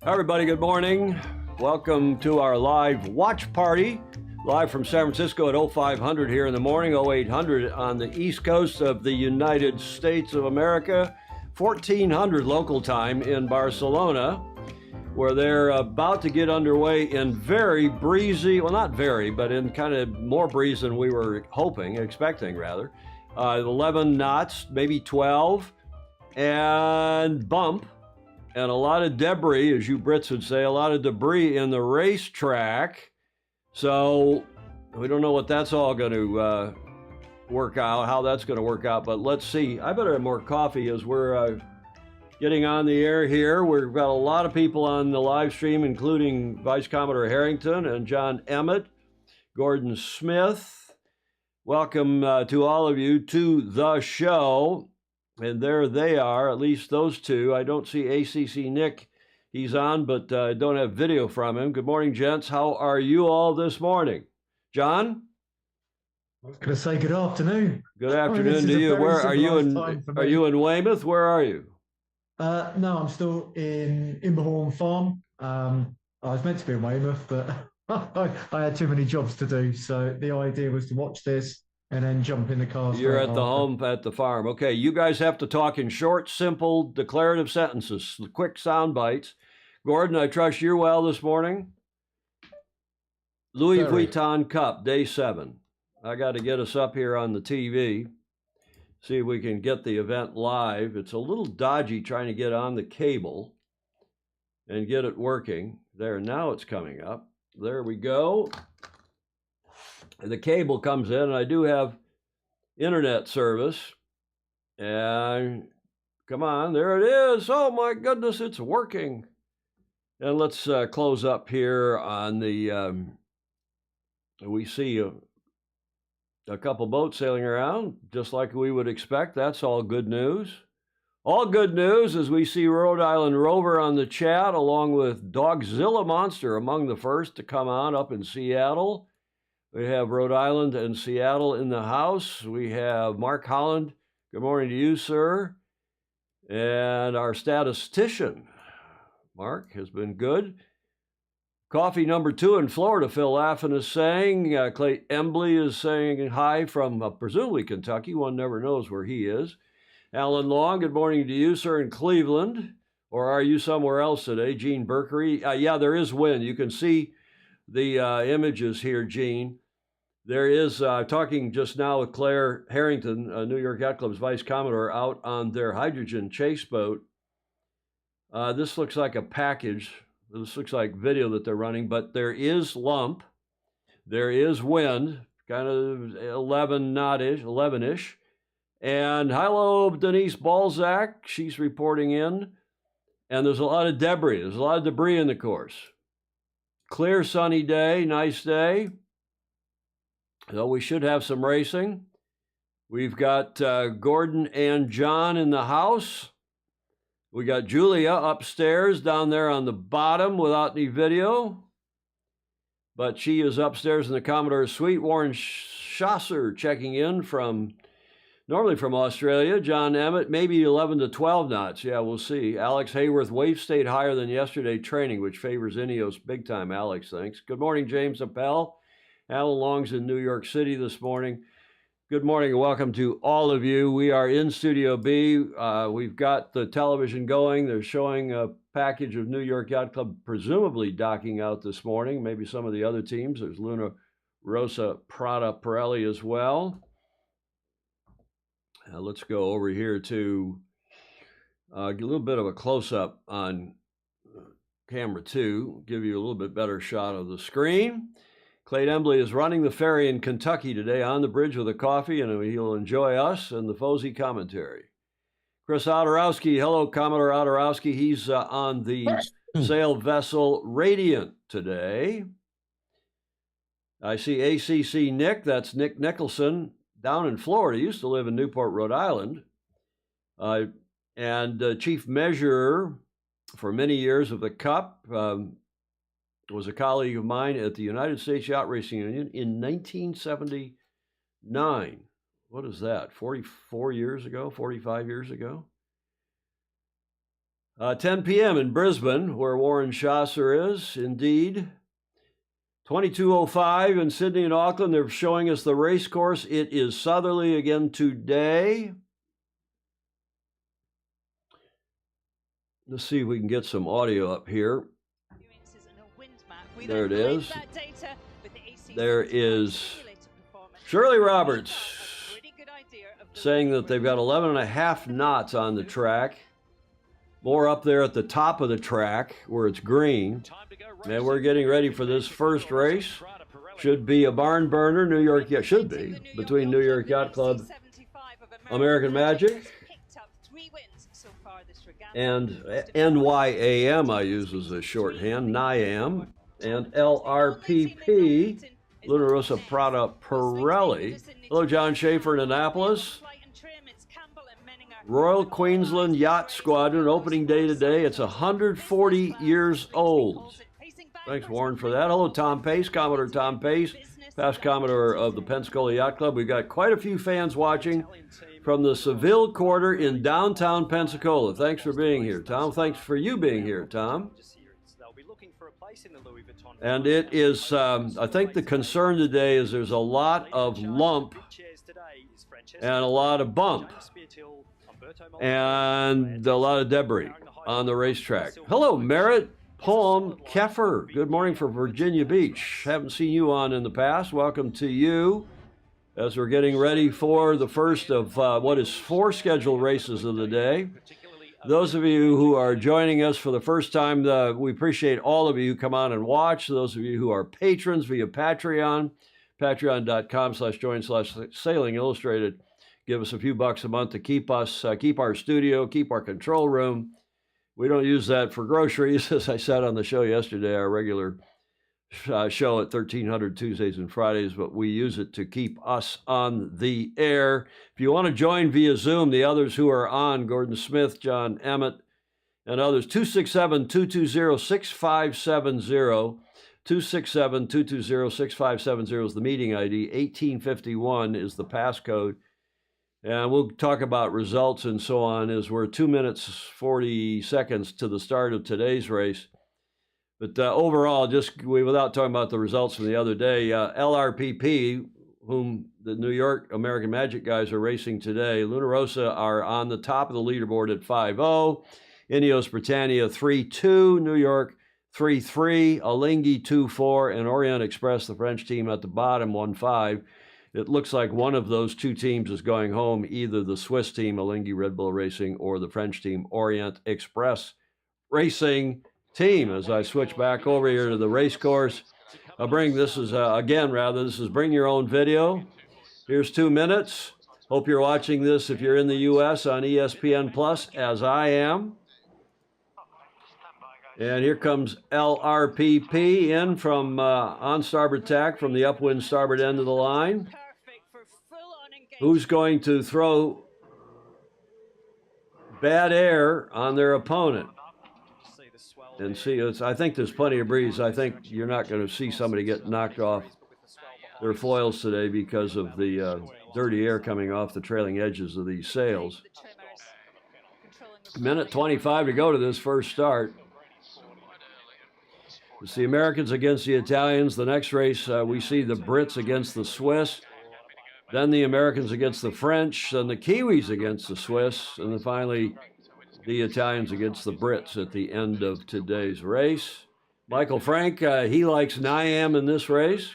Hi, everybody. Good morning. Welcome to our live watch party, live from San Francisco at 0500 here in the morning, 0800 on the East Coast of the United States of America, 1400 local time in Barcelona, where they're about to get underway in very breezy, well, not very, but in kind of more breeze than we were expecting rather. 11 knots, maybe 12, and bump. And a lot of debris, as you Brits would say, a lot of debris in the racetrack. So we don't know what that's all going to work out, how that's going to work out. But let's see. I better have more coffee as we're getting on the air here. We've got a lot of people on the live stream, including Vice Commodore Harrington and John Emmett, Gordon Smith. Welcome to all of you to the show. And there they are, at least those two. I don't see ACC Nick. He's on, but I don't have video from him. Good morning, gents. How are you all this morning? John? I was going to say good afternoon. Good afternoon to you. Where are you in Weymouth? Where are you? No, I'm still in Imberhorn Farm. I was meant to be in Weymouth, but I had too many jobs to do. So the idea was to watch this and then jump in the car. You're at the home at the farm. Okay, you guys have to talk in short, simple, declarative sentences, quick sound bites. Gordon, I trust you're well this morning. Louis Vuitton Cup, day 7. I got to get us up here on the TV, see if we can get the event live. It's a little dodgy trying to get on the cable and get it working. There, now it's coming up. There we go. The cable comes in, and I do have internet service. And come on, there it is. Oh my goodness, it's working. And let's close up here on the, we see a couple boats sailing around, just like we would expect. That's all good news. All good news as we see Rhode Island Rover on the chat, along with Dogzilla Monster among the first to come on up in Seattle. We have Rhode Island and Seattle in the house. We have Mark Holland. Good morning to you, sir. And our statistician, Mark, has been good. Coffee number 2 in Florida, Phil Laffin is saying. Clay Embley is saying hi from presumably Kentucky. One never knows where he is. Alan Long, good morning to you, sir, in Cleveland. Or are you somewhere else today? Gene Berkery. Yeah, there is wind. You can see the images here, Gene. There is, talking just now with Claire Harrington, New York Yacht Club's Vice Commodore, out on their hydrogen chase boat. This looks like a package. This looks like video that they're running, but there is lump. There is wind, kind of 11-ish. And hello, Denise Balzac. She's reporting in. And there's a lot of debris. There's a lot of debris in the course. Clear, sunny day, nice day. So we should have some racing. We've got Gordon and John in the house. We got Julia upstairs down there on the bottom without any video. But she is upstairs in the Commodore suite. Warren Schasser checking in normally from Australia. John Emmett, maybe 11 to 12 knots. Yeah, we'll see. Alex Hayworth, wave stayed higher than yesterday training, which favors Ineos big time, Alex thinks. Good morning, James Appel. Alan Long's in New York City this morning. Good morning and welcome to all of you. We are in Studio B. We've got the television going. They're showing a package of New York Yacht Club presumably docking out this morning. Maybe some of the other teams. There's Luna Rosa Prada Pirelli as well. Let's go over here to a little bit of a close-up on camera 2. Give you a little bit better shot of the screen. Clay Embley is running the ferry in Kentucky today on the bridge with a coffee, and he'll enjoy us and the Fozy commentary. Chris Odorowski, hello, Commodore Odorowski. He's on the sail vessel Radiant today. I see ACC Nick, that's Nick Nicholson, down in Florida. He used to live in Newport, Rhode Island. And chief measurer for many years of the Cup. Was a colleague of mine at the United States Yacht Racing Union in 1979. What is that, 44 years ago, 45 years ago? 10 p.m. in Brisbane, where Warren Chaucer is, indeed. 22:05 in Sydney and Auckland. They're showing us the race course. It is southerly again today. Let's see if we can get some audio up here. There it is. There is Shirley Roberts saying that they've got 11.5 knots on the track. More up there at the top of the track where it's green. And we're getting ready for this first race. Should be a barn burner, New York, yeah, should be, between New York Yacht Club, American Magic, and NYAM, I use as a shorthand, NYAM, and LRPP, Luna Rossa Prada Pirelli. Hello, John Schaefer in Annapolis. Royal Queensland Yacht Squadron, opening day today. It's 140 years old. Thanks, Warren, for that. Hello, Tom Pace, Commodore Tom Pace, past Commodore of the Pensacola Yacht Club. We've got quite a few fans watching from the Seville Quarter in downtown Pensacola. Thanks for being here, Tom. Thanks for you being here, Tom. And it is, I think the concern today is there's a lot of lump and a lot of bump and a lot of debris on the racetrack. Hello, Merritt Palm Keffer. Good morning from Virginia Beach. Haven't seen you on in the past. Welcome to you as we're getting ready for the first of what is 4 scheduled races of the day. Those of you who are joining us for the first time, we appreciate all of you who come on and watch. Those of you who are patrons via Patreon, patreon.com/join/sailing illustrated. Give us a few bucks a month to keep us, keep our studio, keep our control room. We don't use that for groceries, as I said on the show yesterday, our regular show at 1300 Tuesdays and Fridays, but we use it to keep us on the air. If you want to join via Zoom, the others who are on, Gordon Smith, John Emmett, and others, 267-220-6570. 267-220-6570 is the meeting ID. 1851 is the passcode. And we'll talk about results and so on as we're 2 minutes, 40 seconds to the start of today's race. But overall, just without talking about the results from the other day, LRPP, whom the New York American Magic guys are racing today, Luna Rossa are on the top of the leaderboard at 5-0, Ineos Britannia 3-2, New York 3-3, Alinghi 2-4, and Orient Express, the French team, at the bottom 1-5. It looks like one of those two teams is going home, either the Swiss team, Alinghi Red Bull Racing, or the French team, Orient Express Racing Team. As I switch back over here to the race course, bring your own video. Here's 2 minutes. Hope you're watching this if you're in the U.S. on ESPN Plus, as I am. And here comes LRPP in from on starboard tack from the upwind starboard end of the line. Who's going to throw bad air on their opponent? And see, I think there's plenty of breeze. I think you're not going to see somebody get knocked off their foils today because of the dirty air coming off the trailing edges of these sails. Minute 25 to go to this first start. It's the Americans against the Italians. The next race, we see the Brits against the Swiss. Then the Americans against the French. Then the Kiwis against the Swiss. And then finally, the Italians against the Brits at the end of today's race. Michael Frank, he likes NYAM in this race.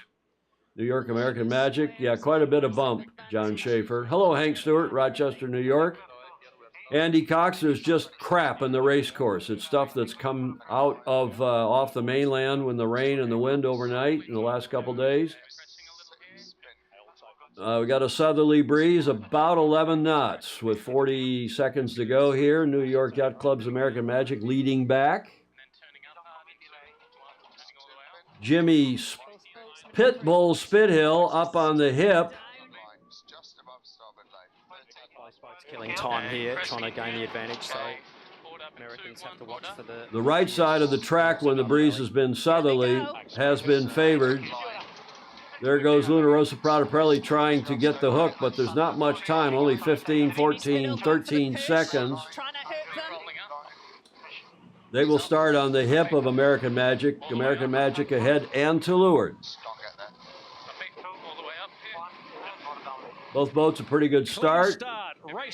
New York American Magic. Yeah, quite a bit of bump, John Schaefer. Hello, Hank Stewart, Rochester, New York. Andy Cox, there's just crap in the race course. It's stuff that's come out of off the mainland when the rain and the wind overnight in the last couple days. We got a southerly breeze, about 11 knots with 40 seconds to go here. New York Yacht Club's American Magic leading back. Jimmy Pitbull Spithill up on the hip. Killing time here, trying to gain the advantage, so Americans have to watch for the right side of the track when the breeze has been southerly has been favored. There goes Luna Rossa Prada Pirelli trying to get the hook, but there's not much time, only 15, 14, 13 seconds. They will start on the hip of American Magic. American Magic ahead and to leeward. Both boats a pretty good start.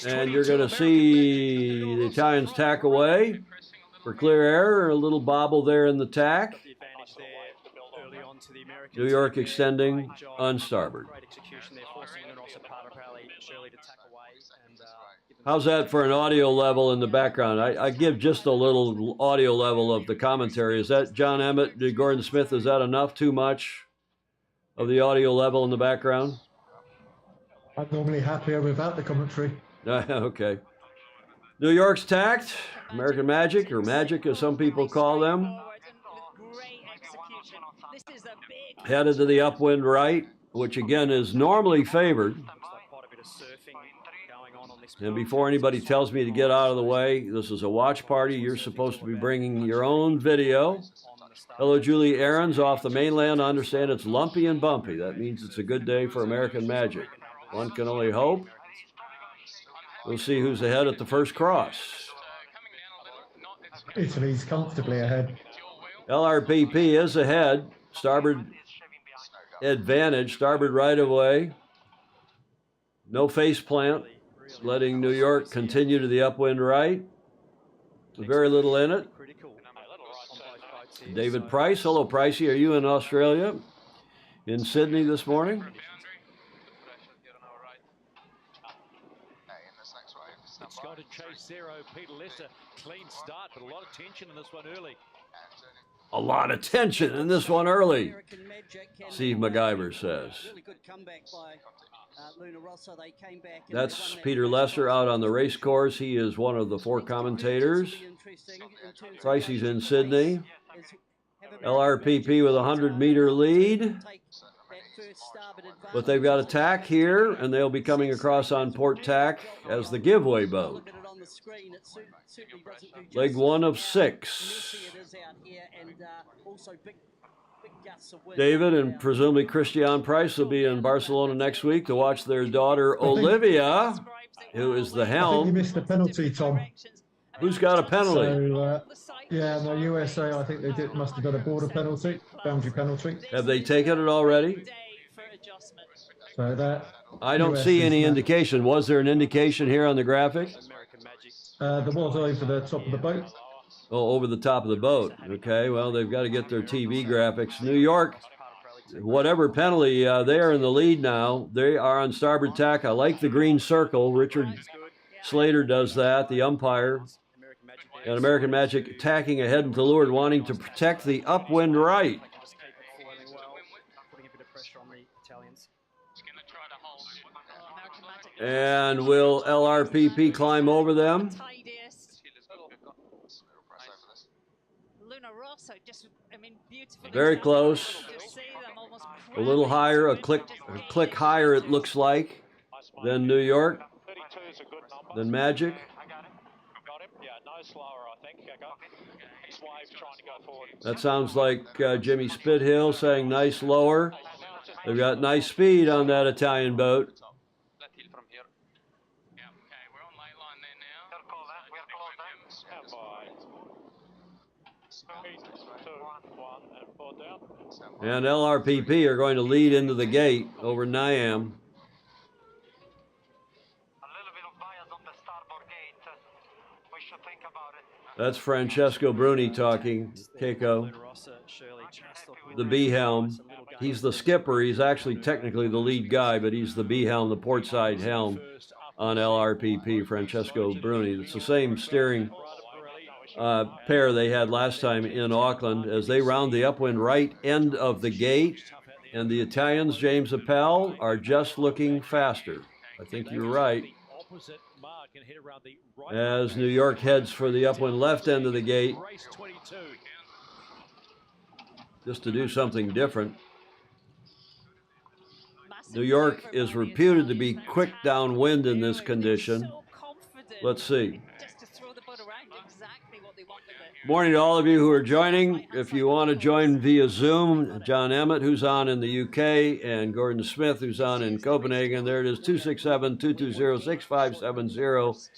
And you're going to see the Italians tack away for clear air. A little bobble there in the tack. New York extending on starboard. How's that for an audio level in the background? I give just a little audio level of the commentary. Is that John Emmett, Gordon Smith, is that enough? Too much of the audio level in the background? I'm normally happier without the commentary. Okay. New York's tacked. American Magic, or Magic as some people call them. Headed to the upwind right, which again is normally favored. And before anybody tells me to get out of the way, this is a watch party. You're supposed to be bringing your own video. Hello, Julie Aarons off the mainland. I understand it's lumpy and bumpy. That means it's a good day for American Magic. One can only hope. We'll see who's ahead at the first cross. Italy's comfortably ahead. LRPP is ahead. Starboard advantage, starboard right of way. No face plant. Letting New York continue to the upwind right. Very little in it. David Price. Hello, Pricey. Are you in Australia? In Sydney this morning? It's got to chase zero. Peter Lester, clean start, but a lot of tension in this one early. A lot of tension in this one early, Steve MacGyver says. That's Peter Lester out on the race course. He is one of the four commentators. Pricey's in Sydney. LRPP with a 100-meter lead. But they've got a tack here, and they'll be coming across on port tack as the giveaway boat. Leg 1 of 6. David and presumably Christian Price will be in Barcelona next week to watch their daughter Olivia, who is the I think helm. you missed the penalty, Tom. Who's got a penalty? So, yeah, the USA, I think they must have got a border penalty, boundary penalty. Have they taken it already? So that. I don't US see is any now. indication. Was there an indication here on the graphic? There was over the top of the boat. Oh, over the top of the boat. Okay, well, they've got to get their TV graphics. New York, whatever penalty, they are in the lead now. They are on starboard tack. I like the green circle. Richard Slater does that, the umpire. And American Magic tacking ahead and to leeward, wanting to protect the upwind right. And will LRPP climb over them? Very close. A little higher, a click higher it looks like than New York, than Magic. That sounds like Jimmy Spithill saying nice lower. They've got nice speed on that Italian boat. And LRPP are going to lead into the gate over Niam. That's Francesco Bruni talking, Keiko. The B helm. He's the skipper. He's actually technically the lead guy, but he's the B helm, the port side helm on LRPP, Francesco Bruni. It's the same steering pair they had last time in Auckland as they round the upwind right end of the gate. And the Italians, James Appel, are just looking faster. I think you're right. As New York heads for the upwind left end of the gate, just to do something different. New York is reputed to be quick downwind in this condition. Let's see. Morning to all of you who are joining. If you want to join via Zoom, John Emmett, who's on in the UK, and Gordon Smith, who's on in Copenhagen. There it is, 267-220-6570.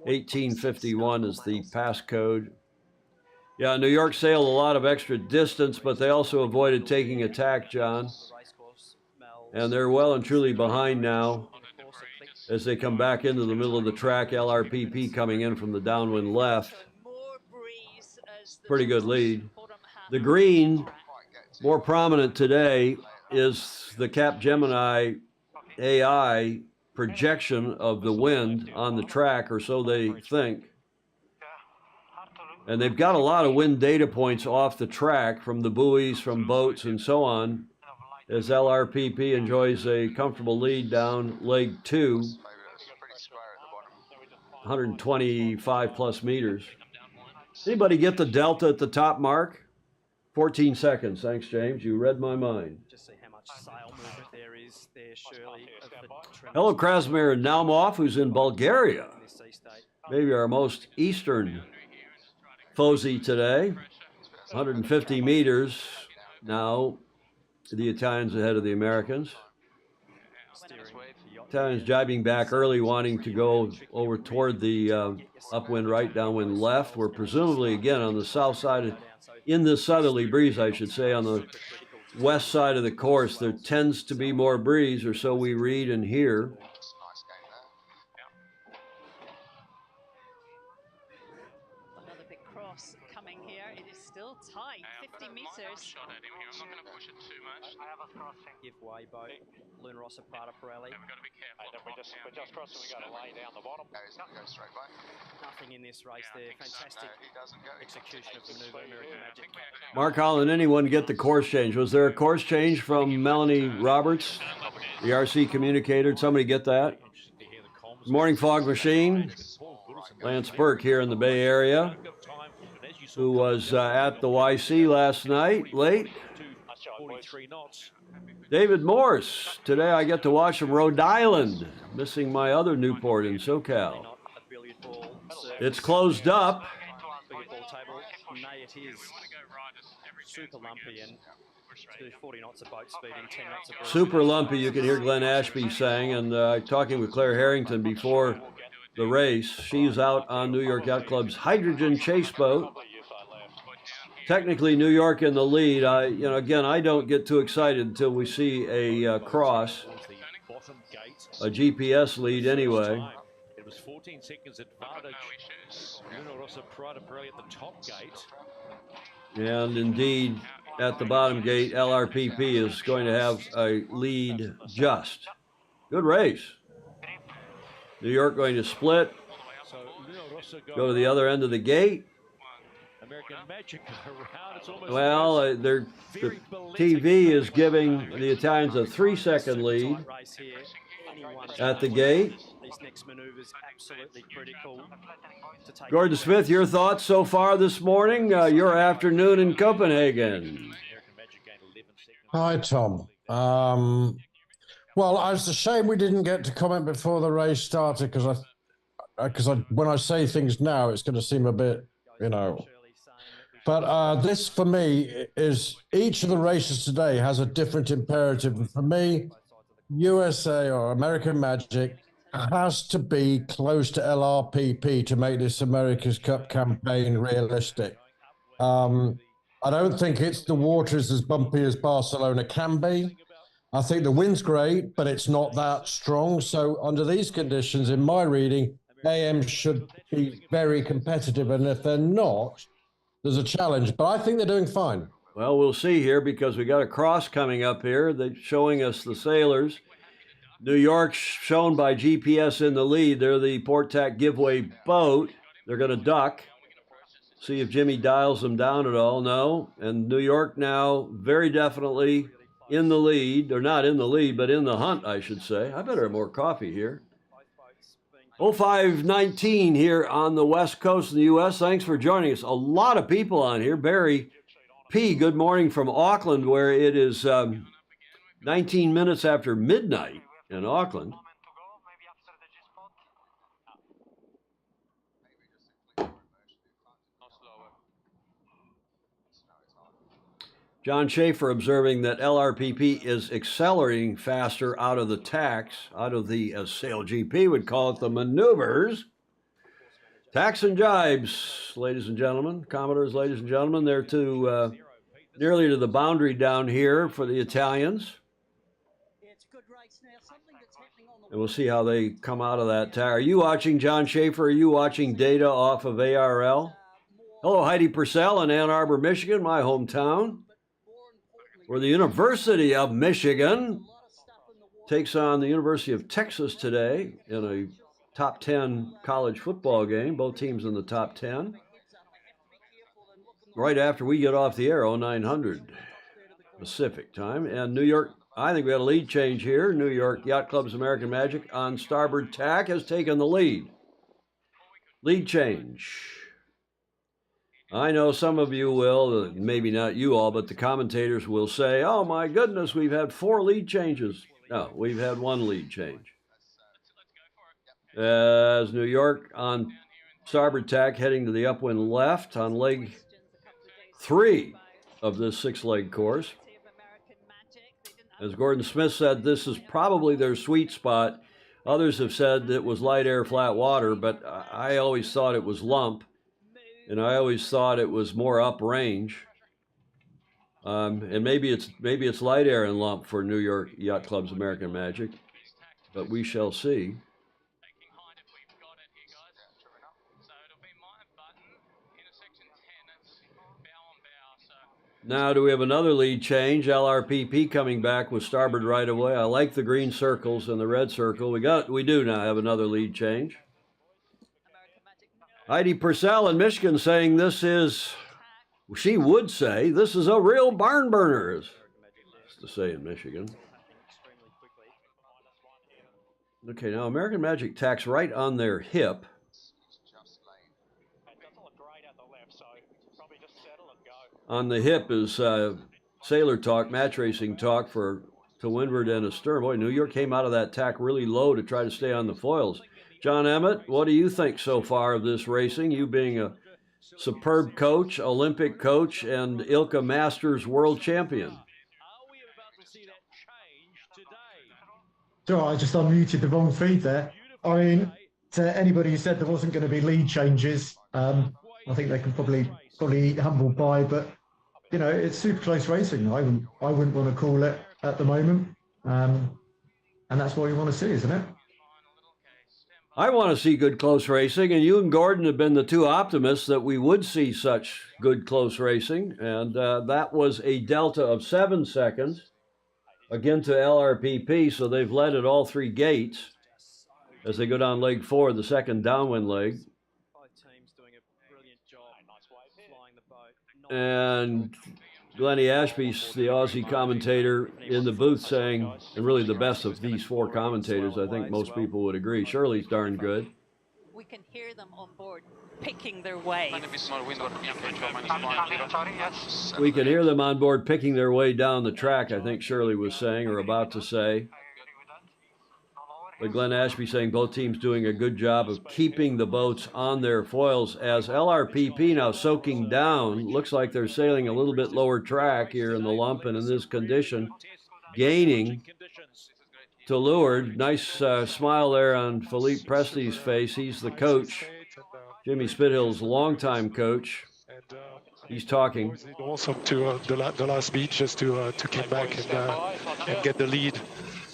1851 is the passcode. Yeah, New York sailed a lot of extra distance, but they also avoided taking attack, John. And they're well and truly behind now as they come back into the middle of the track. LRPP coming in from the downwind left. Pretty good lead. The green, more prominent today, is the Capgemini AI projection of the wind on the track, or so they think. And they've got a lot of wind data points off the track from the buoys, from boats, and so on, as LRPP enjoys a comfortable lead down leg 2, 125 plus meters. Anybody get the delta at the top mark? 14 seconds. Thanks, James. You read my mind. Just see how much sail movement there is there, Shirley. Hello, Krasimir Naumov, who's in Bulgaria. Maybe our most eastern foesy today. 150 meters now. The Italians ahead of the Americans. Italians jibing back early, wanting to go over toward the upwind right, downwind left. We're presumably, again, on the south side, in this southerly breeze, I should say, on the west side of the course. There tends to be more breeze, or so we read and hear. Another big cross coming here. It is still tight, 50 meters. Shot at him here. I'm not going to push it too much. I have a crossing. Give way, boat. Luna Rossa, Prada, Pirelli. We've got to be careful. We're just crossing. We've got to lay down the bottom. He's not going to go straight back. Nothing in this race there. Fantastic No, he doesn't go. execution of maneuver, American Magic. Mark Holland, anyone get the course change? Was there a course change from Melanie Roberts, the RC communicator? Did somebody get that? Good morning, Fog Machine. Lance Burke here in the Bay Area, who was at the YC last night, late. 43 knots. David Morse. Today I get to watch from Rhode Island, missing my other Newport in SoCal. It's closed up. Nay, it is super lumpy and 40 knots of boat speed and 10 knots of breeze. Super lumpy, you can hear Glenn Ashby saying, and talking with Claire Harrington before the race. She's out on New York Yacht Club's hydrogen chase boat. Technically, New York in the lead. Again, I don't get too excited until we see a cross, a GPS lead anyway. It was 14 seconds advantage. Luna Rossa, Prada, Pirelli at the top gate. And indeed, at the bottom gate, LRPP is going to have a lead just. Good race. New York going to split, go to the other end of the gate. American Magic around. It's almost The TV is giving the Italians a 3-second lead at the gate. These next maneuvers absolutely critical to take. Gordon Smith, your thoughts so far this morning, your afternoon in Copenhagen. Hi, Tom. Well, it's a shame we didn't get to comment before the race started because when I say things now, it's going to seem a bit, But this, for me, is each of the races today has a different imperative. And for me, USA or American Magic has to be close to LRPP to make this America's Cup campaign realistic. I don't think it's the water is as bumpy as Barcelona can be. I think the wind's great, but it's not that strong. So under these conditions, in my reading, AM should be very competitive. And if they're not, there's a challenge. But I think they're doing fine. Well, we'll see here because we got a cross coming up here. They're showing us the sailors. New York shown by GPS in the lead. They're the Port Tack giveaway boat. They're going to duck. See if Jimmy dials them down at all. No. And New York now very definitely in the lead. They're not in the lead, but in the hunt, I should say. I better have more coffee here. 0519 here on the West Coast of the U.S. Thanks for joining us. A lot of people on here. Barry P., good morning from Auckland, where it is 19 minutes after midnight in Auckland. John Schaefer observing that LRPP is accelerating faster out of the tacks, out of the, as Sail GP would call it, the maneuvers. Tacks and jibes, ladies and gentlemen, Commodores, ladies and gentlemen. They're nearly to the boundary down here for the Italians. And we'll see how they come out of that tag. Are you watching, John Schaefer? Are you watching data off of ARL? Hello, Heidi Purcell in Ann Arbor, Michigan, my hometown, where the University of Michigan takes on the University of Texas today in a top 10 college football game. Both teams in the top 10. Right after we get off the air, 0900 Pacific time. And New York, I think we had a lead change here. New York Yacht Club's American Magic on starboard tack has taken the lead. Lead change. I know some of you will, maybe not you all, but the commentators will say, oh my goodness, we've had 4 lead changes. No, we've had 1 lead change. As New York on starboard tack heading to the upwind left on leg 3 of this 6-leg course. As Gordon Smith said, this is probably their sweet spot. Others have said it was light air, flat water, but I always thought it was lump, and I always thought it was more uprange. And maybe it's light air and lump for New York Yacht Club's American Magic, but we shall see. Now, do we have another lead change? LRPP coming back with starboard right away. I like the green circles and the red circle. We do now have another lead change. Heidi Purcell in Michigan saying this is, she would say, this is a real barn burner, as to say in Michigan. Okay, now American Magic tacks right on their hip. On the hip is sailor talk, match racing talk to windward and astern. Boy, New York came out of that tack really low to try to stay on the foils. John Emmett, what do you think so far of this racing? You being a superb coach, Olympic coach, and ILCA Masters world champion. So I just unmuted the wrong feed there. I mean, to anybody who said there wasn't going to be lead changes, I think they can probably eat humble pie, but you know, it's super close racing. I wouldn't want to call it at the moment, and that's what you want to see, isn't it? I want to see good close racing, and you and Gordon have been the 2 optimists that we would see such good close racing, and that was a delta of 7 seconds, again to LRPP, so they've led at all 3 gates as they go down leg 4, the second downwind leg. And Glennie Ashby, the Aussie commentator in the booth, saying, and really the best of these 4 commentators, I think most people would agree, Shirley's darn good. We can hear them on board picking their way. We can hear them on board picking their way down the track, I think Shirley was saying, or about to say. But Glenn Ashby saying both teams doing a good job of keeping the boats on their foils, as LRPP now soaking down. Looks like they're sailing a little bit lower track here in the lump and in this condition, gaining to leeward. Nice smile there on Philippe Presti's face. He's the coach, Jimmy Spithill's longtime coach. He's talking. Awesome to the last beat just to come back and get the lead.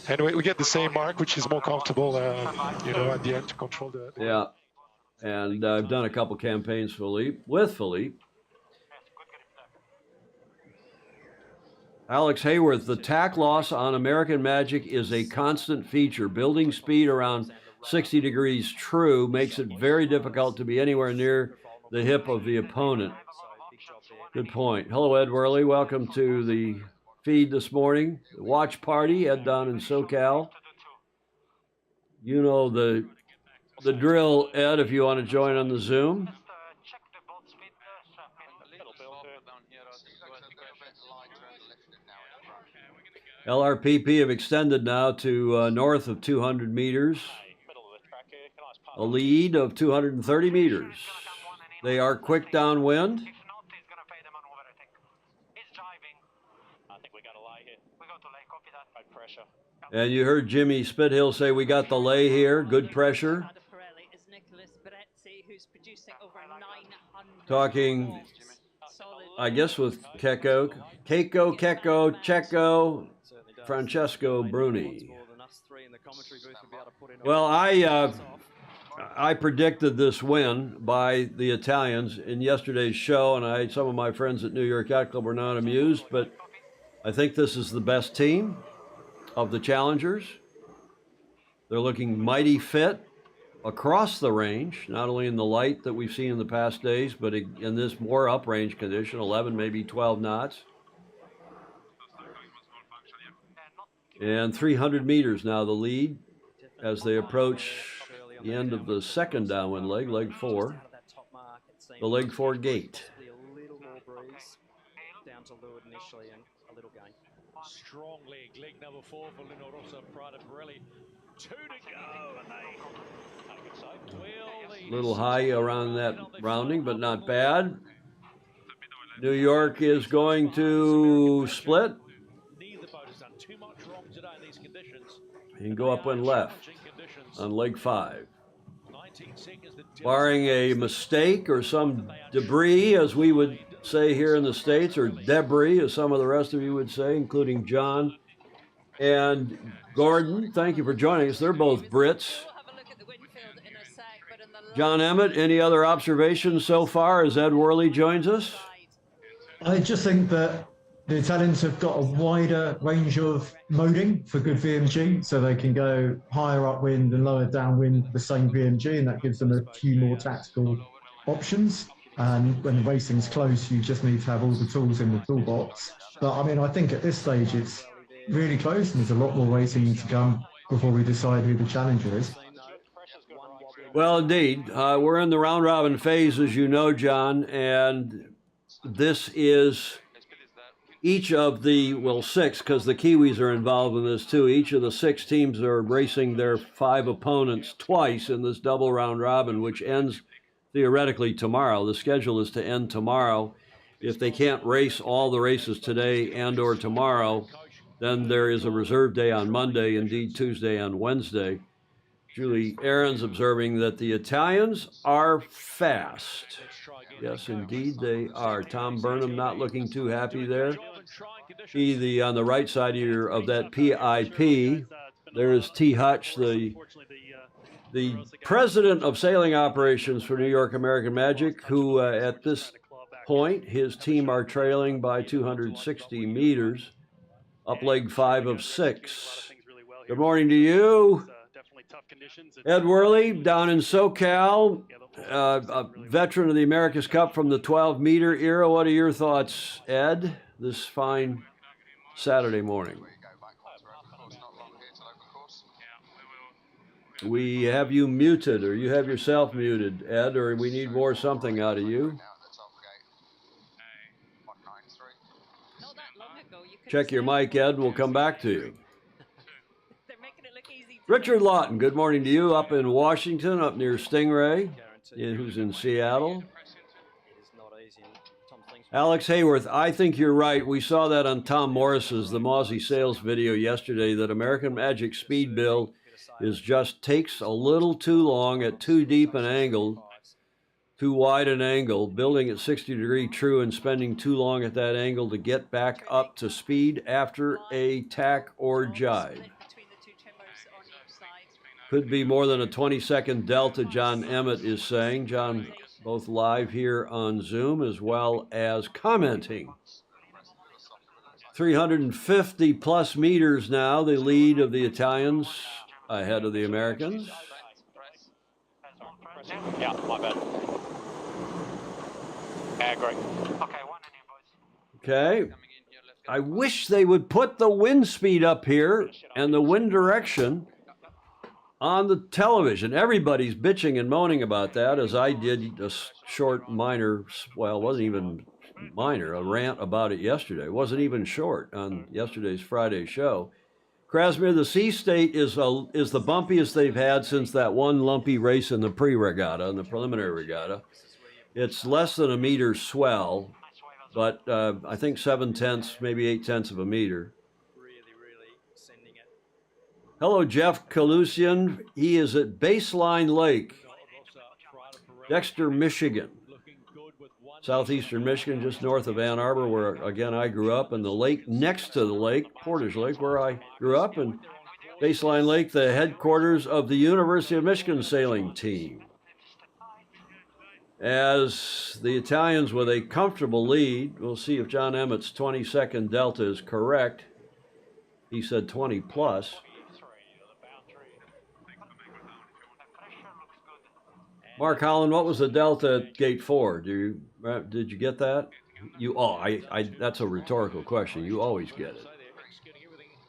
And we get the same mark, which is more comfortable, at the end to control the... Yeah, and I've done a couple campaigns with Philippe. Alex Hayworth, the tack loss on American Magic is a constant feature. Building speed around 60 degrees true makes it very difficult to be anywhere near the hip of the opponent. Good point. Hello, Ed Worley. Welcome to the feed this morning. The watch party, Ed down in SoCal. You know the drill, Ed, if you want to join on the Zoom. LRPP have extended now to north of 200 meters. A lead of 230 meters. They are quick downwind. And you heard Jimmy Spithill say we got the lay here, good pressure. who's producing over 900 Talking, watts. Solid. I guess, with Keiko, Checo, Francesco Bruni. Well, I predicted this win by the Italians in yesterday's show, and some of my friends at New York Yacht Club were not amused, but I think this is the best team of the challengers. They're looking mighty fit across the range, not only in the light that we've seen in the past days, but in this more uprange condition, 11, maybe 12 knots. And 300 meters now the lead as they approach the end of the second downwind leg, leg 4, the leg 4 gate. A little more breeze down to leeward initially and a little gain. Strong leg number 4 for Lino Rosso, Prada Pirelli. 2 to go, and they A little high around that rounding, but not bad. New York is going to split. Neither boat has done too much wrong today in these conditions. You can go up and left on leg 5. Barring a mistake or some debris, as we would say here in the States, or debris, as some of the rest of you would say, including John and Gordon. Thank you for joining us. They're both Brits. John Emmett, any other observations so far as Ed Worley joins us? I just think that the Italians have got a wider range of moding for good VMG, so they can go higher upwind and lower downwind with the same VMG, and that gives them a few more tactical options. And when the racing's close, you just need to have all the tools in the toolbox. But I mean, I think at this stage it's really close, and there's a lot more racing to come before we decide who the challenger is. Well, indeed. We're in the round-robin phase, as you know, John, and this is each of the, well, 6, because the Kiwis are involved in this too. Each of the 6 teams are racing their 5 opponents twice in this double round-robin, which ends theoretically tomorrow. The schedule is to end tomorrow. If they can't race all the races today and or tomorrow, then there is a reserve day on Monday, indeed Tuesday and Wednesday. Julie Aaron's observing that the Italians are fast. Yes, indeed they are. Tom Burnham not looking too happy there. He, on the right side of that PIP, there is T. Hutch, the president of sailing operations for New York American Magic, who at this point, his team are trailing by 260 meters, up leg 5 of 6. Good morning to you. Ed Worley, down in SoCal, a veteran of the America's Cup from the 12-meter era. What are your thoughts, Ed, this fine Saturday morning? We have you muted, or you have yourself muted, Ed, or we need more something out of you. Check your mic, Ed. We'll come back to you. Richard Lawton, good morning to you up in Washington, up near Stingray, who's in Seattle. Alex Hayworth, I think you're right. We saw that on Tom Morris's The Mawsey Sales video yesterday, that American Magic speed build takes a little too long at too deep an angle, too wide an angle, building at 60-degree true and spending too long at that angle to get back up to speed after a tack or jibe. Could be more than a 20-second delta, John Emmett is saying. John, both live here on Zoom as well as commenting. 350 plus meters now, the lead of the Italians ahead of the Americans. Yeah, my bad. Yeah, great. Okay. I wish they would put the wind speed up here and the wind direction on the television. Everybody's bitching and moaning about that, as I did a short minor, well, it wasn't even minor, a rant about it yesterday. It wasn't even short on yesterday's Friday show. Krasmir, the Sea State is the bumpiest they've had since that one lumpy race in the pre-regatta, in the preliminary regatta. It's less than a meter swell, but I think 7/10, maybe 8/10 of a meter. Hello, Jeff Kalusian. He is at Baseline Lake Dexter, Michigan. Southeastern Michigan, just north of Ann Arbor, where, again, I grew up, and the lake next to the lake, Portage Lake, where I grew up, and Baseline Lake, the headquarters of the University of Michigan sailing team. As the Italians with a comfortable lead, we'll see if John Emmett's 20-second delta is correct. He said 20 plus. Mark Holland, what was the delta at gate 4? Did you get that? That's a rhetorical question. You always get it.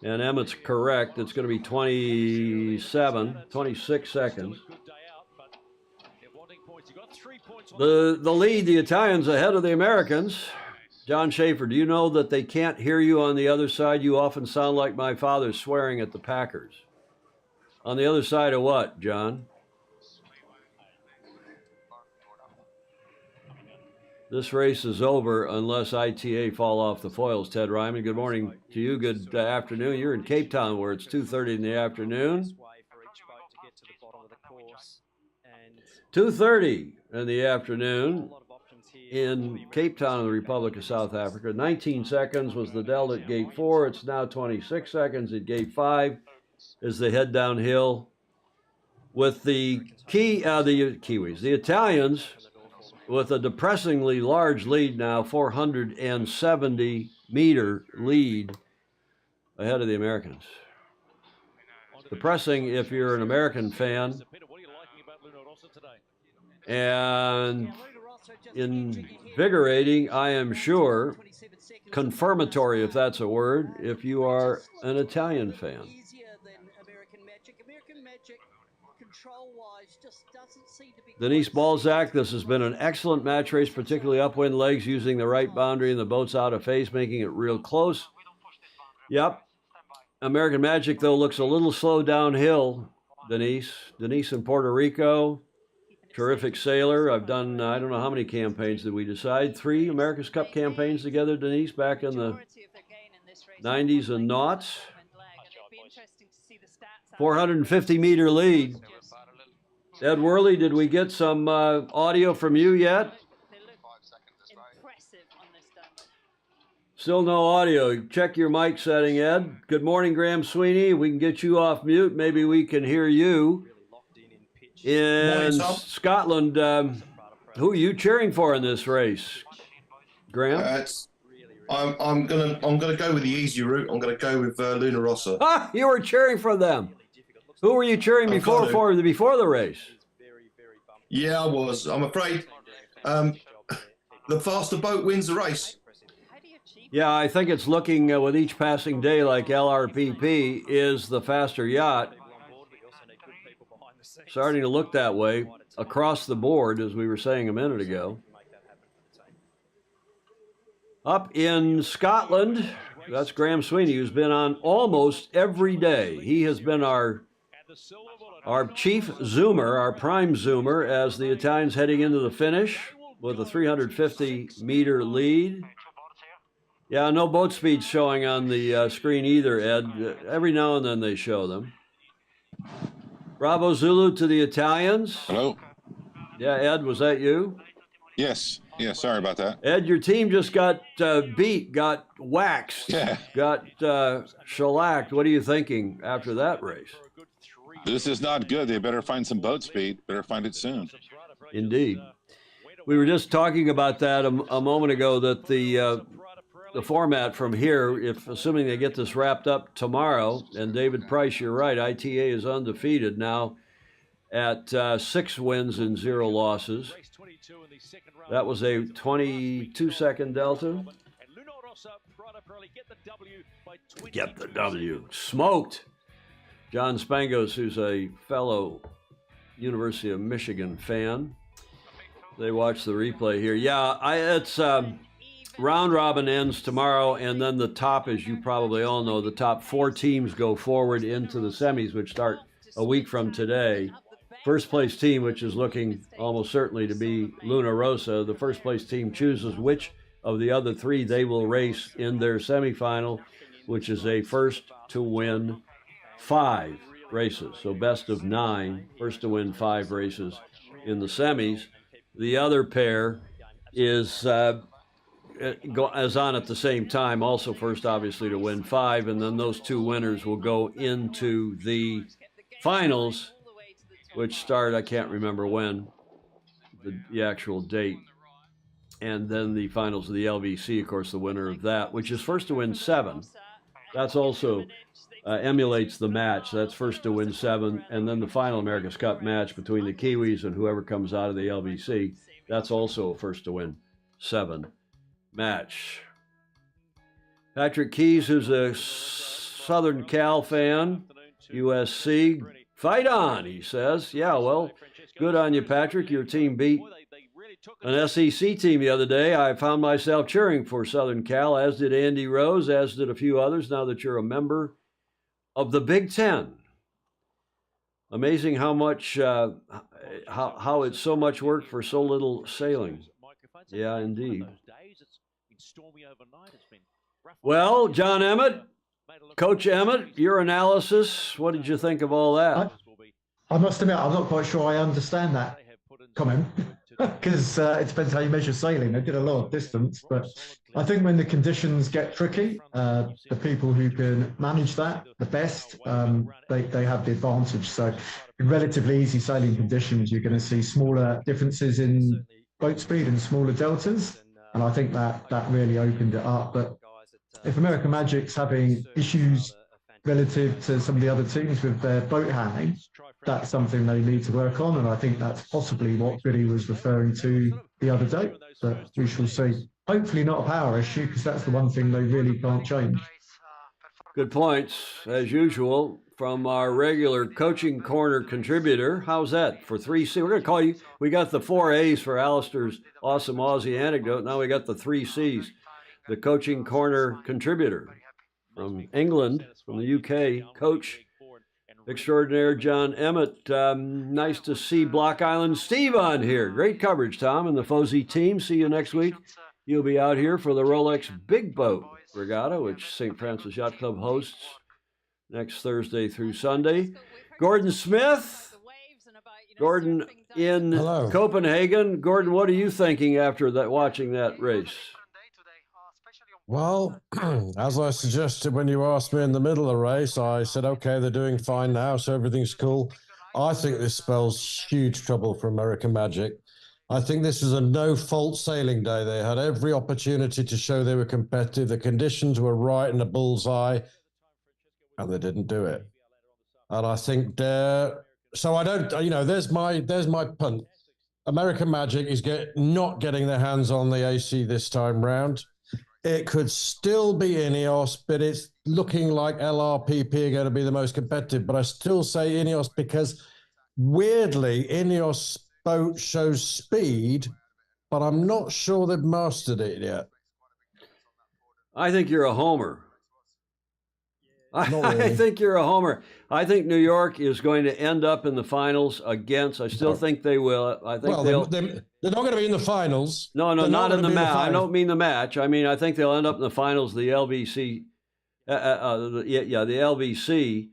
And Emmett's correct. It's going to be 26 seconds. The lead, the Italians ahead of the Americans. John Schaefer, do you know that they can't hear you on the other side? You often sound like my father swearing at the Packers. On the other side of what, John? This race is over unless ITA fall off the foils. Ted Ryman, good morning to you. Good afternoon. You're in Cape Town where it's 2:30 in the afternoon. 2:30 in the afternoon in Cape Town in the Republic of South Africa. 19 seconds was the delta at gate 4. It's now 26 seconds at gate 5 as they head downhill with the Kiwis, the Italians, with a depressingly large lead now, 470-meter lead ahead of the Americans. Depressing if you're an American fan, and invigorating, I am sure, confirmatory, if that's a word, if you are an Italian fan. Denise Balzac, this has been an excellent match race, particularly upwind legs using the right boundary and the boats out of phase, making it real close. Yep. American Magic, though, looks a little slow downhill, Denise. Denise in Puerto Rico, terrific sailor. I've done, I don't know how many campaigns did we decide? 3 America's Cup campaigns together, Denise, back in the 90s and noughts. 450-meter lead. Ed Worley, did we get some audio from you yet? Still no audio. Check your mic setting, Ed. Good morning, Graham Sweeney. We can get you off mute. Maybe we can hear you. In Scotland, who are you cheering for in this race, Graham? I'm gonna go with the easy route. I'm gonna go with Luna Rossa. Ah, you were cheering for them. Who were you cheering before the race? Yeah, I was. I'm afraid the faster boat wins the race. Yeah, I think it's looking with each passing day like LRPP is the faster yacht. Starting to look that way across the board, as we were saying a minute ago. Up in Scotland, that's Graham Sweeney, who's been on almost every day. He has been our chief zoomer, our prime zoomer, as the Italians heading into the finish with a 350-meter lead. Yeah, no boat speeds showing on the screen either, Ed. Every now and then they show them. Bravo Zulu to the Italians. Hello. Yeah, Ed, was that you? Yes. Yeah, sorry about that. Ed, your team just got beat, got waxed, got shellacked. What are you thinking after that race? This is not good. They better find some boat speed. Better find it soon. Indeed. We were just talking about that a moment ago, that the format from here, if assuming they get this wrapped up tomorrow, and David Price, you're right, ITA is undefeated now at 6 wins and 0 losses. That was a 22-second delta. Get the W. Smoked. John Spangos, who's a fellow University of Michigan fan. They watch the replay here. Yeah, it's round robin ends tomorrow, and then the top, as you probably all know, the top 4 teams go forward into the semis, which start a week from today. First place team, which is looking almost certainly to be Luna Rossa, the first place team chooses which of the other 3 they will race in their semifinal, which is a first to win 5 races. So best of 9, first to win 5 races in the semis. The other pair is on at the same time, also first obviously to win 5, and then those 2 winners will go into the finals, which start, I can't remember when, the actual date. And then the finals of the LVC, of course, the winner of that, which is first to win 7. That's also emulates the match. That's first to win 7. And then the final America's Cup match between the Kiwis and whoever comes out of the LVC, that's also a first to win 7 match. Patrick Keys, who's a Southern Cal fan, USC, fight on, he says. Yeah, well, good on you, Patrick. Your team beat an SEC team the other day. I found myself cheering for Southern Cal, as did Andy Rose, as did a few others, now that you're a member of the Big Ten. Amazing how much, how it's so much work for so little sailing. Yeah, indeed. Well, John Emmett, Coach Emmett, your analysis, what did you think of all that? I must admit, I'm not quite sure I understand that comment, because it depends how you measure sailing. They did a lot of distance, but I think when the conditions get tricky, the people who can manage that the best, they have the advantage. So in relatively easy sailing conditions, you're going to see smaller differences in boat speed and smaller deltas, and I think that really opened it up. But if American Magic's having issues relative to some of the other teams with their boat handling, that's something they need to work on, and I think that's possibly what Billy was referring to the other day. But we shall see. Hopefully not a power issue, because that's the one thing they really can't change. Good points, as usual, from our regular Coaching Corner contributor. How's that for 3C? We're going to call you. We got the 4 A's for Alistair's awesome Aussie anecdote. Now we got the 3 C's. The Coaching Corner contributor from England, from the UK, Coach extraordinaire John Emmett. Nice to see Block Island Steve on here. Great coverage, Tom, and the Fozzie team. See you next week. You'll be out here for the Rolex Big Boat Regatta, which St. Francis Yacht Club hosts next Thursday through Sunday. Gordon Smith. Gordon in Hello. Copenhagen. Gordon, what are you thinking after that, watching that race? Well, as I suggested when you asked me in the middle of the race, I said, okay, they're doing fine now, so everything's cool. I think this spells huge trouble for American Magic. I think this is a no-fault sailing day. They had every opportunity to show they were competitive. The conditions were right in the bullseye, and they didn't do it. And I think so I don't, there's my punt. American Magic is not getting their hands on the AC this time round. It could still be Ineos, but it's looking like LRPP are going to be the most competitive. But I still say Ineos because, weirdly, Ineos boat shows speed, but I'm not sure they've mastered it yet. I think you're a homer. Not really. I think you're a homer. I think New York is going to end up in the finals against. I still think they will. I think they're not going to be in the finals. No, not in the match. I don't mean the match. I mean, I think they'll end up in the finals of the LVC. The LVC.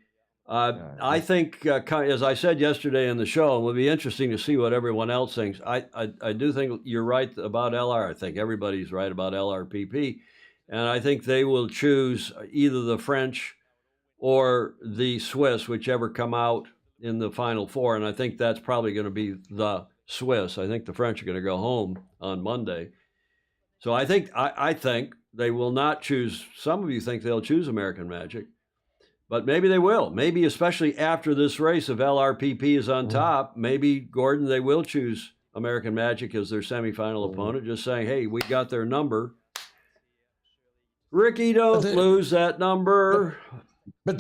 I think, as I said yesterday in the show, it will be interesting to see what everyone else thinks. I do think you're right about LR. I think everybody's right about LRPP. And I think they will choose either the French or the Swiss, whichever come out in the Final Four. And I think that's probably going to be the Swiss. I think the French are going to go home on Monday. So I think they will not choose. Some of you think they'll choose American Magic, but maybe they will. Maybe especially after this race, if LRPP is on top, maybe, Gordon, they will choose American Magic as their semifinal opponent, just saying, hey, we got their number. Ricky, don't lose that number. But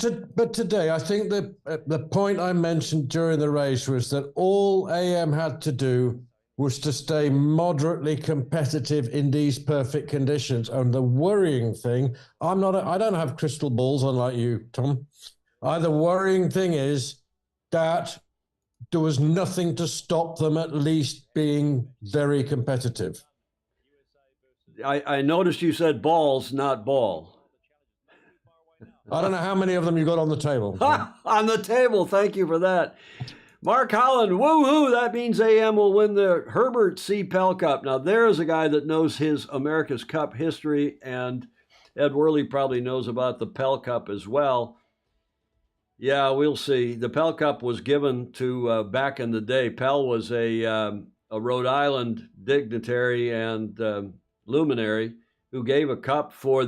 today, I think the point I mentioned during the race was that all AM had to do was to stay moderately competitive in these perfect conditions. And the worrying thing, I don't have crystal balls, unlike you, Tom. The worrying thing is that there was nothing to stop them at least being very competitive. I noticed you said balls, not ball. I don't know how many of them you got on the table. On the table. Thank you for that. Mark Holland, woohoo! That means AM will win the Herbert C. Pell Cup. Now, there is a guy that knows his America's Cup history, and Ed Worley probably knows about the Pell Cup as well. Yeah, we'll see. The Pell Cup was given to, back in the day, Pell was a Rhode Island dignitary and luminary who gave a cup for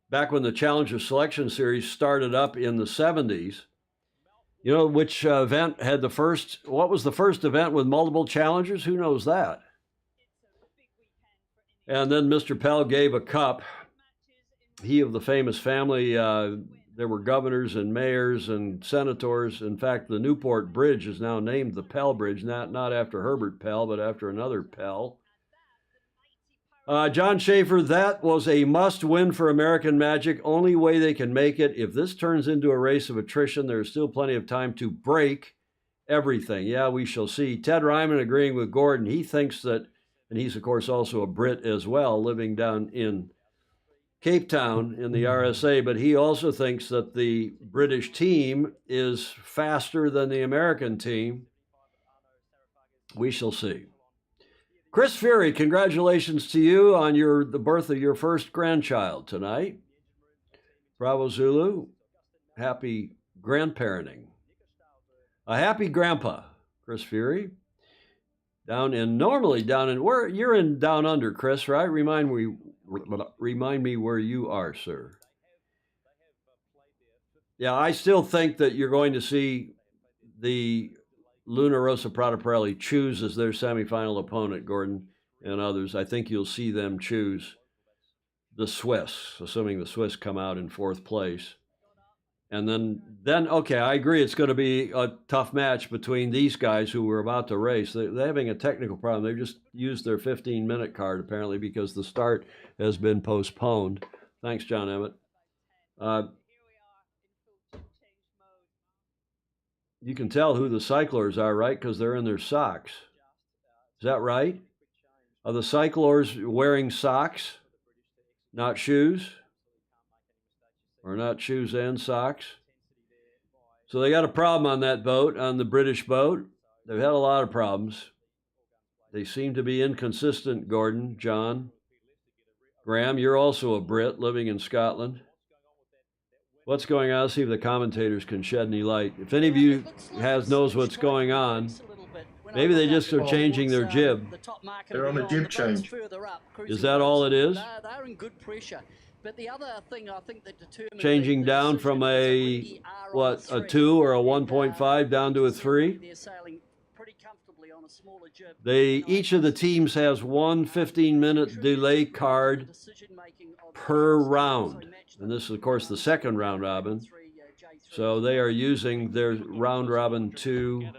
back when the Challenger Selection Series started up in the 70s. You know which event had what was the first event with multiple challengers? Who knows that? And then Mr. Pell gave a cup. He of the famous family, there were governors and mayors and senators. In fact, the Newport Bridge is now named the Pell Bridge, not after Herbert Pell, but after another Pell. John Schaefer, that was a must-win for American Magic. Only way they can make it. If this turns into a race of attrition, there's still plenty of time to break everything. Yeah, we shall see. Ted Ryman agreeing with Gordon. He thinks that, and he's, of course, also a Brit as well, living down in Cape Town in the RSA, but he also thinks that the British team is faster than the American team. We shall see. Chris Fury, congratulations to you on the birth of your first grandchild tonight. Bravo Zulu, happy grandparenting. A happy grandpa, Chris Fury. Normally down in, where you're in down under, Chris, right? Remind me where you are, sir. Yeah, I still think that you're going to see the Luna Rosa Prata Pirelli choose as their semifinal opponent, Gordon and others. I think you'll see them choose the Swiss, assuming the Swiss come out in fourth place. And then okay, I agree it's going to be a tough match between these guys who were about to race. They're having a technical problem. They just used their 15-minute card, apparently, because the start has been postponed. Thanks, John Emmett. You can tell who the cyclers are, right? Because they're in their socks. Is that right? Are the cyclers wearing socks, not shoes? Or not shoes and socks? So they got a problem on that boat, on the British boat. They've had a lot of problems. They seem to be inconsistent, Gordon, John. Graham, you're also a Brit living in Scotland. What's going on? Let's see if the commentators can shed any light. If any of you knows what's going on, maybe they just are changing their jib. They're on a jib change. Is that all it is? They're in good pressure. But the other thing I think that determines changing down from a 2 or a 1.5 down to a 3. They're sailing pretty comfortably on a smaller jib. Each of the teams has one 15-minute delay card per round. And this is, of course, the second round robin. So they are using their round robin 2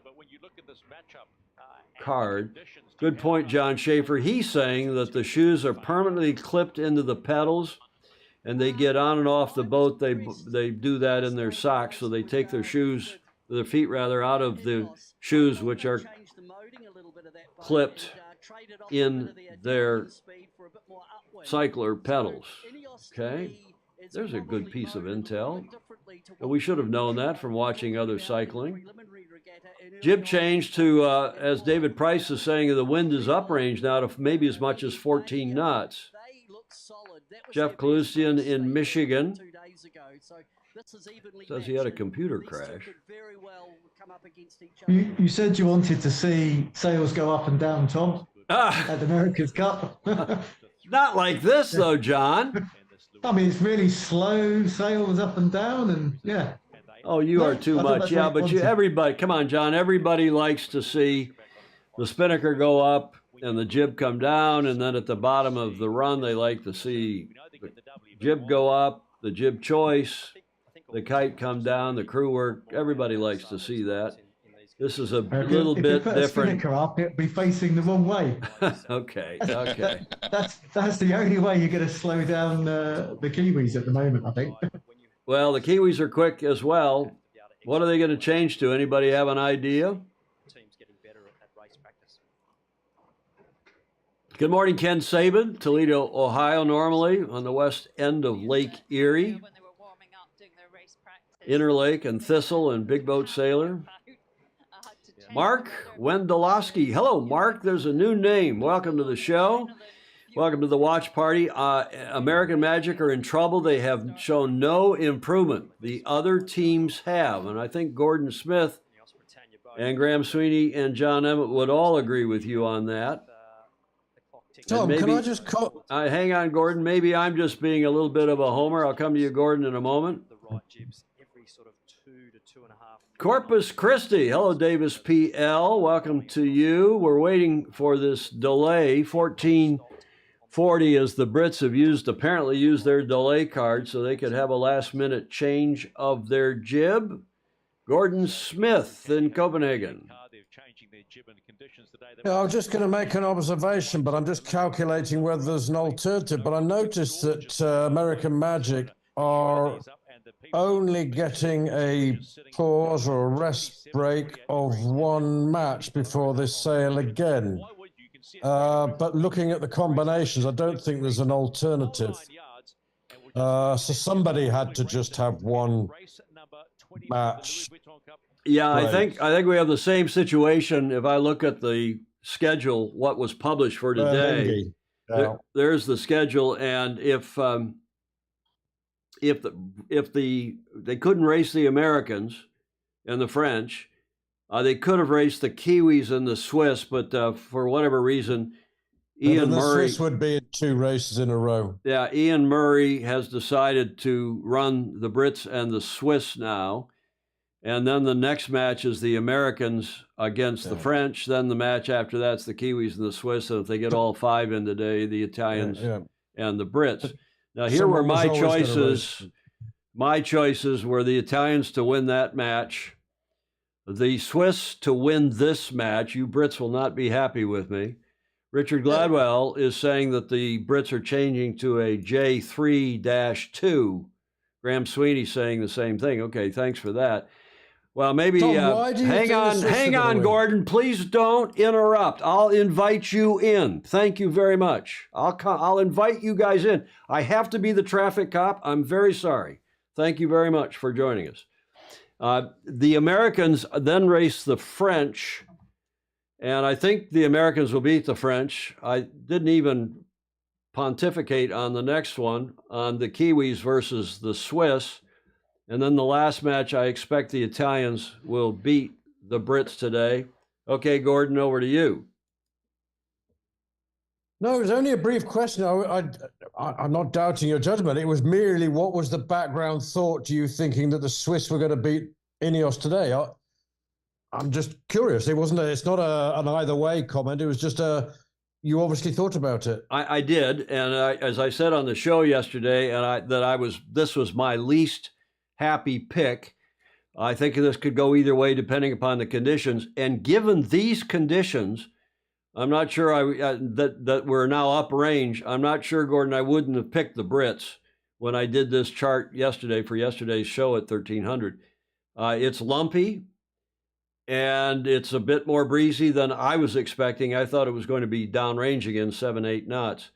card. Good point, John Schaefer. He's saying that the shoes are permanently clipped into the pedals, and they get on and off the boat. They do that in their socks, so they take their feet out of the shoes, which are clipped in their cycler pedals. Okay, there's a good piece of intel. But we should have known that from watching other cycling. Jib change to, as David Price is saying, the wind is uprange now to maybe as much as 14 knots. Jeff Kalusian in Michigan says he had a computer crash. You said you wanted to see sails go up and down, Tom, at the America's Cup. Not like this, though, John. I mean, it's really slow sails up and down, and yeah. Oh, you are too much. Yeah, but everybody, come on, John. Everybody likes to see the spinnaker go up and the jib come down, and then at the bottom of the run, they like to see the jib go up, the jib choice, the kite come down, the crew work. Everybody likes to see that. This is a little bit different. If you put a spinnaker up, it'd be facing the wrong way. Okay. That's the only way you're going to slow down the Kiwis at the moment, I think. Well, the Kiwis are quick as well. What are they going to change to? Anybody have an idea? Good morning, Ken Saban, Toledo, Ohio, normally on the west end of Lake Erie. Interlake and Thistle and Big Boat Sailor. Mark Wendelowski. Hello, Mark. There's a new name. Welcome to the show. Welcome to the watch party. American Magic are in trouble. They have shown no improvement. The other teams have. And I think Gordon Smith and Graham Sweeney and John Emmett would all agree with you on that. Tom, maybe, can I just call? hang on, Gordon. Maybe I'm just being a little bit of a homer. I'll come to you, Gordon, in a moment. Corpus Christi. Hello, Davis PL. Welcome to you. We're waiting for this delay. 1440 as the Brits have apparently used their delay card so they could have a last-minute change of their jib. Gordon Smith in Copenhagen. Yeah, I was just going to make an observation, but I'm just calculating whether there's an alternative. But I noticed that American Magic are only getting a pause or a rest break of one match before they sail again. But looking at the combinations, I don't think there's an alternative. So somebody had to just have one match. Yeah, break. I think we have the same situation. If I look at the schedule, what was published for today, there's the schedule, and if they couldn't race the Americans and the French, they could have raced the Kiwis and the Swiss, but for whatever reason, Ian Murray. Swiss would be 2 races in a row. Yeah, Ian Murray has decided to run the Brits and the Swiss now. And then the next match is the Americans against the French. Then the match after that's the Kiwis and the Swiss. And if they get all 5 in today, the Italians and the Brits. Now, here were my choices. My choices were the Italians to win that match, the Swiss to win this match. You Brits will not be happy with me. Richard Gladwell is saying that the Brits are changing to a J3-2. Graham Sweeney saying the same thing. Okay, thanks for that. Well, maybe Tom, hang on, Gordon. Please don't interrupt. I'll invite you in. Thank you very much. I'll invite you guys in. I have to be the traffic cop. I'm very sorry. Thank you very much for joining us. The Americans then race the French, and I think the Americans will beat the French. I didn't even pontificate on the next one, on the Kiwis versus the Swiss. And then the last match, I expect the Italians will beat the Brits today. Okay, Gordon, over to you. No, it was only a brief question. I'm not doubting your judgment. It was merely, what was the background thought to you thinking that the Swiss were going to beat Ineos today? I'm just curious. It's not an either way comment. It was just you obviously thought about it. I did, and as I said on the show yesterday, this was my least happy pick. I think this could go either way depending upon the conditions. And given these conditions, I'm not sure that we're now up range. I'm not sure, Gordon, I wouldn't have picked the Brits when I did this chart yesterday for yesterday's show at 1300. It's lumpy, and it's a bit more breezy than I was expecting. I thought it was going to be downrange again, 7-8 knots.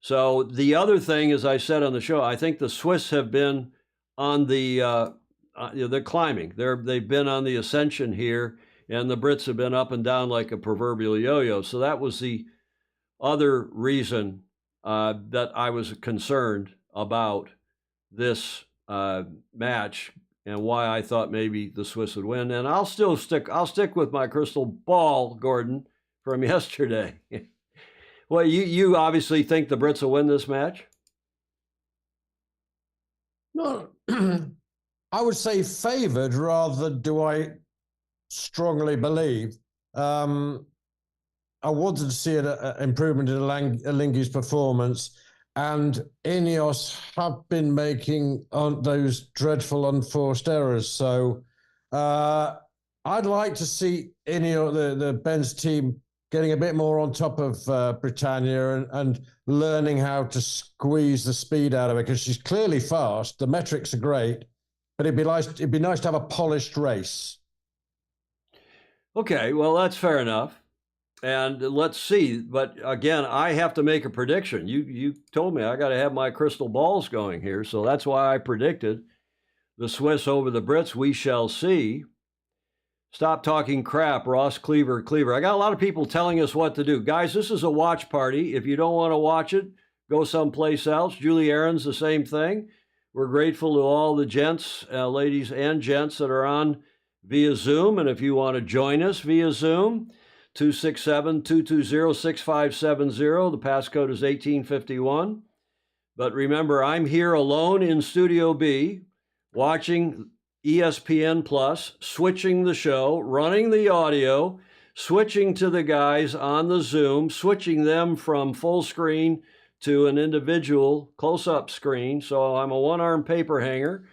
So the other thing, as I said on the show, I think the Swiss have been on the they're climbing. They've been on the ascension here, and the Brits have been up and down like a proverbial yo-yo. So that was the other reason that I was concerned about this match and why I thought maybe the Swiss would win. And I'll stick with my crystal ball, Gordon, from yesterday. Well, you obviously think the Brits will win this match? No, I would say favored rather than do I strongly believe. I wanted to see an improvement in Alinghi's performance, and Ineos have been making those dreadful unforced errors. So I'd like to see Ineos, the Ben's team, getting a bit more on top of Britannia and learning how to squeeze the speed out of it, because she's clearly fast. The metrics are great, but it'd be nice to have a polished race. Okay, well, that's fair enough. And let's see. But again, I have to make a prediction. You told me I got to have my crystal balls going here. So that's why I predicted the Swiss over the Brits. We shall see. Stop talking crap, Ross Cleaver. I got a lot of people telling us what to do. Guys, this is a watch party. If you don't want to watch it, go someplace else. Julie Aaron's the same thing. We're grateful to all the gents, ladies and gents that are on via Zoom. And if you want to join us via Zoom, 267-220-6570. The passcode is 1851. But remember, I'm here alone in Studio B, watching ESPN Plus, switching the show, running the audio, switching to the guys on the Zoom, switching them from full screen to an individual close-up screen. So I'm a one-arm paper hanger,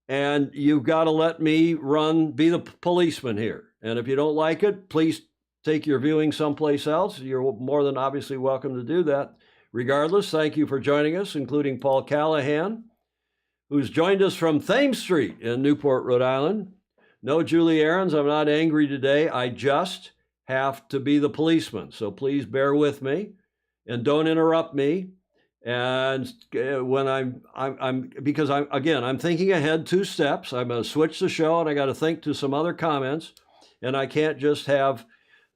and you've got to let me be the policeman here. And if you don't like it, please take your viewing someplace else. You're more than obviously welcome to do that. Regardless, thank you for joining us, including Paul Callahan, who's joined us from Thames Street in Newport, Rhode Island. No, Julie Aarons, I'm not angry today. I just have to be the policeman. So please bear with me and don't interrupt me. And when I'm thinking ahead 2 steps. I'm going to switch the show and I got to think to some other comments. And I can't just have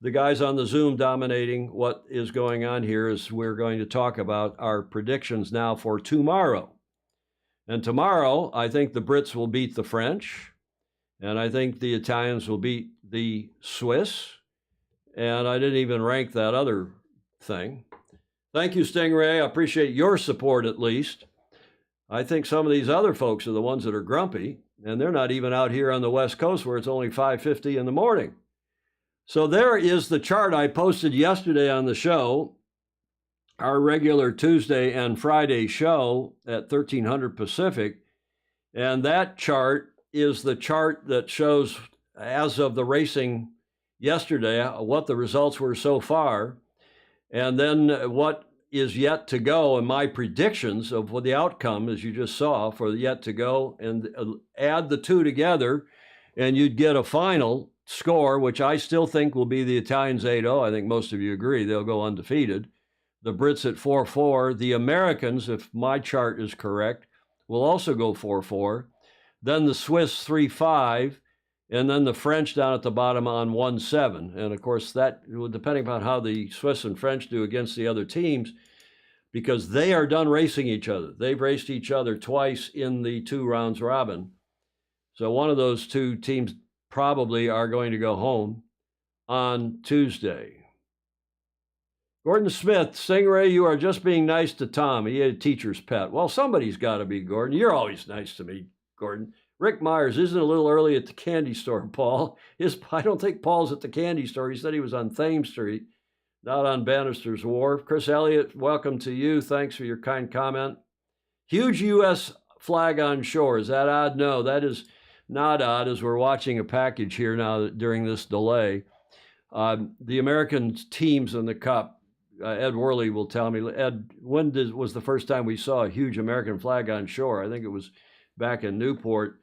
the guys on the Zoom dominating what is going on here, as we're going to talk about our predictions now for tomorrow. And tomorrow, I think the Brits will beat the French, and I think the Italians will beat the Swiss, and I didn't even rank that other thing. Thank you, Stingray. I appreciate your support at least. I think some of these other folks are the ones that are grumpy, and they're not even out here on the West Coast where it's only 5:50 in the morning. So there is the chart I posted yesterday on the show, our regular Tuesday and Friday show at 1300 Pacific. And that chart is the chart that shows, as of the racing yesterday, what the results were so far, and then what is yet to go, and my predictions of what the outcome, as you just saw, for the yet to go, and add the two together, and you'd get a final score, which I still think will be the Italians 8-0. I think most of you agree they'll go undefeated. The Brits at 4-4. The Americans, if my chart is correct, will also go 4-4. Then the Swiss 3-5, and then the French down at the bottom on 1-7. And of course, that, depending upon how the Swiss and French do against the other teams, because they are done racing each other. They've raced each other twice in the 2 rounds robin. So one of those 2 teams probably are going to go home on Tuesday. Gordon Smith, Stingray, you are just being nice to Tom. He had a teacher's pet. Well, somebody's got to be, Gordon. You're always nice to me, Gordon. Rick Myers, isn't it a little early at the candy store, Paul? I don't think Paul's at the candy store. He said he was on Thames Street, not on Bannister's Wharf. Chris Elliott, welcome to you. Thanks for your kind comment. Huge U.S. flag on shore. Is that odd? No, that is not odd, as we're watching a package here now during this delay. The American teams in the Cup, Ed Worley will tell me. Ed, when was the first time we saw a huge American flag on shore? I think it was back in Newport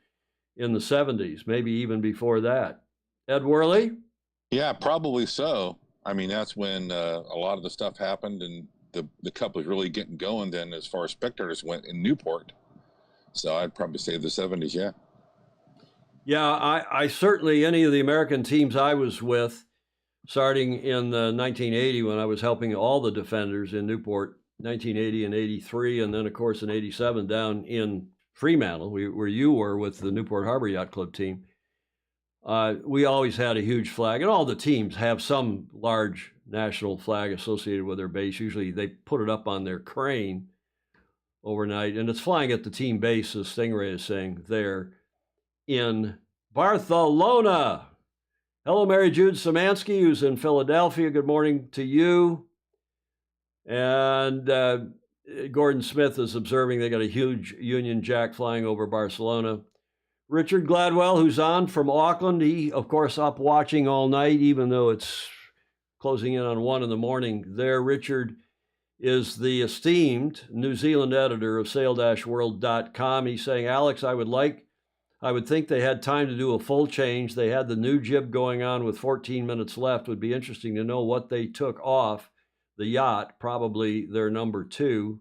in the 70s, maybe even before that. Ed Worley? Yeah, probably so. I mean, that's when a lot of the stuff happened and the Cup was really getting going then as far as spectators went in Newport. So I'd probably say the 70s, yeah. Yeah, I certainly, any of the American teams I was with, starting in 1980 when I was helping all the defenders in Newport, 1980 and 83, and then, of course, in 87 down in Fremantle, where you were with the Newport Harbor Yacht Club team. We always had a huge flag, and all the teams have some large national flag associated with their base. Usually they put it up on their crane overnight, and it's flying at the team base, as Stingray is saying, there in Barcelona. Hello, Mary Jude Szymanski, who's in Philadelphia. Good morning to you. And Gordon Smith is observing they got a huge Union Jack flying over Barcelona. Richard Gladwell, who's on from Auckland, he, of course, up watching all night, even though it's closing in on 1 in the morning. There, Richard is the esteemed New Zealand editor of sail-world.com. He's saying, Alex, I would think they had time to do a full change. They had the new jib going on with 14 minutes left. It would be interesting to know what they took off the yacht, probably their number 2.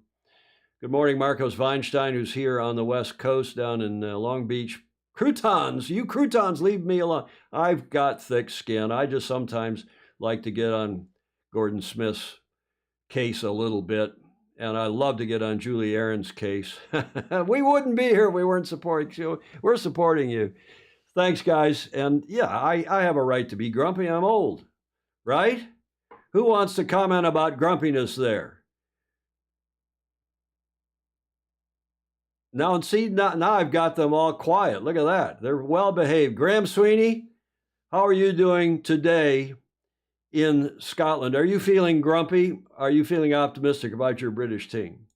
Good morning, Marcos Weinstein, who's here on the West Coast down in Long Beach, Croutons, you croutons, leave me alone. I've got thick skin. I just sometimes like to get on Gordon Smith's case a little bit, and I love to get on Julie Aaron's case. We wouldn't be here if we weren't supporting you. We're supporting you. Thanks, guys. And yeah, I have a right to be grumpy. I'm old, right? Who wants to comment about grumpiness there? Now, see, now I've got them all quiet. Look at that. They're well behaved. Graham Sweeney, how are you doing today in Scotland? Are you feeling grumpy? Are you feeling optimistic about your British team?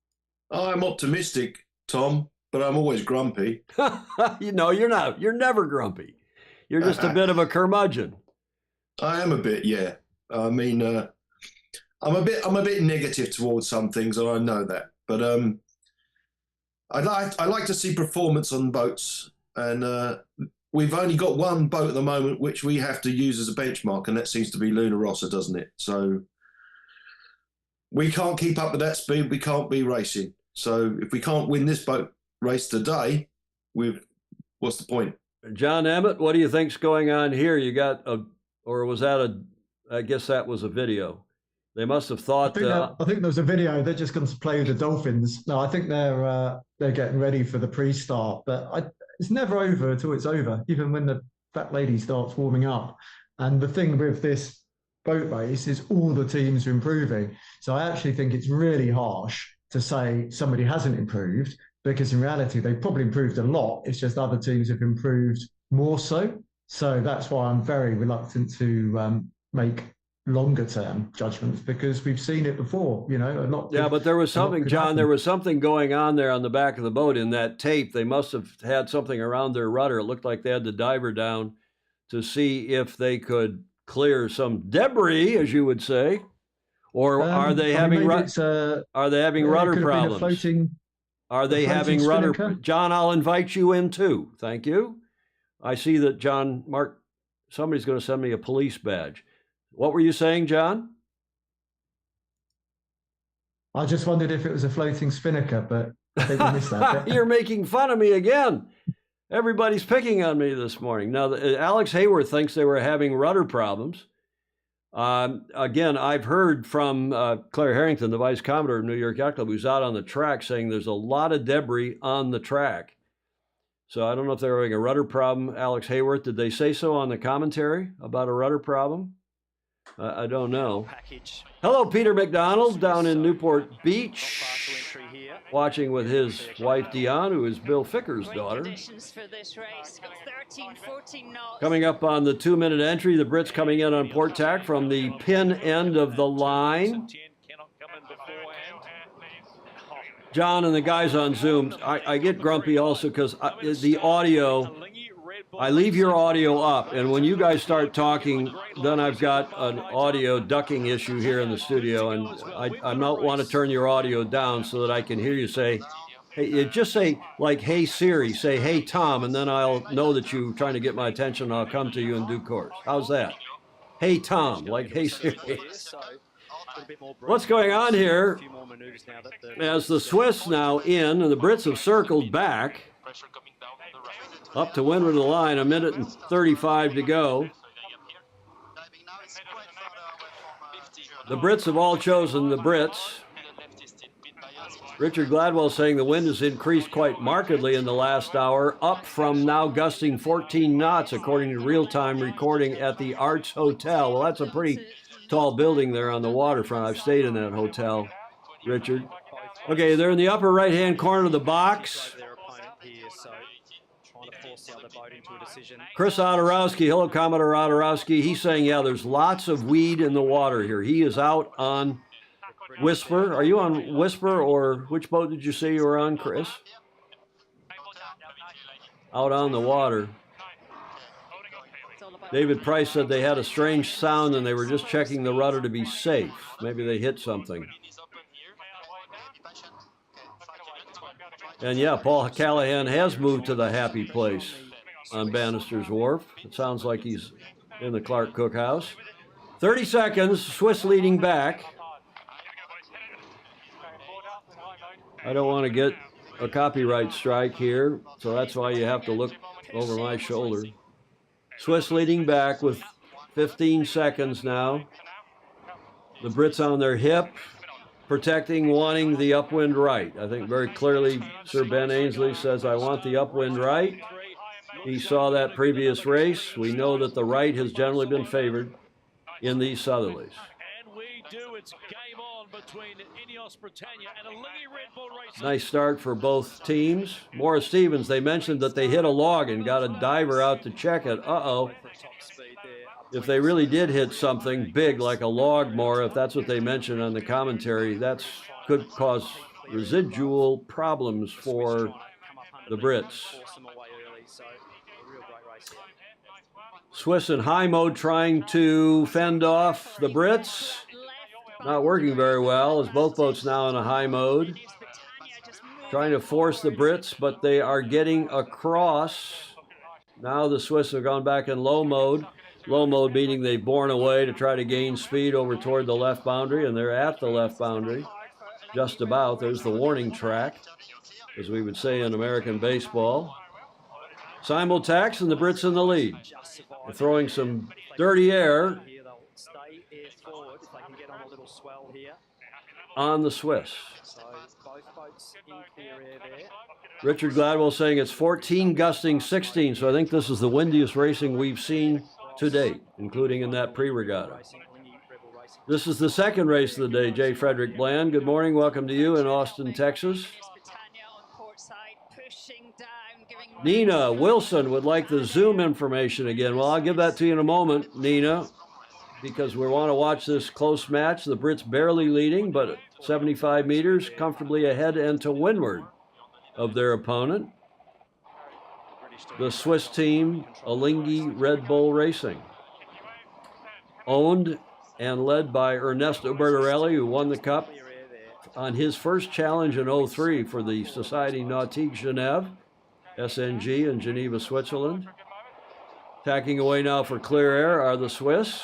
I'm optimistic, Tom, but I'm always grumpy. No, you're not. You're never grumpy. You're just a bit of a curmudgeon. I am a bit, yeah. I mean, I'm a bit negative towards some things, and I know that. But I like to see performance on boats, and we've only got one boat at the moment which we have to use as a benchmark, and that seems to be Luna Rossa, doesn't it? So we can't keep up with that speed. We can't be racing. So if we can't win this boat race today, what's the point? John Emmett, what do you think's going on here? You got or was that I guess that was a video. They must have thought. I think there was a video. They're just going to play with the Dolphins. No, I think they're getting ready for the pre-start. But it's never over until it's over, even when the fat lady starts warming up. And the thing with this boat race is all the teams are improving. So I actually think it's really harsh to say somebody hasn't improved, because in reality they've probably improved a lot. It's just other teams have improved more so. So that's why I'm very reluctant to make longer term judgments, because we've seen it before, you know. Yeah, but there was something, John, there was something going on there on the back of the boat in that tape. They must have had something around their rudder. It looked like they had the diver down to see if they could clear some debris, as you would say. Or are they having rudder problems? Are they having rudder? John, I'll invite you in too. Thank you. I see that John Mark, somebody's going to send me a police badge. What were you saying, John? I just wondered if it was a floating spinnaker, but I think we missed that. You're making fun of me again. Everybody's picking on me this morning. Now, Alex Hayworth thinks they were having rudder problems. Again, I've heard from Claire Harrington, the Vice Commodore of New York Yacht Club, who's out on the track, saying there's a lot of debris on the track. So I don't know if they're having a rudder problem. Alex Hayworth, did they say so on the commentary about a rudder problem? I don't know. Hello, Peter McDonald down in Newport Beach, watching with his wife, Dion, who is Bill Ficker's daughter. Coming up on the 2-minute entry, the Brits coming in on port tack from the pin end of the line. John and the guys on Zoom, I get grumpy also because the audio, I leave your audio up, and when you guys start talking, then I've got an audio ducking issue here in the studio, and I might want to turn your audio down so that I can hear you say, hey, just say, like, hey Siri, say, hey Tom, and then I'll know that you're trying to get my attention, and I'll come to you in due course. How's that? Hey Tom, like, hey Siri. What's going on here? As the Swiss now in, and the Brits have circled back up to windward of the line, 1 minute and 35 to go. The Brits have all chosen the Brits. Richard Gladwell saying the wind has increased quite markedly in the last hour, up from now gusting 14 knots, according to real-time recording at the Arts Hotel. Well, that's a pretty tall building there on the waterfront. I've stayed in that hotel, Richard. Okay, they're in the upper right-hand corner of the box. Chris Odorowski, hello, Commodore Odorowski. He's saying, yeah, there's lots of weed in the water here. He is out on Whisper. Are you on Whisper, or which boat did you say you were on, Chris? Out on the water. David Price said they had a strange sound and they were just checking the rudder to be safe. Maybe they hit something. And yeah, Paul Callahan has moved to the happy place on Bannister's Wharf. It sounds like he's in the Clark Cookhouse. 30 seconds, Swiss leading back. I don't want to get a copyright strike here, so that's why you have to look over my shoulder. Swiss leading back with 15 seconds now. The Brits on their hip, protecting, wanting the upwind right. I think very clearly Sir Ben Ainslie says, I want the upwind right. He saw that previous race. We know that the right has generally been favored in these southerlies. And we do. It's game on between Ineos Britannia and a Lingy Red Bull Racing. Nice start for both teams. Morris Stevens, they mentioned that they hit a log and got a diver out to check it. Uh-oh. If they really did hit something big like a log, more, if that's what they mentioned on the commentary, that could cause residual problems for the Brits. Swiss in high mode trying to fend off the Brits. Not working very well as both boats now in a high mode. Trying to force the Brits, but they are getting across. Now the Swiss have gone back in low mode. Low mode meaning they've borne away to try to gain speed over toward the left boundary, and they're at the left boundary. Just about. There's the warning track, as we would say in American baseball. Simultax and the Brits in the lead. They're throwing some dirty air on the Swiss. Richard Gladwell saying it's 14 gusting 16, so I think this is the windiest racing we've seen to date, including in that pre-regatta. This is the second race of the day. J. Frederick Bland, good morning. Welcome to you in Austin, Texas. Nina Wilson would like the Zoom information again. Well, I'll give that to you in a moment, Nina, because we want to watch this close match. The Brits barely leading, but at 75 meters, comfortably ahead and to windward of their opponent. The Swiss team, Alinghi Red Bull Racing. Owned and led by Ernesto Bertarelli, who won the Cup on his first challenge in 03 for the Société Nautique Genève, SNG in Geneva, Switzerland. Tacking away now for clear air are the Swiss.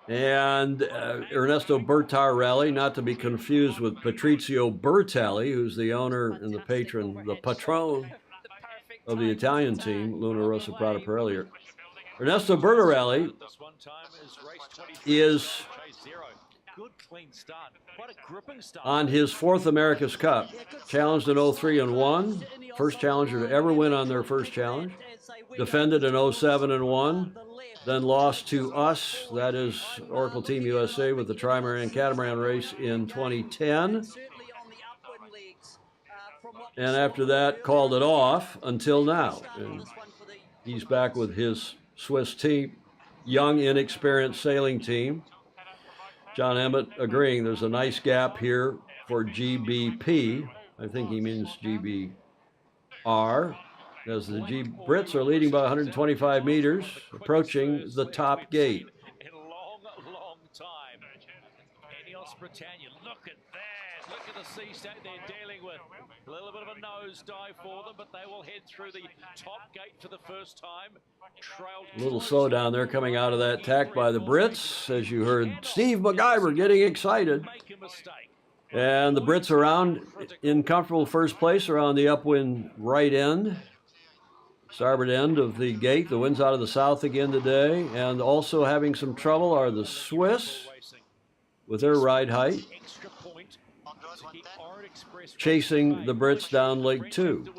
And Ernesto Bertarelli, not to be confused with Patrizio Bertali, who's the owner and the patron, the patron of the Italian team, Luna Rossa Prada Pirelli. Ernesto Bertarelli is on his fourth America's Cup, challenged in 03 and won. First challenger to ever win on their first challenge. Defended in 07 and won. Then lost to us, that is Oracle Team USA, with the Trimaran Catamaran race in 2010. And after that, called it off until now. And he's back with his Swiss team, young, inexperienced sailing team. John Emmett agreeing there's a nice gap here for GBP. I think he means GBR. As the Brits are leading by 125 meters, approaching the top gate. In a long, long time. Ineos Britannia, look at that. Look at the sea state they're dealing with. A little bit of a nosedive for them, but they will head through the top gate for the first time. A little slow down there coming out of that tack by the Brits, as you heard Steve MacGyver getting excited. And the Brits around in comfortable first place around the upwind right end. Starboard end of the gate. The wind's out of the south again today. And also having some trouble are the Swiss with their ride height, chasing the Brits down Lake 2.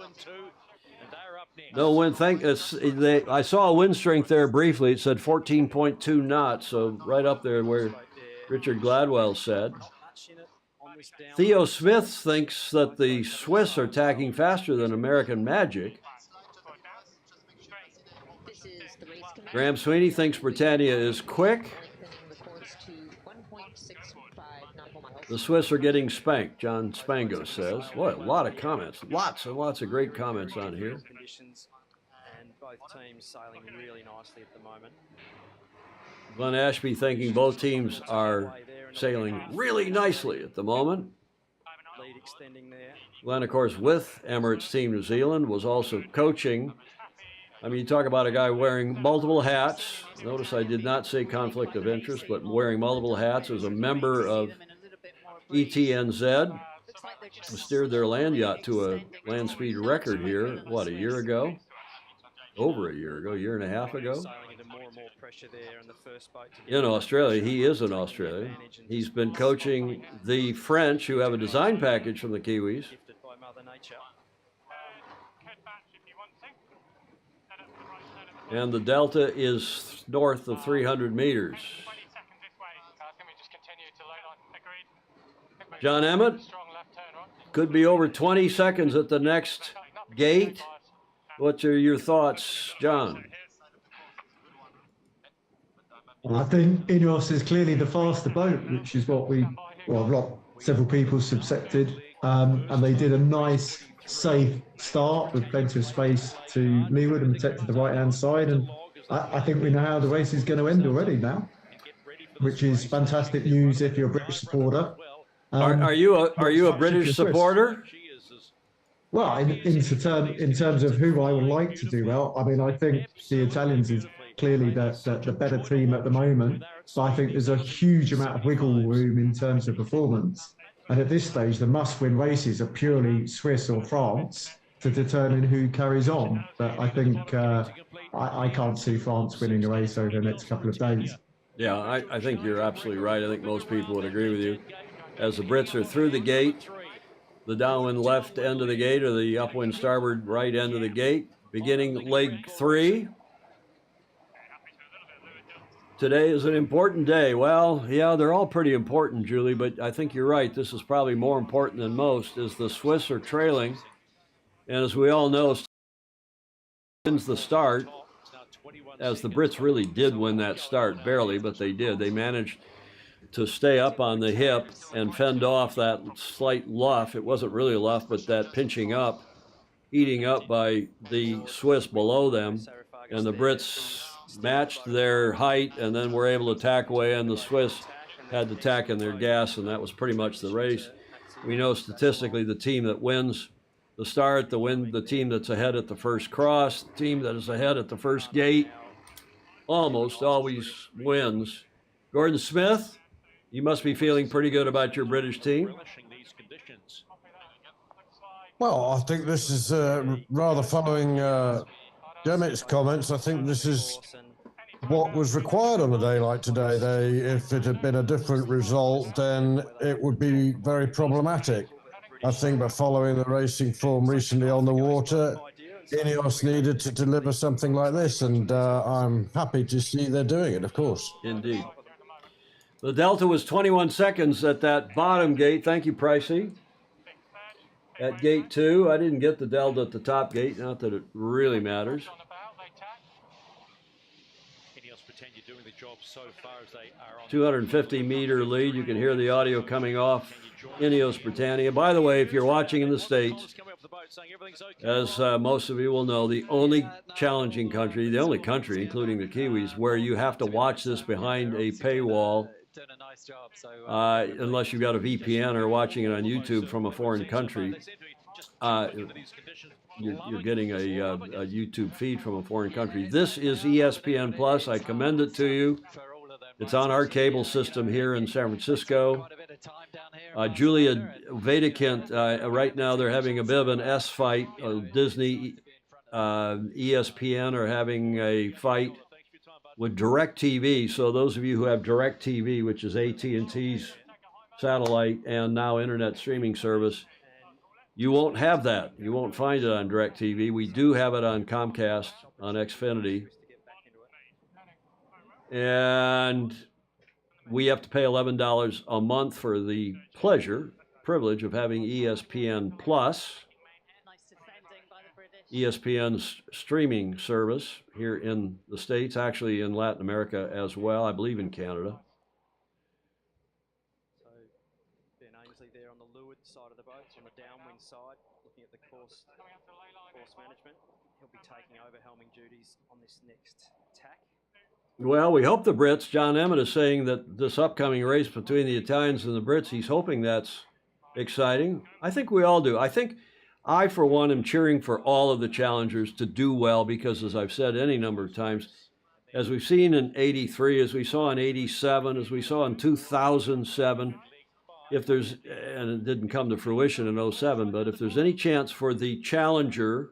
No wind. I saw a wind strength there briefly. It said 14.2 knots, so right up there where Richard Gladwell said. Theo Smith thinks that the Swiss are tacking faster than American Magic. Graham Sweeney thinks Britannia is quick. The Swiss are getting spanked, John Spango says. Boy, a lot of comments. Lots and lots of great comments on here. And both teams sailing really nicely at the moment. Glenn Ashby thinking both teams are sailing really nicely at the moment. Lead extending there. Glenn, of course, with Emirates Team New Zealand, was also coaching. I mean, you talk about a guy wearing multiple hats. Notice I did not say conflict of interest, but wearing multiple hats as a member of ETNZ. like they're just steered their land yacht to a extending land time. speed Not record much here, movement on the what, a year Swiss. ago? Over a year ago, year and a half ago. Sailing into more and more pressure there in the first boat to get In that Australia. pressure, He is in taking the Australia. advantage and He's just been coaching the French, who have a design package from the Kiwis. gifted by Mother Nature. And the delta is north of 300 meters. John Emmett could be over 20 seconds at the next gate. What are your thoughts, John? I think Ineos is clearly the faster boat, which is what several people subsected. And they did a nice, safe start with plenty of space to leeward and protected the right-hand side. And I think we know how the race is going to end already now, which is fantastic news if you're a British supporter. Are you a British supporter? Well, in terms of who I would like to do well, I mean, I think the Italians is clearly the better team at the moment. So I think there's a huge amount of wiggle room in terms of performance. And at this stage, the must-win races are purely Swiss or France to determine who carries on. But I think I can't see France winning a race over the next couple of days. Yeah, I think you're absolutely right. I think most people would agree with you. As the Brits are through the gate, the downwind left end of the gate or the upwind starboard right end of the gate, beginning leg 3. Today is an important day. Well, yeah, they're all pretty important, Julie, but I think you're right. This is probably more important than most, as the Swiss are trailing. And as we all know, wins the start, as the Brits really did win that start, barely, but they did. They managed to stay up on the hip and fend off that slight luff. It wasn't really a luff, but that pinching up, eating up by the Swiss below them. And the Brits matched their height and then were able to tack away, and the Swiss had to tack in their gas, and that was pretty much the race. We know statistically the team that wins the start, the team that's ahead at the first cross, the team that is ahead at the first gate, almost always wins. Gordon Smith, you must be feeling pretty good about your British team. Well, I think this is rather following Demit's comments. I think this is what was required on a day like today. If it had been a different result, then it would be very problematic. I think by following the racing form recently on the water, Ineos needed to deliver something like this, and I'm happy to see they're doing it, of course. Indeed. The delta was 21 seconds at that bottom gate. Thank you, Pricey. At gate 2, I didn't get the delta at the top gate, not that it really matters. 250-meter lead. You can hear the audio coming off Ineos Britannia. By the way, if you're watching in the States, as most of you will know, the only challenging country, the only country, including the Kiwis, where you have to watch this behind a paywall, unless you've got a VPN or watching it on YouTube from a foreign country, you're getting a YouTube feed from a foreign country. This is ESPN Plus. I commend it to you. It's on our cable system here in San Francisco. Julia Vedekint, right now they're having a bit of an S fight. Disney, ESPN are having a fight with DirecTV. So those of you who have DirecTV, which is AT&T's satellite and now internet streaming service, you won't have that. You won't find it on DirecTV. We do have it on Comcast, on Xfinity. And we have to pay $11 a month for the privilege of having ESPN Plus, ESPN's streaming service here in the States, actually in Latin America as well, I believe in Canada. So Ben Ainsley there on the leeward side of the boat, on the downwind side, looking at the course management. He'll be taking over helming duties on this next tack. Well, we hope the Brits, John Emmett is saying that this upcoming race between the Italians and the Brits, he's hoping that's exciting. I think we all do. I, for one, am cheering for all of the challengers to do well because, as I've said any number of times, as we've seen in '83, as we saw in '87, as we saw in 2007, if there's, and it didn't come to fruition in 07, but if there's any chance for the challenger,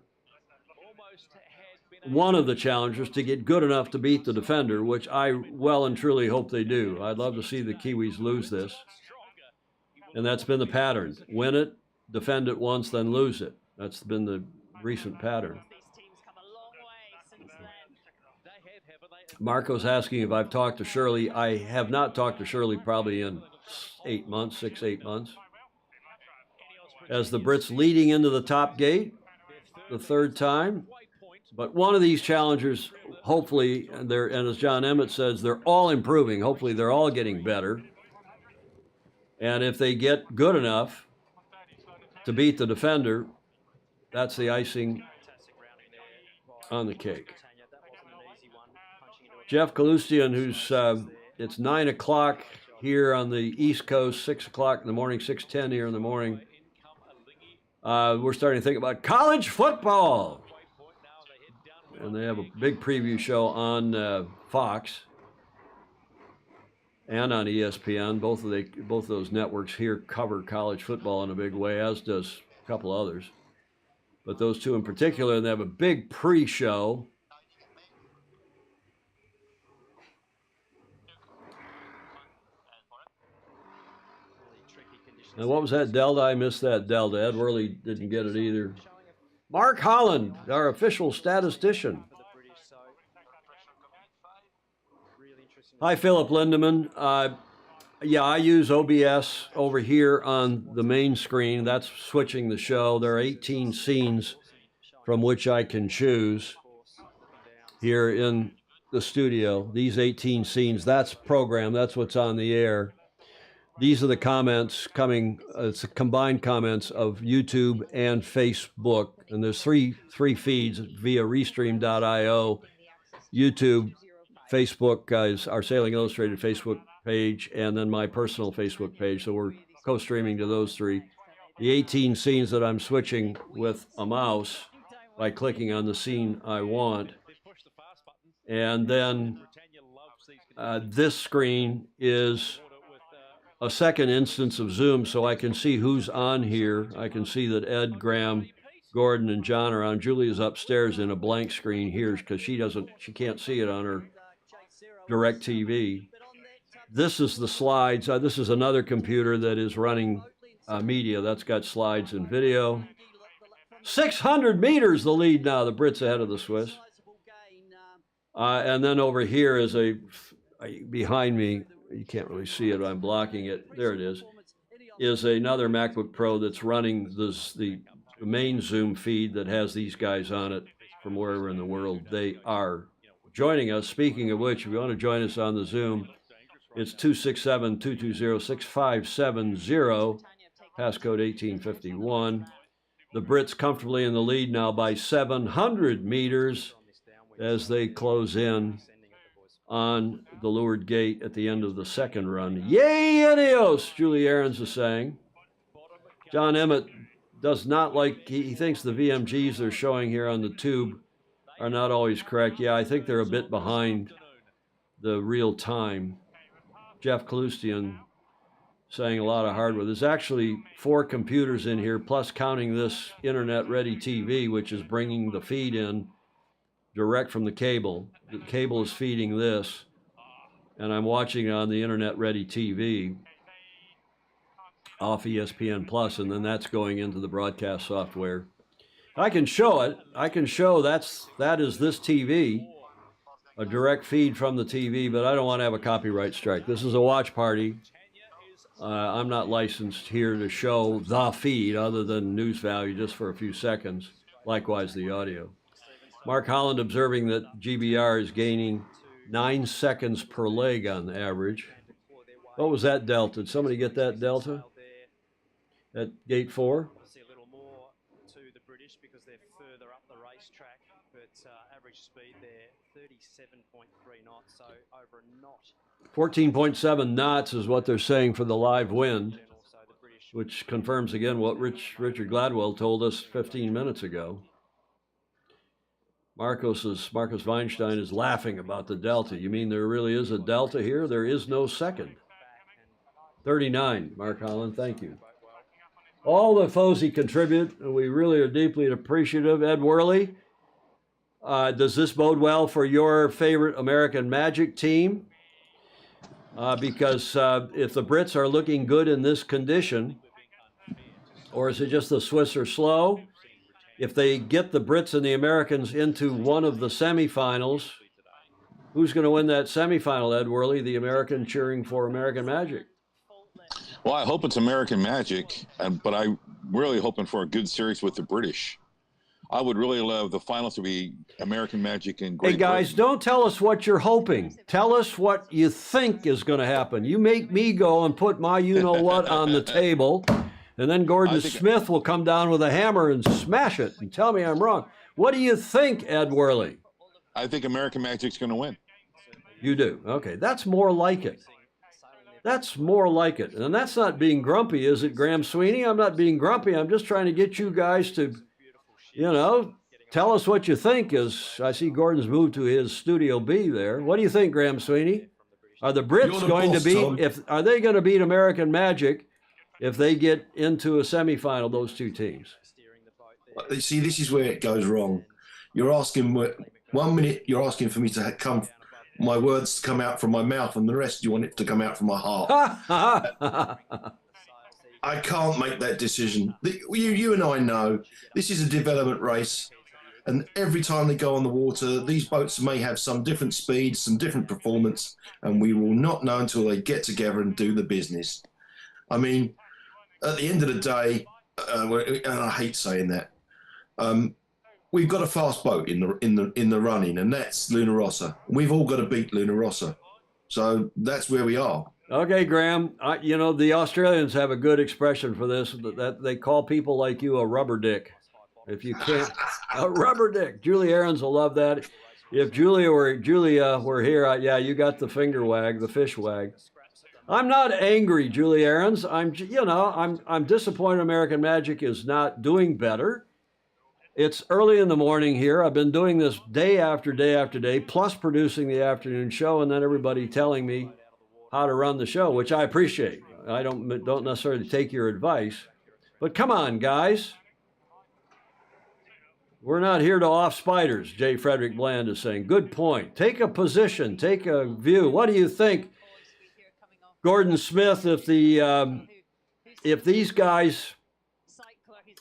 one of the challengers, to get good enough to beat the defender, which I well and truly hope they do. I'd love to see the Kiwis lose this. And that's been the pattern. Win it, defend it once, then lose it. That's been the recent pattern. Marco's asking if I've talked to Shirley. I have not talked to Shirley probably in 8 months, 6, 8 months. As the Brits leading into the top gate, the third time. But one of these challengers, hopefully, and as John Emmett says, they're all improving. Hopefully, they're all getting better. And if they get good enough to beat the defender, that's the icing on the cake. Jeff Kalustian, who's it's 9 o'clock here on the East Coast, 6 o'clock in the morning, 6:10 here in the morning. We're starting to think about college football. And they have a big preview show on Fox and on ESPN. Both of those networks here cover college football in a big way, as does a couple others. But those two in particular, and they have a big pre-show. And what was that delta? I missed that delta. Ed Worley didn't get it either. Mark Holland, our official statistician. Hi, Philip Lindemann. Yeah, I use OBS over here on the main screen. That's switching the show. There are 18 scenes from which I can choose here in the studio. These 18 scenes, that's programmed. That's what's on the air. These are the comments coming, it's combined comments of YouTube and Facebook. And there's three feeds via Restream.io, YouTube, Facebook is our Sailing Illustrated Facebook page, and then my personal Facebook page. So we're co-streaming to those three. The 18 scenes that I'm switching with a mouse by clicking on the scene I want. And then this screen is a second instance of Zoom, so I can see who's on here. I can see that Ed, Graham, Gordon, and John are on. Julia's upstairs in a blank screen here because she can't see it on her direct TV. This is the slides. This is another computer that is running media. That's got slides and video. 600 meters the lead now. The Brits ahead of the Swiss. And then over here is behind me, you can't really see it, I'm blocking it. There it is another MacBook Pro that's running the main Zoom feed that has these guys on it from wherever in the world they are joining us. Speaking of which, if you want to join us on the Zoom, it's 267-220-6570, passcode 1851. The Brits comfortably in the lead now by 700 meters as they close in on the leeward gate at the end of the second run. Yay, Ineos, Julie Aarons is saying. John Emmett does not like, he thinks the VMGs they're showing here on the tube are not always correct. Yeah, I think they're a bit behind the real time. Jeff Kalustian saying a lot of hardware. There's actually 4 computers in here, plus counting this internet-ready TV, which is bringing the feed in direct from the cable. The cable is feeding this, and I'm watching it on the internet-ready TV off ESPN Plus, and then that's going into the broadcast software. I can show it. I can show that is this TV, a direct feed from the TV, but I don't want to have a copyright strike. This is a watch party. I'm not licensed here to show the feed other than news value just for a few seconds. Likewise, the audio. Mark Holland observing that GBR is gaining 9 seconds per leg on average. What was that delta? Did somebody get that delta at gate 4? See a little more to the British because they're further up the racetrack, but average speed there 37.3 knots, so over a knot. 14.7 knots is what they're saying for the live wind, which confirms again what Richard Gladwell told us 15 minutes ago. Marcus Weinstein is laughing about the delta. You mean there really is a delta here? There is no second. 39, Mark Holland, thank you. All the Fozy contribute, and we really are deeply appreciative. Ed Worley, does this bode well for your favorite American Magic team? Because if the Brits are looking good in this condition, or is it just the Swiss are slow? If they get the Brits and the Americans into one of the semifinals, who's going to win that semifinal, Ed Worley, the American cheering for American Magic? Well, I hope it's American Magic, but I'm really hoping for a good series with the British. I would really love the finals to be American Magic and Great Hey, guys, Britain. don't tell us what you're hoping. Tell us what you think is going to happen. You make me go and put my you-know-what on the table, and then Gordon Smith will come down with a hammer and smash it and tell me I'm wrong. What do you think, Ed Worley? I think American Magic's going to win. You do? Okay, that's more like it. That's more like it. And that's not being grumpy, is it, Graham Sweeney? I'm not being grumpy. I'm just trying to get you guys to, you know, tell us what you think. As I see Gordon's moved to his Studio B there. What do you think, Graham Sweeney? Are the Brits going to beat, are they going to beat American Magic if they get into a semifinal, those two teams? See, this is where it goes wrong. You're asking, 1 minute you're asking for me to come, my words to come out from my mouth, and the rest you want it to come out from my heart. I can't make that decision. You and I know this is a development race, and every time they go on the water, these boats may have some different speed, some different performance, and we will not know until they get together and do the business. I mean, at the end of the day, and I hate saying that, we've got a fast boat in the running, and that's Luna Rossa. We've all got to beat Luna Rossa, so that's where we are. Okay, Graham. You know, the Australians have a good expression for this. That they call people like you a rubber dick. If you can't, a rubber dick. Julie Aarons will love that. If Julia were here, yeah, you got the finger wag, the fish wag. I'm not angry, Julie Aarons. I'm disappointed American Magic is not doing better. It's early in the morning here. I've been doing this day after day after day, plus producing the afternoon show, and then everybody telling me how to run the show, which I appreciate. I don't necessarily take your advice, but come on, guys. We're not here to off spiders, J. Frederick Bland is saying. Good point. Take a position, take a view. What do you think, Gordon Smith, if these guys,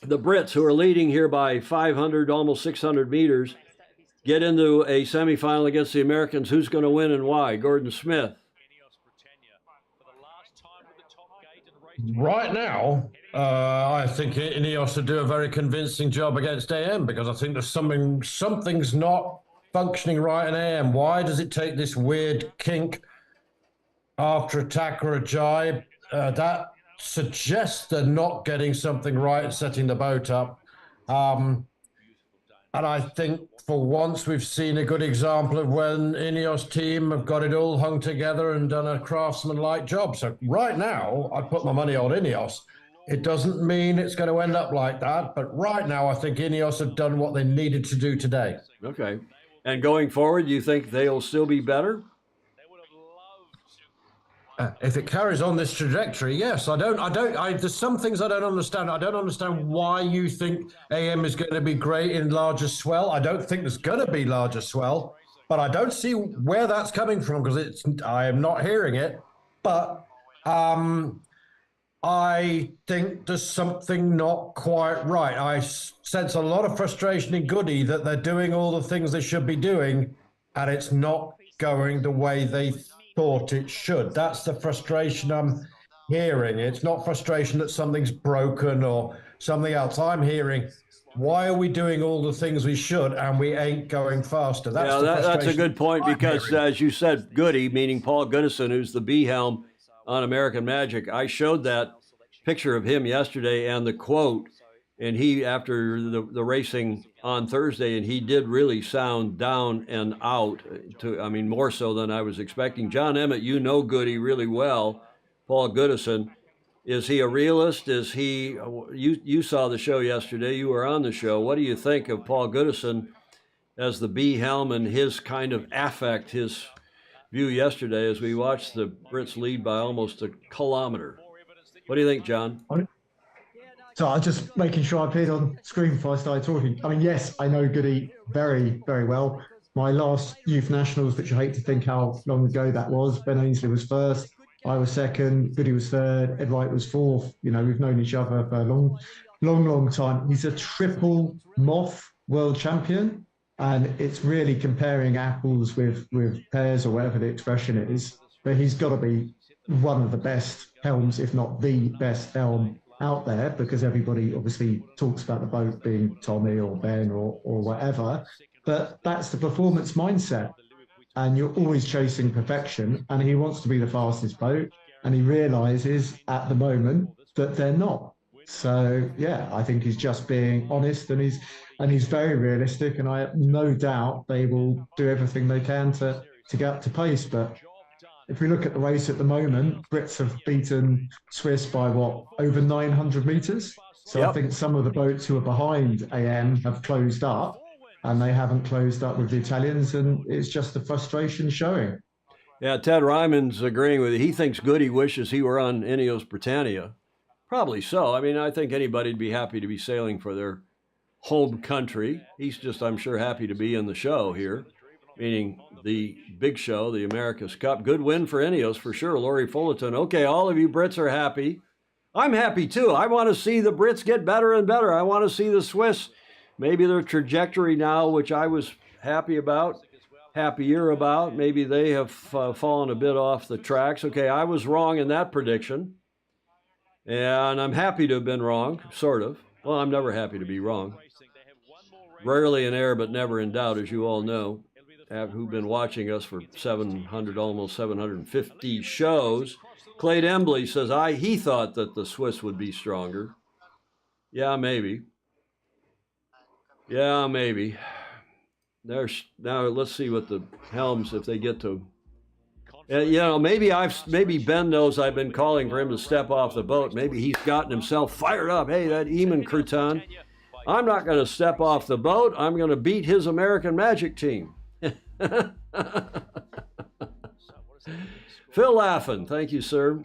the Brits, who are leading here by 500, almost 600 meters, get into a semifinal against the Americans, who's going to win and why? Gordon Smith. Right now, I think Ineos will do a very convincing job against AM, because I think there's something's not functioning right in AM. Why does it take this weird kink after attack or a jibe? That suggests they're not getting something right, setting the boat up. And I think for once we've seen a good example of when Ineos team have got it all hung together and done a craftsman-like job. So right now, I put my money on Ineos. It doesn't mean it's going to end up like that, but right now I think Ineos have done what they needed to do today. Okay. And going forward, do you think they'll still be better? If it carries on this trajectory, yes. There's some things I don't understand. I don't understand why you think AM is going to be great in larger swell. I don't think there's going to be larger swell, but I don't see where that's coming from, because I am not hearing it. But I think there's something not quite right. I sense a lot of frustration in Goody that they're doing all the things they should be doing, and it's not going the way they thought it should. That's the frustration I'm hearing. It's not frustration that something's broken or something else. I'm hearing, why are we doing all the things we should and we ain't going faster? That's a good point, because as you said, Goody, meaning Paul Goodison, who's the B helm on American Magic, I showed that picture of him yesterday and the quote, and he, after the racing on Thursday, and he did really sound down and out, more so than I was expecting. John Emmett, you know Goody really well. Paul Goodison, is he a realist? Is he, you saw the show yesterday, you were on the show. What do you think of Paul Goodison as the B helm and his kind of affect, his view yesterday as we watched the Brits lead by almost a kilometer. What do you think, John? So I was just making sure I appeared on screen before I started talking. I mean, yes, I know Goody very, very well. My last youth nationals, which I hate to think how long ago that was, Ben Ainsley was first, I was second, Goody was third, Ed Wright was fourth. You know, we've known each other for a long, long, long time. He's a triple Moth world champion, and it's really comparing apples with pears or whatever the expression is. But he's got to be one of the best helms, if not the best helm out there, because everybody obviously talks about the boat being Tommy or Ben or whatever. But that's the performance mindset. And you're always chasing perfection. And he wants to be the fastest boat. And he realizes at the moment that they're not. So yeah, I think he's just being honest, and he's very realistic. And I have no doubt they will do everything they can to get up to pace. But if we look at the race at the moment, Brits have beaten Swiss by what, over 900 meters? So Yep. I think some of the boats who are behind AM have closed up, and they haven't closed up with the Italians, and it's just the frustration showing. Yeah, Ted Ryman's agreeing with you. He thinks Goody wishes he were on Ineos Britannia. Probably so. I mean, I think anybody'd be happy to be sailing for their home country. He's just, I'm sure, happy to be in the show here, meaning the big show, the America's Cup. Good win for Ineos for sure. Laurie Fullerton. Okay, all of you Brits are happy. I'm happy too. I want to see the Brits get better and better. I want to see the Swiss, maybe their trajectory now, which I was happier about. Maybe they have fallen a bit off the tracks. Okay, I was wrong in that prediction. And I'm happy to have been wrong, sort of. Well, I'm never happy to be wrong. Rarely in error, but never in doubt, as you all know, who've been watching us for 700, almost 750 shows. Clay Embley says he thought that the Swiss would be stronger. Yeah, maybe. Now let's see what the helms, if they get to. Maybe Ben knows I've been calling for him to step off the boat. Maybe he's gotten himself fired up. Hey, that Eamon Crouton, I'm not going to step off the boat. I'm going to beat his American Magic team. Phil laughing. Thank you, sir.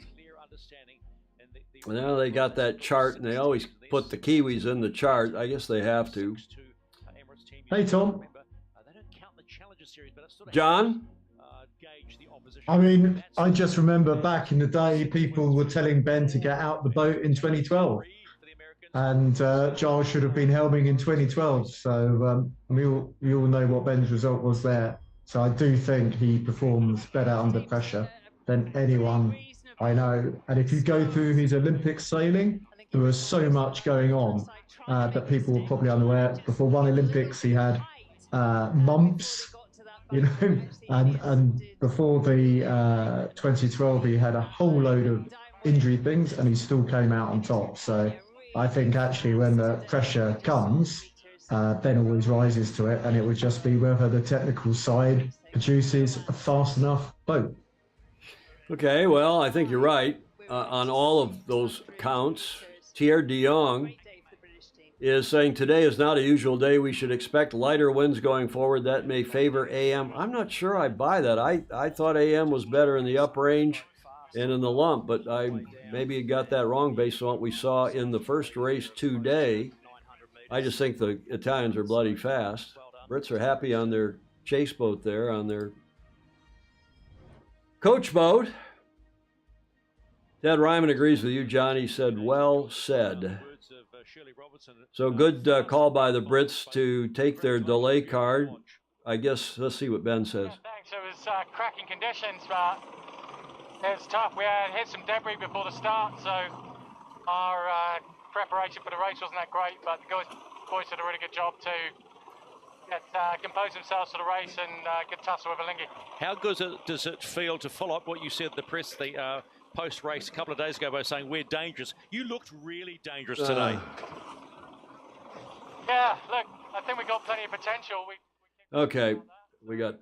Now they got that chart, and they always put the Kiwis in the chart. I guess they have to. Hey, Tom. John? I mean, I just remember back in the day, people were telling Ben to get out the boat in 2012. And Giles should have been helming in 2012. So we all know what Ben's result was there. So I do think he performs better under pressure than anyone I know. And if you go through his Olympic sailing, there was so much going on that people were probably unaware. Before one Olympics, he had mumps, and before the 2012, he had a whole load of injury things, and he still came out on top. So I think actually when the pressure comes, Ben always rises to it, and it would just be whether the technical side produces a fast enough boat. Okay, well, I think you're right on all of those counts. Thierry de Jong is saying today is not a usual day. We should expect lighter winds going forward. That may favor AM. I'm not sure I buy that. I thought AM was better in the up range and in the lump, but I maybe got that wrong based on what we saw in the first race today. I just think the Italians are bloody fast. Brits are happy on their chase boat there, on their coach boat. Ted Ryman agrees with you, John. He said, well said. So good call by the Brits to take their delay card. I guess, let's see what Ben says. Thanks. It was cracking conditions, but it was tough. We had hit some debris before the start, so our preparation for the race wasn't that great, but the boys did a really good job to compose themselves for the race and good tussle with Alinghi. How good does it feel to follow up what you said to the press the post-race a couple of days ago by saying we're dangerous? You looked really dangerous today. Yeah, look, I think we got plenty of potential. Okay, we got,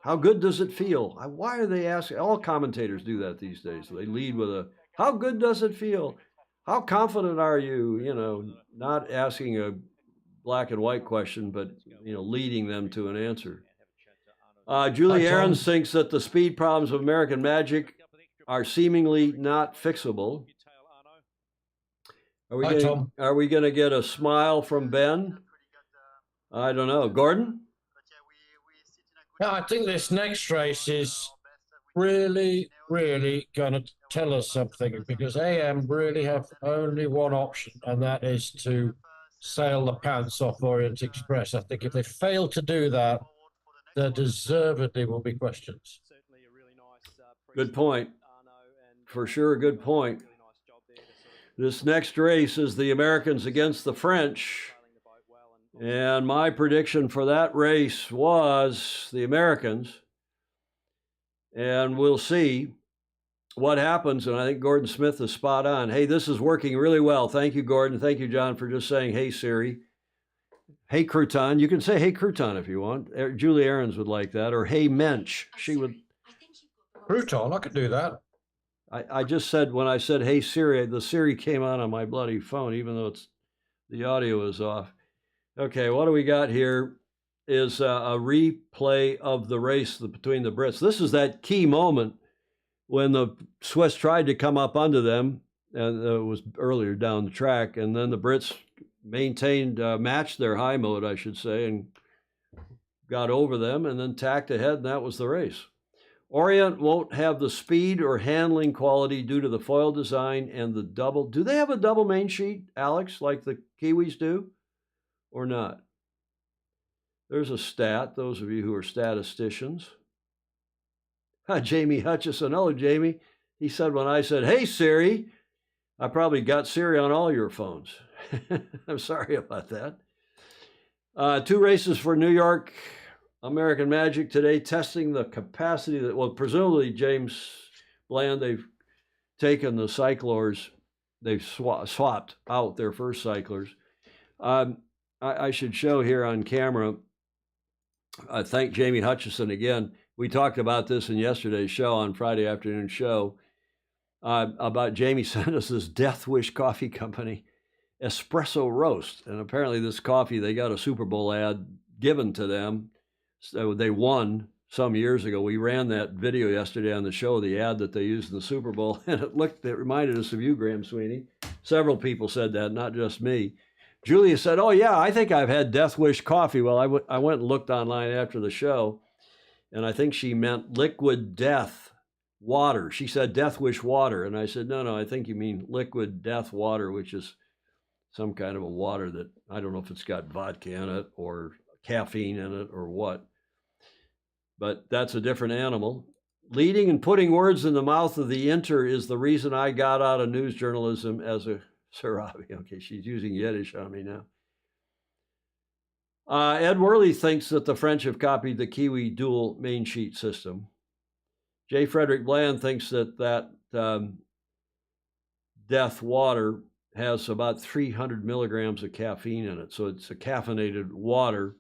how good does it feel? Why are they asking? All commentators do that these days. They lead with a, how good does it feel? How confident are you? Not asking a black and white question, but, leading them to an answer. Julie Hi, Tom. Ahrens thinks that the speed problems of American Magic are seemingly not fixable. Hi, Tom. Are we going to get a smile from Ben? I don't know. Gordon? Yeah, I think this next race is really, really going to tell us something, because AM really have only one option, and that is to sail the pants off Orient Express. I think if they fail to do that, there deservedly will be questions. Good point. For sure, good point. This next race is the Americans against the French. And my prediction for that race was the Americans. And we'll see what happens. And I think Gordon Smith is spot on. Hey, this is working really well. Thank you, Gordon. Thank you, John, for just saying, hey, Siri. Hey, Crouton. You can say, hey, Crouton, if you want. Julie Ahrens would like that. Or, hey, Mensch. She would. Crouton, I could do that. I just said, when I said, hey, Siri, the Siri came on my bloody phone, even though the audio is off. Okay, what do we got here is a replay of the race between the Brits. This is that key moment when the Swiss tried to come up under them, and it was earlier down the track, and then the Brits matched their high mode, I should say, and got over them, and then tacked ahead, and that was the race. Orient won't have the speed or handling quality due to the foil design and the double. Do they have a double main sheet, Alex, like the Kiwis do, or not? There's a stat, those of you who are statisticians. Jamie Hutchison. Hello, Jamie. He said when I said, hey, Siri, I probably got Siri on all your phones. I'm sorry about that. 2 races for New York American Magic today, testing the capacity that, well, presumably James Bland, they've taken the cyclors, they've swapped out their first cyclers. I should show here on camera, I thank Jamie Hutchison again. We talked about this in yesterday's show, on Friday afternoon show, about Jamie sent us this Death Wish Coffee Company espresso roast. And apparently this coffee, they got a Super Bowl ad given to them. So they won some years ago. We ran that video yesterday on the show, the ad that they used in the Super Bowl, and it reminded us of you, Graham Sweeney. Several people said that, not just me. Julia said, oh, yeah, I think I've had Death Wish coffee. Well, I went and looked online after the show, and I think she meant liquid death water. She said Death Wish water, and I said, no, I think you mean liquid death water, which is some kind of a water that, I don't know if it's got vodka in it or caffeine in it or what. But that's a different animal. Leading and putting words in the mouth of the inter is the reason I got out of news journalism as a Sarabi. Okay, she's using Yiddish on me now. Ed Worley thinks that the French have copied the Kiwi dual main sheet system. J. Frederick Bland thinks that death water has about 300 milligrams of caffeine in it. So it's a caffeinated water.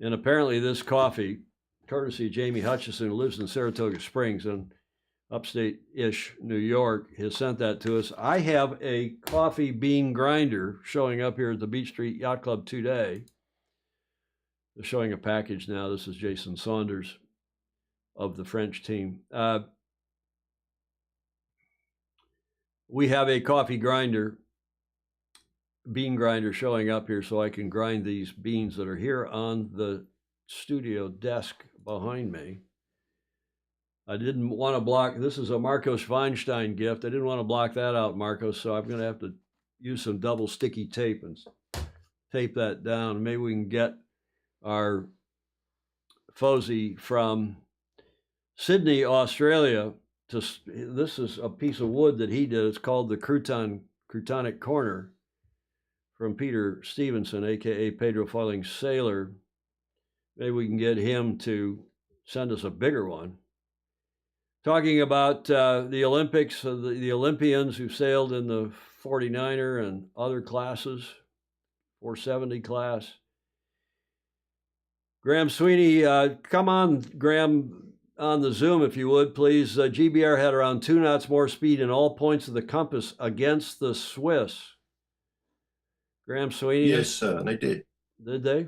And apparently this coffee, courtesy of Jamie Hutchison, who lives in Saratoga Springs in upstate-ish New York, has sent that to us. I have a coffee bean grinder showing up here at the Beach Street Yacht Club today. They're showing a package now. This is Jason Saunders of the French team. We have a coffee grinder, bean grinder showing up here so I can grind these beans that are here on the studio desk behind me. I didn't want to block, this is a Marcos Feinstein gift. I didn't want to block that out, Marcos, so I'm going to have to use some double sticky tape and tape that down. Maybe we can get our Fozy from Sydney, Australia. This is a piece of wood that he did. It's called the Croutonic Corner from Peter Stevenson, a.k.a. Pedro Foiling Sailor. Maybe we can get him to send us a bigger one. Talking about the Olympics, the Olympians who sailed in the 49er and other classes, 470 class. Graham Sweeney, come on, Graham, on the Zoom, if you would, please. GBR had around 2 knots more speed in all points of the compass against the Swiss. Graham Sweeney? Yes, sir, they did. Did they?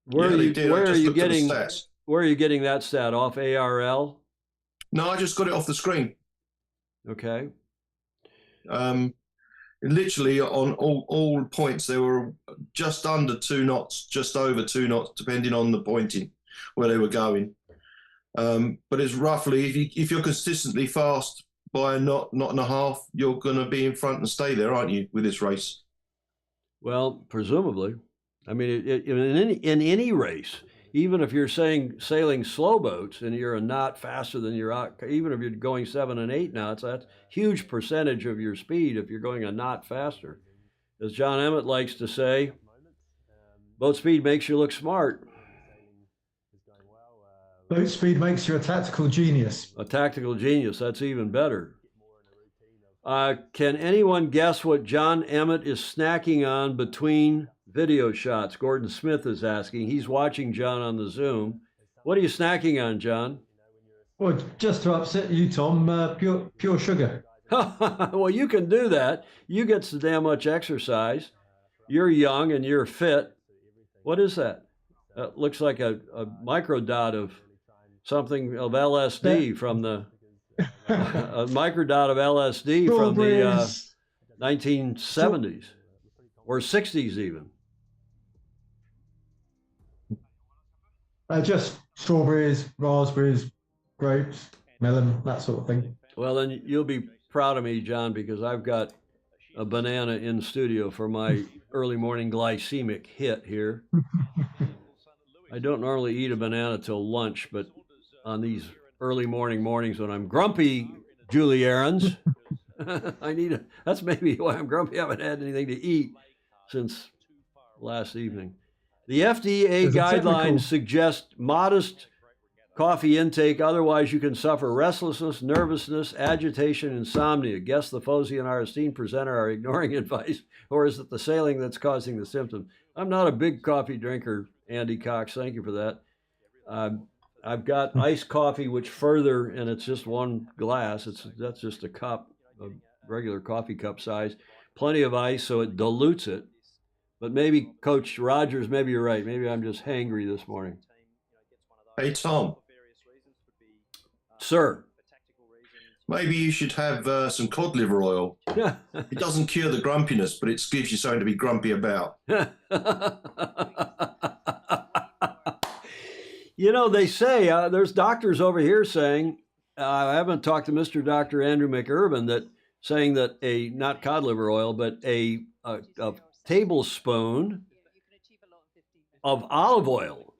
Where are you getting? where are you getting that stat off? ARL? No, I just got it off the screen. Okay. Literally on all points, they were just under 2 knots, just over 2 knots, depending on the pointing where they were going. But it's roughly, if you're consistently fast by a knot and a half, you're going to be in front and stay there, aren't you, with this race? Well, presumably. I mean, in any race, even if you're sailing slow boats and you're a knot faster than you're out, even if you're going 7 and 8 knots, that's a huge percentage of your speed if you're going a knot faster. As John Emmett likes to say, boat speed makes you look smart. Boat speed makes you a tactical genius. A tactical genius, that's even better. Can anyone guess what John Emmett is snacking on between video shots? Gordon Smith is asking. He's watching John on the Zoom. What are you snacking on, John? Well, just to upset you, Tom, pure sugar. Well, you can do that. You get so damn much exercise. You're young and you're fit. What is that? Looks like a microdot of something of LSD from the a microdot of LSD from the 1970s or 60s even. Just strawberries, raspberries, grapes, melon, that sort of thing. Well, then you'll be proud of me, John, because I've got a banana in studio for my early morning glycemic hit here. I don't normally eat a banana till lunch, but on these early mornings when I'm grumpy, Julie Aarons, that's maybe why I'm grumpy. I haven't had anything to eat since last evening. The FDA guidelines suggest modest coffee intake. Otherwise, you can suffer restlessness, nervousness, agitation, insomnia. Guess the Fozy and our esteemed presenter are ignoring advice, or is it the sailing that's causing the symptom? I'm not a big coffee drinker, Andy Cox. Thank you for that. I've got iced coffee, which further, and it's just one glass. That's just a cup, a regular coffee cup size. Plenty of ice, so it dilutes it. But maybe, Coach Rogers, maybe you're right. Maybe I'm just hangry this morning. Hey, Tom. Sir. Maybe you should have some cod liver oil. It doesn't cure the grumpiness, but it gives you something to be grumpy about. You know, they say, there's doctors over here saying, I haven't talked to Mr. Dr. Andrew McIrvin, saying that not cod liver oil, but a tablespoon of olive oil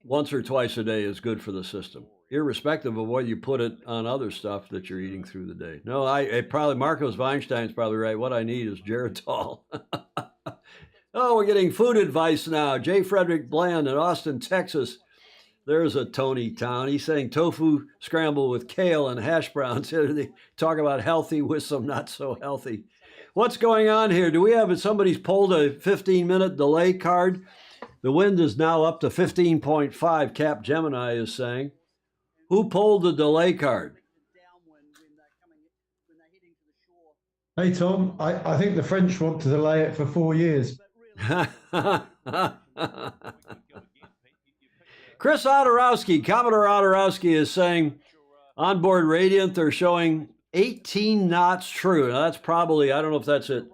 once or twice a day is good for the system, irrespective of whether you put it on other stuff that you're eating through the day. No, Marcos Weinstein's probably right. What I need is Geritol. Oh, we're getting food advice now. J. Frederick Bland in Austin, Texas. There's a Tony Town. He's saying tofu scramble with kale and hash browns. They talk about healthy with some not so healthy. What's going on here? Do we have somebody's pulled a 15-minute delay card? The wind is now up to 15.5, Cap Gemini is saying. Who pulled the delay card? Hey, Tom, I think the French want to delay it for 4 years. Chris Odorowski, Commodore Odorowski is saying onboard Radiant, they're showing 18 knots true. Now that's probably, I don't know if that's at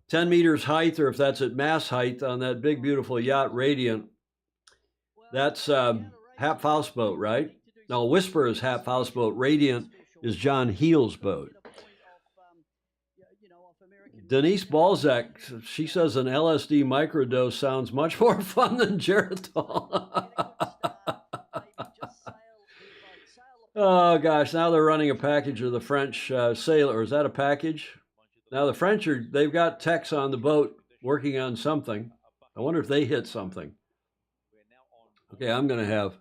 10 meters height or if that's at mass height on that big, beautiful yacht Radiant. That's Hap Faust's boat, right? No, Whisper is Hap Faust's boat. Radiant is John Heel's boat. Denise Balzac, she says an LSD microdose sounds much more fun than Geritol. Oh, gosh, now they're running a package of the French sailor. Is that a package? Now the French they've got techs on the boat working on something. I wonder if they hit something. Okay, I'm going to have...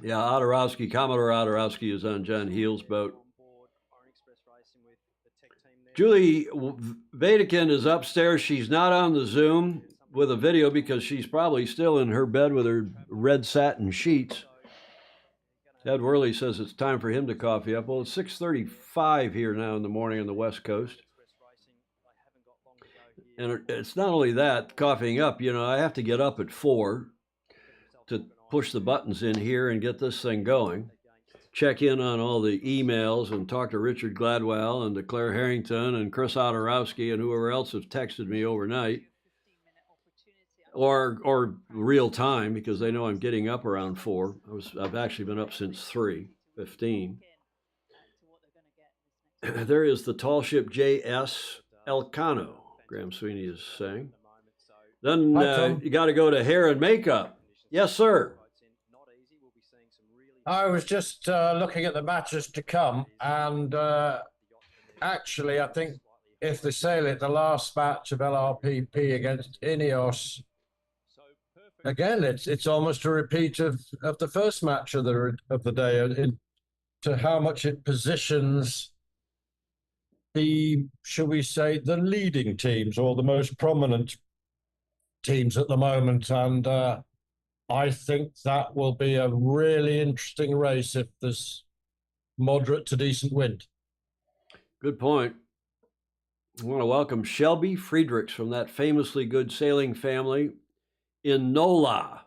Yeah, Odorowski, Commodore Odorowski is on John Heel's boat. Julie Vatican is upstairs. She's not on the Zoom with a video because she's probably still in her bed with her red satin sheets. Ed Worley says it's time for him to coffee up. Well, it's 6:35 here now in the morning on the West Coast. And it's not only that, coughing up, you know, I have to get up at 4 to push the buttons in here and get this thing going. Check in on all the emails and talk to Richard Gladwell and to Claire Harrington and Chris Otorowski and whoever else has texted me overnight. Or real time, because they know I'm getting up around 4. I've actually been up since 3:15. There is the tall ship J.S. Elcano, Graham Sweeney is saying. Then you got to go to hair and makeup. Yes, sir. I was just looking at the matches to come, and actually, I think if they sail it, the last match of LRPP against Ineos, again, it's almost a repeat of the first match of the day, to how much it positions the, shall we say, the leading teams or the most prominent teams at the moment. And I think that will be a really interesting race if there's moderate to decent wind. Good point. I want to welcome Shelby Friedrichs from that famously good sailing family in NOLA.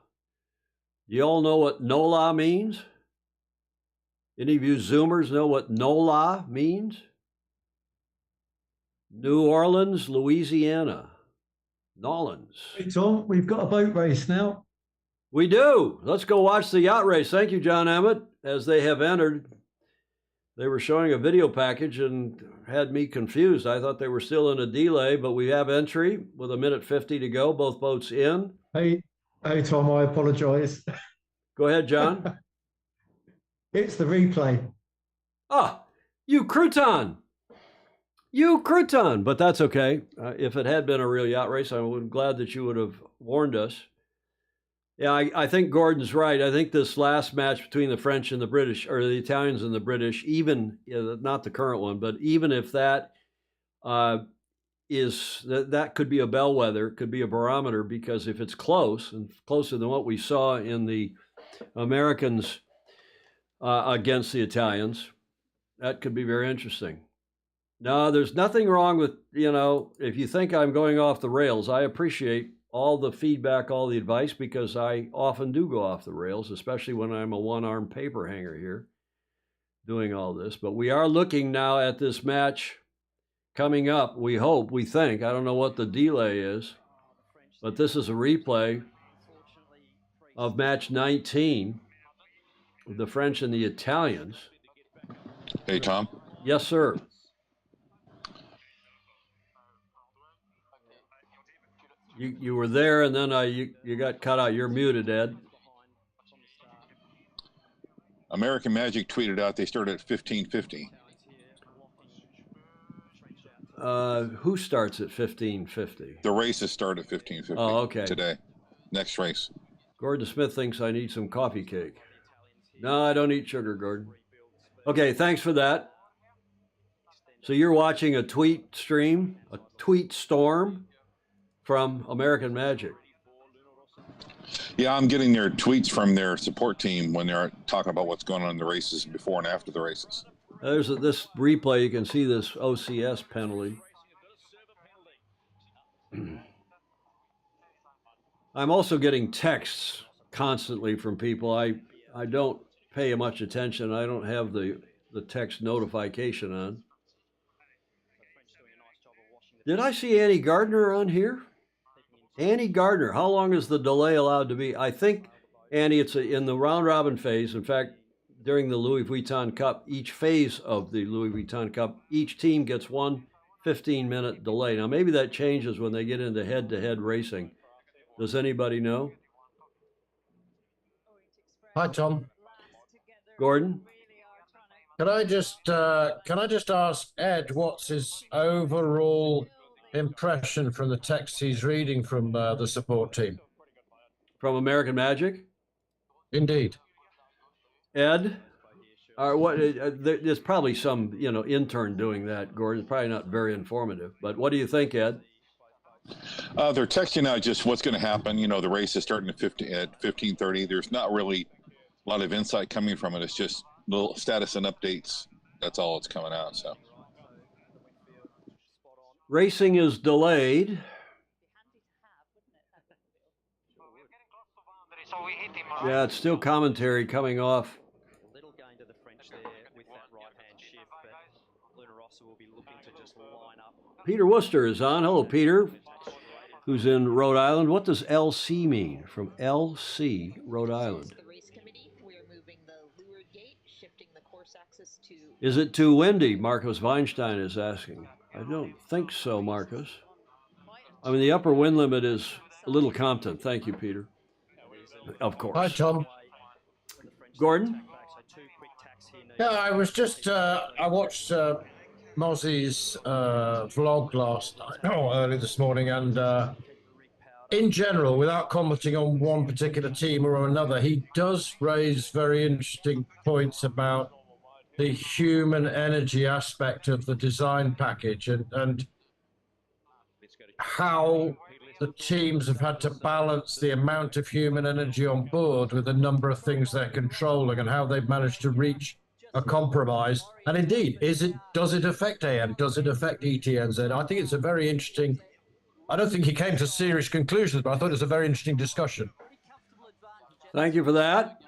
Do you all know what NOLA means? Any of you Zoomers know what NOLA means? New Orleans, Louisiana. Nolans. Hey, Tom, we've got a boat race now. We do. Let's go watch the yacht race. Thank you, John Emmett. As they have entered, they were showing a video package and had me confused. I thought they were still in a delay, but we have entry with 1:50 to go. Both boats in. Hey, Tom, I apologize. Go ahead, John. It's the replay. Ah, you crouton. You crouton. But that's okay. If it had been a real yacht race, I'm glad that you would have warned us. Yeah, I think Gordon's right. I think this last match between the French and the British, or the Italians and the British, even, not the current one, but even if that that could be a bellwether, could be a barometer, because if it's close and closer than what we saw in the Americans against the Italians, that could be very interesting. No, there's nothing wrong with, if you think I'm going off the rails, I appreciate all the feedback, all the advice, because I often do go off the rails, especially when I'm a one-armed paper hanger here doing all this. But we are looking now at this match coming up. We hope, we think, I don't know what the delay is, but this is a replay of match 19, the French and the Italians. Hey, Tom. Yes, sir. You were there, and then you got cut out. You're muted, Ed. American Magic tweeted out they started at 15:50. Who starts at 15:50? The races start at 15:50. Oh, okay. Today, next race. Gordon Smith thinks I need some coffee cake. No, I don't eat sugar, Gordon. Okay, thanks for that. So you're watching a tweet stream, a tweet storm from American Magic. Yeah, I'm getting their tweets from their support team when they're talking about what's going on in the races before and after the races. There's this replay. You can see this OCS penalty. I'm also getting texts constantly from people. I don't pay much attention. I don't have the text notification on. Did I see Annie Gardner on here? Annie Gardner, how long is the delay allowed to be? I think, Annie, it's in the round-robin phase. In fact, during the Louis Vuitton Cup, each phase of the Louis Vuitton Cup, each team gets one 15-minute delay. Now, maybe that changes when they get into head-to-head racing. Does anybody know? Hi, Tom. Gordon? Can I just ask Ed what's his overall impression from the text he's reading from the support team? From American Magic? Indeed. Ed? There's probably some, intern doing that, Gordon. It's probably not very informative. But what do you think, Ed? They're texting out just what's going to happen. The race is starting at 15:30. There's not really a lot of insight coming from it. It's just little status and updates. That's all it's coming out. So racing is delayed Yeah, it's still commentary coming off. Little gain to the French there with that right-hand shift, but Luna Rossa will be looking to just line up. Peter Worcester is on. Hello, Peter, who's in Rhode Island. What does LC mean? From LC, Rhode Island. Is it too windy? Marcos Weinstein is asking. I don't think so, Marcos. I mean, the upper wind limit is a Little Compton. Thank you, Peter. Of course. Hi, Tom. Gordon? Yeah, I was just, I watched Mozzie's vlog last night, early this morning, and in general, without commenting on one particular team or another, he does raise very interesting points about the human energy aspect of the design package and how the teams have had to balance the amount of human energy on board with the number of things they're controlling and how they've managed to reach a compromise. And indeed, does it affect AM? Does it affect ETNZ? I think it's a very interesting, I don't think he came to serious conclusions, but I thought it was a very interesting discussion. Thank you for that.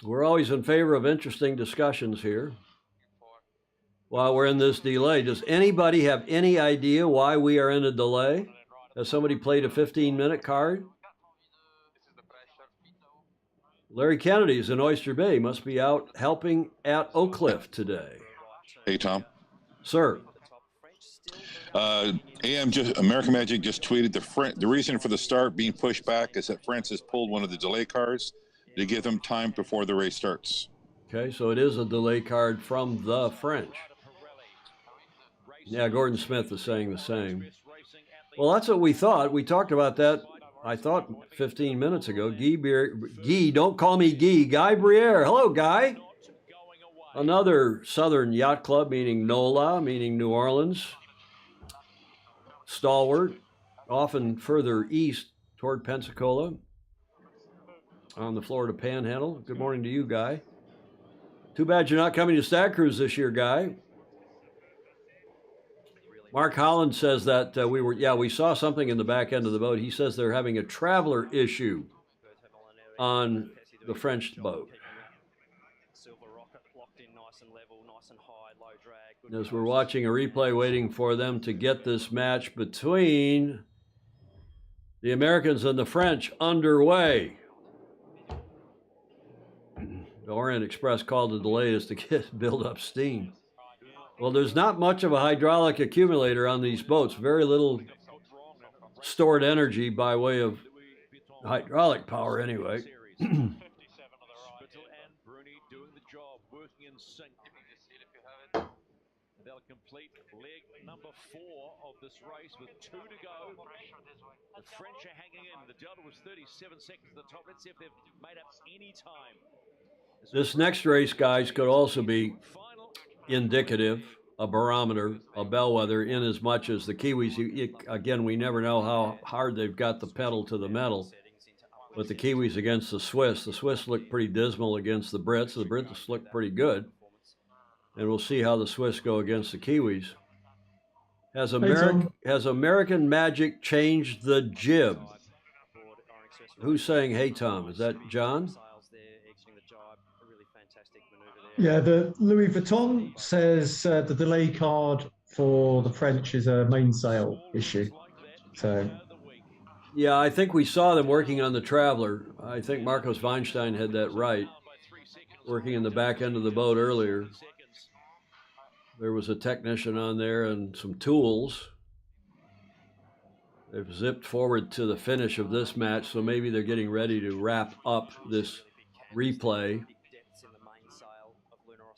We're always in favor of interesting discussions here. While we're in this delay, does anybody have any idea why we are in a delay? Has somebody played a 15-minute card? Larry Kennedy's in Oyster Bay. Must be out helping at Oak Cliff today. Hey, Tom. Sir. American Magic just tweeted the reason for the start being pushed back is that France has pulled one of the delay cards to give them time before the race starts. Okay, so it is a delay card from the French. Yeah, Gordon Smith is saying the same. Well, that's what we thought. We talked about that, I thought, 15 minutes ago. Guy, don't call me Guy. Guy Briere. Hello, Guy. Another Southern Yacht Club, meaning NOLA, meaning New Orleans. Stalwart, often further east toward Pensacola on the Florida Panhandle. Good morning to you, Guy. Too bad you're not coming to Stag Cruise this year, Guy. Mark Holland says that we saw something in the back end of the boat. He says they're having a traveler issue on the French boat. As we're watching a replay, waiting for them to get this match between the Americans and the French underway. The Orient Express called the delay is to build up steam. Well, there's not much of a hydraulic accumulator on these boats. Very little stored energy by way of hydraulic power anyway. They'll complete leg number 4 of this race with 2 to go. The French are hanging in. The delta was 37 seconds at the top. Let's see if they've made up any time. This next race, guys, could also be indicative, a barometer, a bellwether, in as much as the Kiwis, again, we never know how hard they've got the pedal to the metal. But the Kiwis against the Swiss look pretty dismal against the Brits. The Brits look pretty good. And we'll see how the Swiss go against the Kiwis. Has American Magic changed the jib? Who's saying, hey, Tom? Is that John? Yeah, the Louis Vuitton says the delay card for the French is a mainsail issue. So, yeah, I think we saw them working on the Traveler. I think Marcos Weinstein had that right. Working in the back end of the boat earlier. There was a technician on there and some tools. They've zipped forward to the finish of this match, so maybe they're getting ready to wrap up this replay.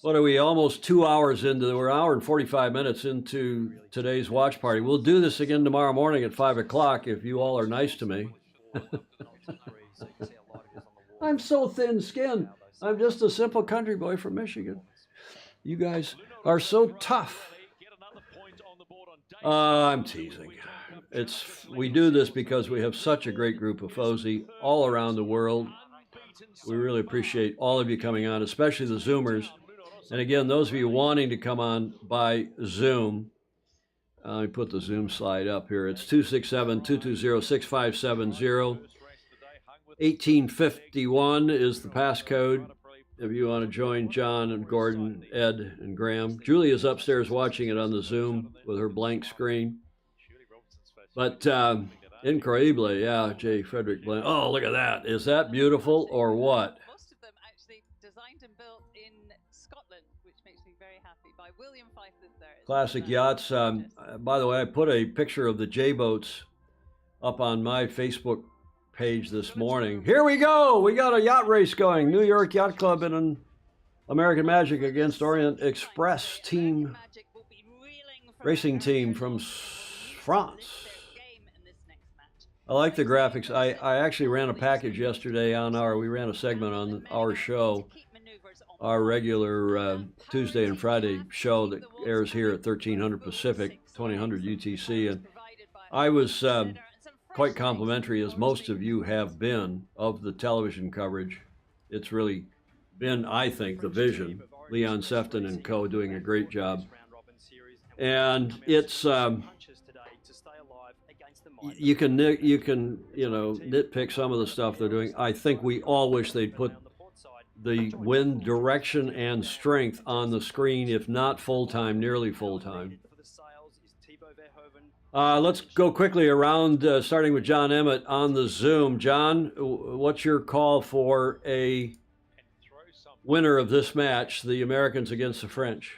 What are we, almost 2 hours into, we're an hour and 45 minutes into today's watch party. We'll do this again tomorrow morning at 5 o'clock if you all are nice to me. I'm so thin-skinned. I'm just a simple country boy from Michigan. You guys are so tough. I'm teasing. We do this because we have such a great group of FOSI all around the world. We really appreciate all of you coming on, especially the Zoomers. And again, those of you wanting to come on by Zoom, let me put the Zoom slide up here. It's 267-220-6570. 1851 is the passcode if you want to join John and Gordon, Ed, and Graham. Julia's upstairs watching it on the Zoom with her blank screen. But increíble, yeah, J. Frederick Blank. Oh, look at that. Is that beautiful or what? Most of them actually designed and built in Scotland, which makes me very happy, by William Fife III. Classic yachts. By the way, I put a picture of the J-boats up on my Facebook page this morning. Here we go. We got a yacht race going. New York Yacht Club and an American Magic against Orient Express team, racing team from France. I like the graphics. I actually ran a package yesterday on we ran a segment on our show, our regular Tuesday and Friday show that airs here at 1300 Pacific, 2000 UTC. And I was quite complimentary, as most of you have been, of the television coverage. It's really been, I think, the vision. Leon Sefton and co. doing a great job. And it's you can nitpick some of the stuff they're doing. I think we all wish they'd put the wind direction and strength on the screen, if not full-time, nearly full-time. Let's go quickly around, starting with John Emmett on the Zoom. John, what's your call for a winner of this match, the Americans against the French?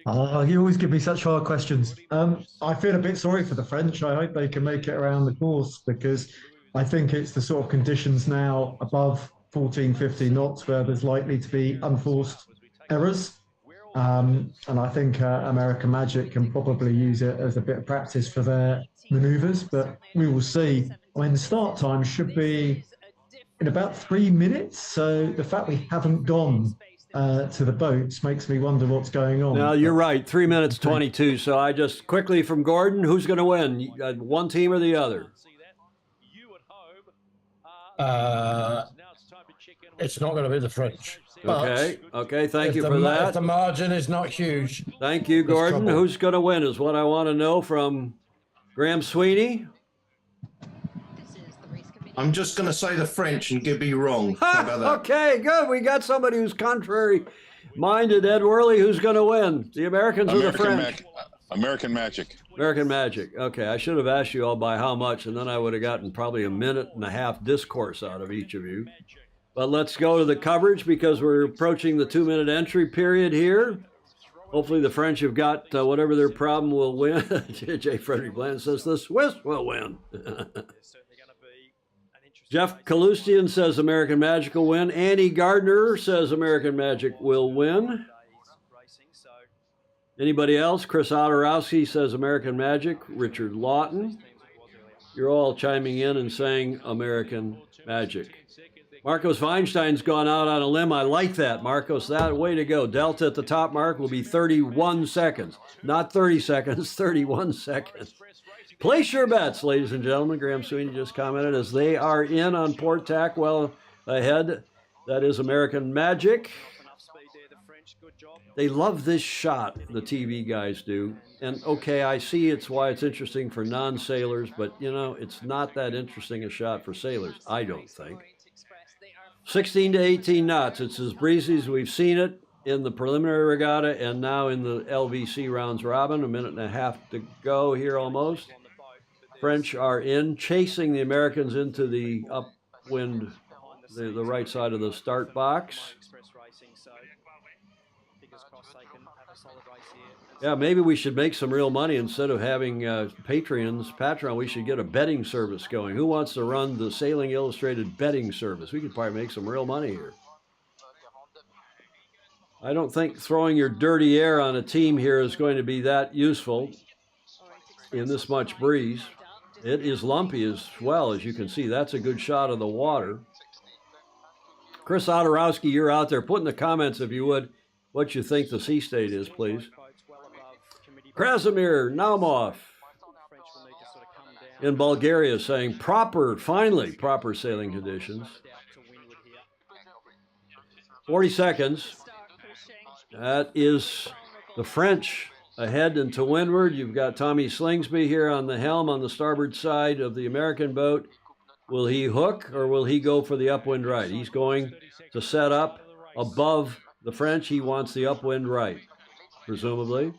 You always give me such hard questions. I feel a bit sorry for the French. I hope they can make it around the course, because I think it's the sort of conditions now above 14, 15 knots where there's likely to be unforced errors. And I think American Magic can probably use it as a bit of practice for their manoeuvres, but we will see. I mean, the start time should be in about 3 minutes. So the fact we haven't gone to the boats makes me wonder what's going on. Now, you're right, 3 minutes 22. So I just quickly from Gordon, who's going to win? One team or the other? It's not going to be the French. Okay, thank you for that. If the margin is not huge. Thank you, Gordon. Who's going to win is what I want to know from Graham Sweeney. I'm just going to say the French and be wrong. How about that? Okay, good. We got somebody who's contrary-minded. Ed Worley, who's going to win? The Americans or the French? American Magic. American Magic. Okay, I should have asked you all by how much, and then I would have gotten probably a minute and a half discourse out of each of you. But let's go to the coverage, because we're approaching the 2-minute entry period here. Hopefully the French have got whatever their problem will win. J. Frederick Bland says the Swiss will win. Jeff Kalustian says American Magic will win. Annie Gardner says American Magic will win. Anybody else? Chris Otorowski says American Magic. Richard Lawton. You're all chiming in and saying American Magic. Marcos Weinstein's gone out on a limb. I like that, Marcos. That way to go. Delta at the top mark will be 31 seconds. Not 30 seconds, 31 seconds. Place your bets, ladies and gentlemen. Graham Sweeney just commented as they are in on port tack well ahead. That is American Magic. They love this shot, the TV guys do. And okay, I see it's why it's interesting for non-sailors, but you know, it's not that interesting a shot for sailors, I don't think. 16 to 18 knots. It's as breezy as we've seen it in the preliminary regatta and now in the LVC rounds robin. A minute and a half to go here almost. French are in, chasing the Americans into the upwind, the right side of the start box. Yeah, maybe we should make some real money instead of having Patreon. We should get a betting service going. Who wants to run the Sailing Illustrated betting service? We could probably make some real money here. I don't think throwing your dirty air on a team here is going to be that useful in this much breeze. It is lumpy as well, as you can see. That's a good shot of the water. Chris Otorowski, you're out there. Put in the comments, if you would, what you think the sea state is, please. Krasimir Naumov in Bulgaria saying finally proper sailing conditions. 40 seconds. That is the French ahead and to windward. You've got Tommy Slingsby here on the helm on the starboard side of the American boat. Will he hook or will he go for the upwind right? He's going to set up above the French. He wants the upwind right, presumably.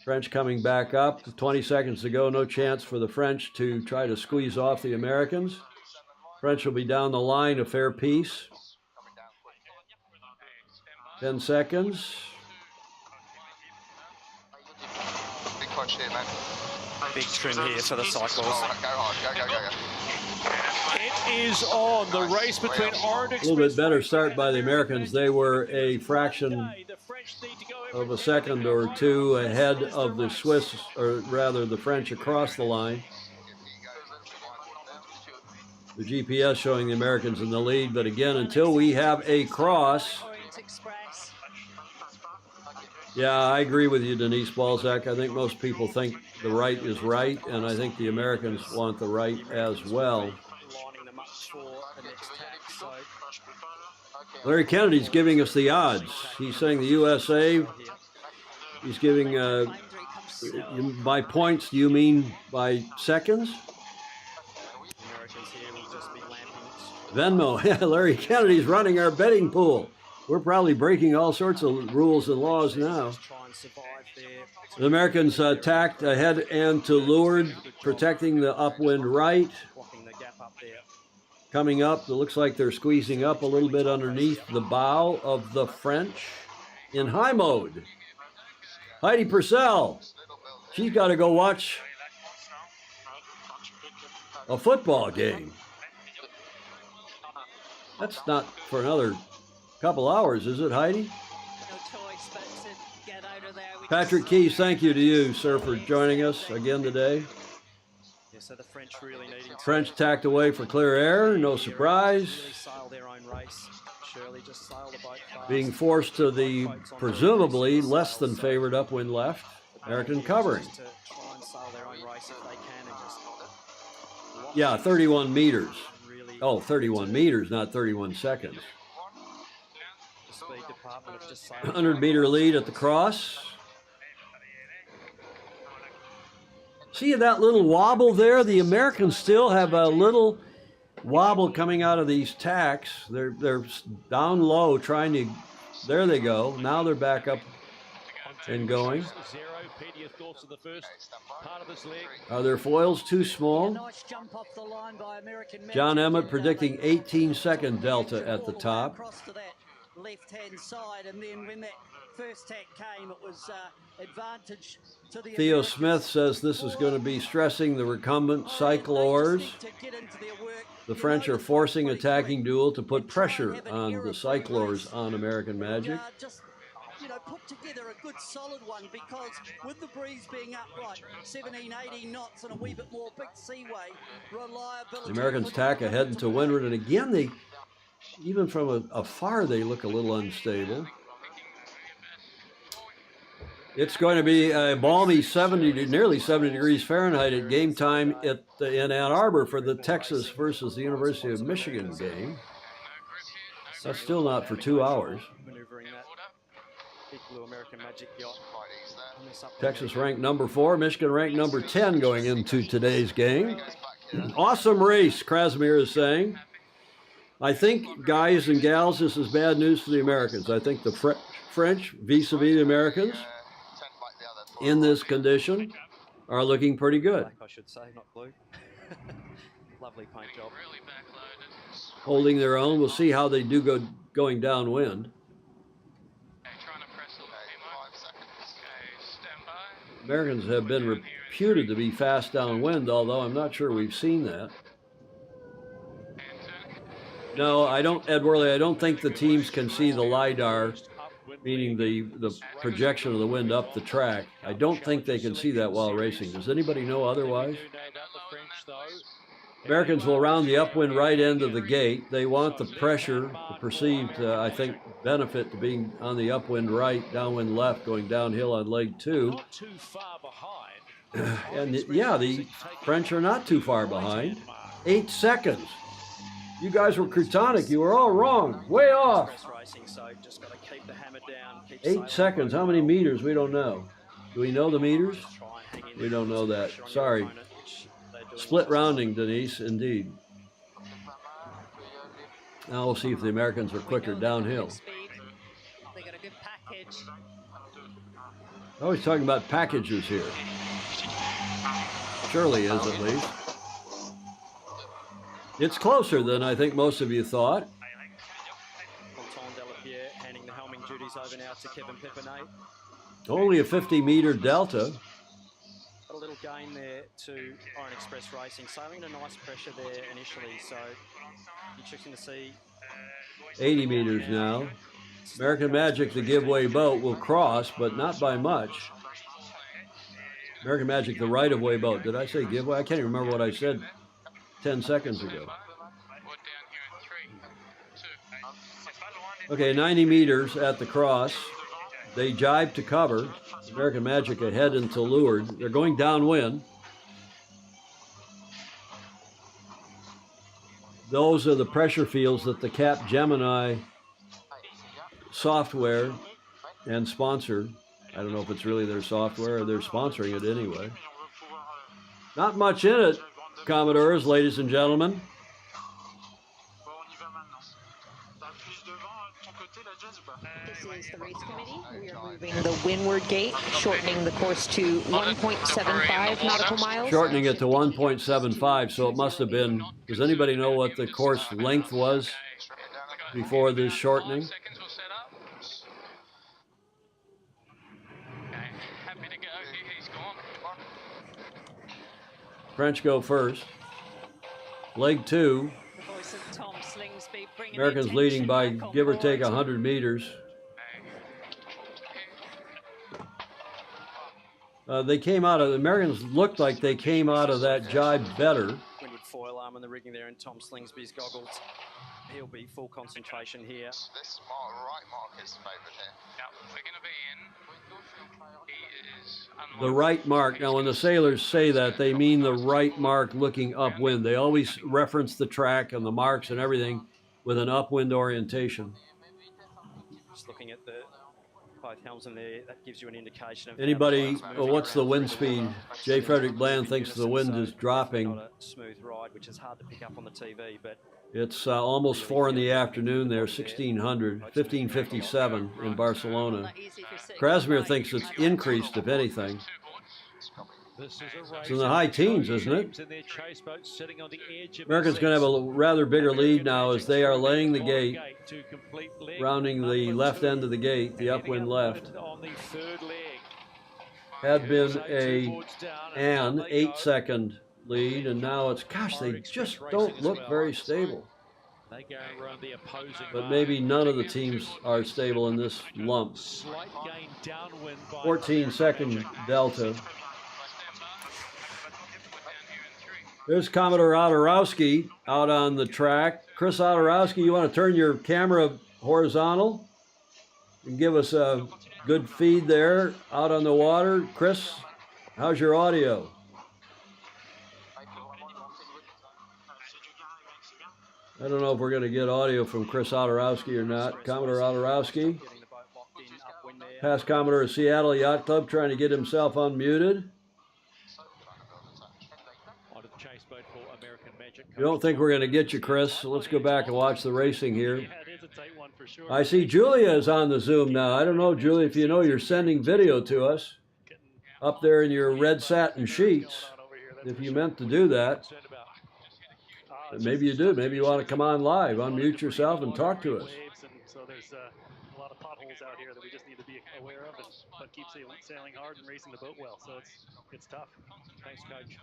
French coming back up. 20 seconds to go. No chance for the French to try to squeeze off the Americans. French will be down the line a fair piece. 10 seconds. Big clutch here, man. Big trim here for the cycles. Go on. It is on. The race between Orange Express. A little bit better start by the Americans. They were a fraction of a second or two ahead of the Swiss, or rather the French across the line. The GPS showing the Americans in the lead, but again, until we have a cross. Yeah, I agree with you, Denise Balzac. I think most people think the right is right, and I think the Americans want the right as well. Larry Kennedy's giving us the odds. He's saying the USA. He's giving, by points, do you mean by seconds? Venmo. Larry Kennedy's running our betting pool. We're probably breaking all sorts of rules and laws now. The Americans tacked ahead and to leeward, protecting the upwind right. Coming up, it looks like they're squeezing up a little bit underneath the bow of the French in high mode. Heidi Purcell, she's got to go watch a football game. That's not for another couple hours, is it, Heidi? No choice but to get out of there. Patrick Keys, thank you to you, sir, for joining us again today. Yeah, so the French really needing to French tacked away for clear air, no surprise. really sail their own race. Shirley just sail the boat fast. Being forced to the presumably less than favored upwind left. American covering. To try and sail their own race if they can and just Yeah, 31 meters. Oh, 31 meters, not 31 seconds. the speed department have just sailed 100-meter lead at the cross. See that little wobble there? The Americans still have a little wobble coming out of these tacks. They're down low trying to, there they go. Now they're back up and going. Are their foils too small? Nice jump off the line by American Magic. John Emmett predicting 18-second delta at the top. Across to that left-hand side, and then when that first tack came, it was advantage to the Theo Americans. Smith says this is going to be stressing the recumbent cyclors. The French are forcing attacking duel to put pressure on the cyclors on American Magic. Just, put together a good solid one, because with the breeze being upright, 17, 18 knots and a wee bit more big seaway, reliability. The Americans tack ahead into windward, and again, they, even from afar, they look a little unstable. It's going to be a balmy nearly 70 degrees Fahrenheit at game time in Ann Arbor for the Texas versus the University of Michigan game. That's still not for 2 hours. maneuvering that big blue American Magic yacht. Texas ranked number 4, Michigan ranked number 10 going into today's game. Awesome race, Krasimir is saying. I think, guys and gals, this is bad news for the Americans. I think the French, vis-a-vis the Americans, in this condition, are looking pretty good. Black, I should say, not blue. Lovely paint job. Holding their own. We'll see how they do going downwind. Americans have been reputed to be fast downwind, although I'm not sure we've seen that. No, Ed Worley, I don't think the teams can see the LiDAR, meaning the projection of the wind up the track. I don't think they can see that while racing. Does anybody know otherwise? Americans will round the upwind right end of the gate. They want the pressure, the perceived, I think, benefit to being on the upwind right, downwind left, going downhill on leg 2. Not too far behind. And yeah, the French are not too far behind. 8 seconds. You guys were Crutonic. You were all wrong. Way off. Racing, so just got to keep the hammer down. 8 seconds. How many meters? We don't know. Do we know the meters? We don't know that. Sorry. Split rounding, Denise, indeed. Now we'll see if the Americans are quicker downhill. They got a good package. Oh, he's talking about packages here. Shirley is, at least. It's closer than I think most of you thought. Handing the helming duties over now to Kevin Pepinay. Only a 50-meter delta. Got a little gain there to Iron Express Racing, sailing a nice pressure there initially, so interesting to see. 80 meters now. American Magic, the giveaway boat, will cross, but not by much. American Magic, the right-of-way boat. Did I say giveaway? I can't even remember what I said 10 seconds ago. Okay, 90 meters at the cross. They jibe to cover. American Magic ahead into leeward. They're going downwind. Those are the pressure fields that the Cap Gemini software and sponsor. I don't know if it's really their software or they're sponsoring it anyway. Not much in it, Commodores, ladies and gentlemen. This is the race committee. We are moving the windward gate, shortening the course to 1.75 nautical miles. Shortening it to 1.75, so it must have been, does anybody know what the course length was before this shortening? French go first. Leg 2. Americans leading by give or take 100 meters. They came out of, the Americans looked like they came out of that jibe better. Windward foil arm in the rigging there in Tom Slingsby's goggles. He'll be full concentration here. This right mark is favourite here. Yeah, we're going to be in. He is the right mark. Now, when the sailors say that, they mean the right mark looking upwind. They always reference the track and the marks and everything with an upwind orientation. Just looking at the both helms in there, that gives you an indication of anybody. Well, what's the wind speed? J. Frederick Bland thinks the wind is dropping. Not a smooth ride, which is hard to pick up on the TV, but it's almost 4 in the afternoon there, 1600, 1557 in Barcelona. Krasimir thinks it's increased, if anything. It's in the high teens, isn't it? Americans going to have a rather bigger lead now as they are laying the gate, rounding the left end of the gate, the upwind left. Had been an 8-second lead, and now it's, gosh, they just don't look very stable. But maybe none of the teams are stable in this lump. 14-second delta. There's Commodore Otorowski out on the track. Chris Otorowski, you want to turn your camera horizontal and give us a good feed there out on the water. Chris, how's your audio? I don't know if we're going to get audio from Chris Otorowski or not. Commodore Otorowski, past Commodore of Seattle Yacht Club, trying to get himself unmuted. You don't think we're going to get you, Chris? So let's go back and watch the racing here. I see Julia is on the Zoom now. I don't know, Julia, if you know you're sending video to us up there in your red satin sheets, if you meant to do that. Maybe you do. Maybe you want to come on live, unmute yourself, and talk to us. So there's a lot of potholes out here that we just need to be aware of, but keep sailing hard and racing the boat well. So it's tough. Thanks, Coach.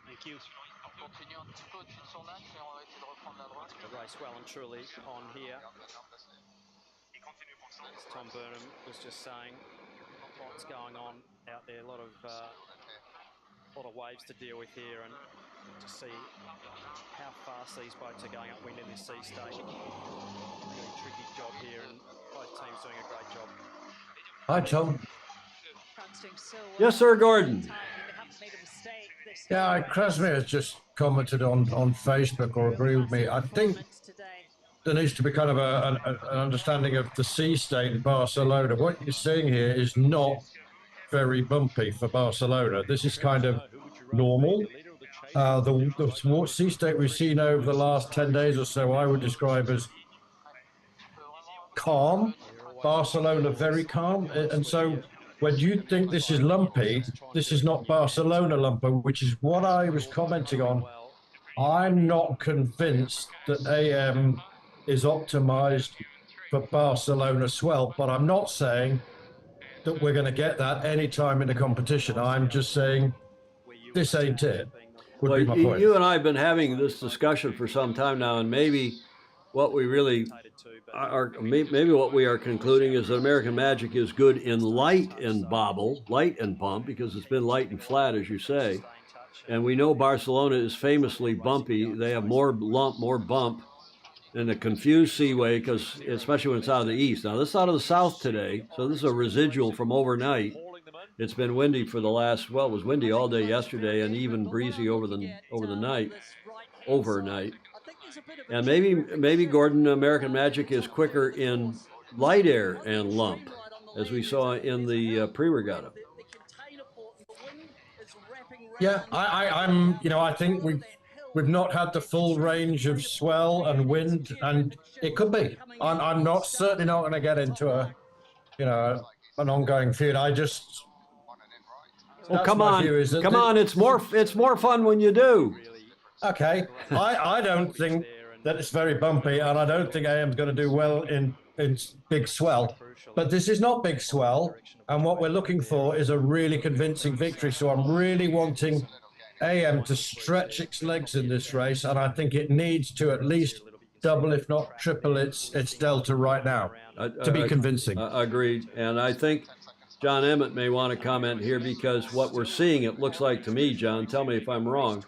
Thank you. The race well and truly on here. As Tom Burnham was just saying, what's going on out there. A lot of waves to deal with here, and to see how fast these boats are going upwind in this sea state. Really tricky job here, and both teams doing a great job. Hi, Tom. Yes, sir, Gordon. Yeah, Krasimir has just commented on Facebook or agreed with me. I think there needs to be kind of an understanding of the sea state in Barcelona. What you're seeing here is not very bumpy for Barcelona. This is kind of normal. the sea state we've seen over the last 10 days or so, I would describe as calm. Barcelona, very calm. And so when you think this is lumpy, this is not Barcelona lumpy, which is what I was commenting on. I'm not convinced that AM is optimized for Barcelona swell, but I'm not saying that we're going to get that anytime in the competition. I'm just saying this ain't it. Would Well, be my point. you and I have been having this discussion for some time now, and maybe what we really are, maybe what we are concluding is that American Magic is good in light and bobble, light and bump, because it's been light and flat, as you say. And we know Barcelona is famously bumpy. They have more lump, more bump in a confused seaway, because especially when it's out of the east. Now, this is out of the south today, so this is a residual from overnight. It's been windy for the last, well, it was windy all day yesterday and even breezy over the night, overnight. And maybe Gordon, American Magic is quicker in light air and lump, as we saw in the pre-regatta. Yeah, I think we've not had the full range of swell and wind, and it could be. I'm not certainly not going to get into an ongoing feud. I just. Oh, come on! Come on! It's more fun when you do. Okay, I don't think that it's very bumpy, and I don't think AM's going to do well in big swell. But this is not big swell, and what we're looking for is a really convincing victory. So I'm really wanting AM to stretch its legs in this race, and I think it needs to at least double, if not triple, its delta right now to be convincing. Agreed, and I think John Emmett may want to comment here, because what we're seeing, it looks like to me, John, tell me if I'm wrong,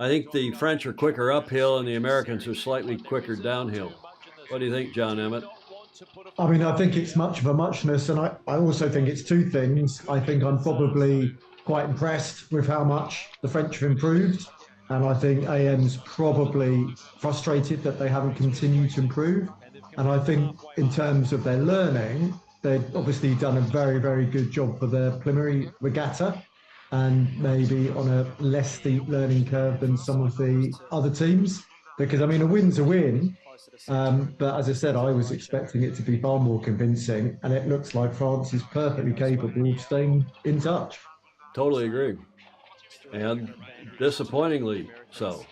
I think the French are quicker uphill and the Americans are slightly quicker downhill. What do you think, John Emmett? I mean, I think it's much of a muchness, and I also think it's two things. I think I'm probably quite impressed with how much the French have improved, and I think AM's probably frustrated that they haven't continued to improve. And I think in terms of their learning, they've obviously done a very, very good job for their preliminary regatta, and maybe on a less steep learning curve than some of the other teams. Because, I mean, a win's a win. But as I said, I was expecting it to be far more convincing, and it looks like France is perfectly capable of staying in touch. Totally agree. And disappointingly so.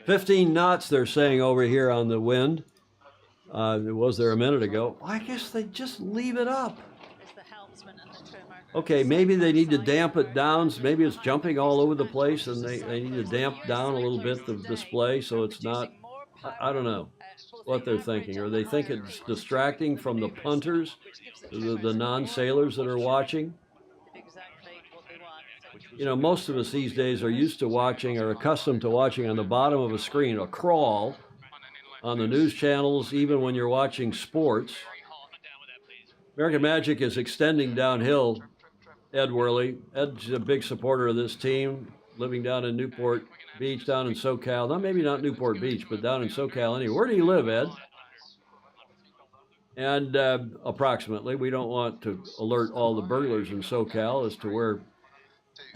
15 knots, they're saying over here on the wind. It was there a minute ago. I guess they just leave it up. Okay, maybe they need to damp it down. So maybe it's jumping all over the place, and they need to damp down a little bit the display so it's not, I don't know what they're thinking. Or they think it's distracting from the punters, the non-sailors that are watching. You know, most of us these days are used to watching, or accustomed to watching on the bottom of a screen, a crawl on the news channels, even when you're watching sports. American Magic is extending downhill. Ed Worley. Ed's a big supporter of this team, living down in Newport Beach, down in SoCal. Not maybe not Newport Beach, but down in SoCal anyway. Where do you live, Ed? And approximately, we don't want to alert all the burglars in SoCal as to where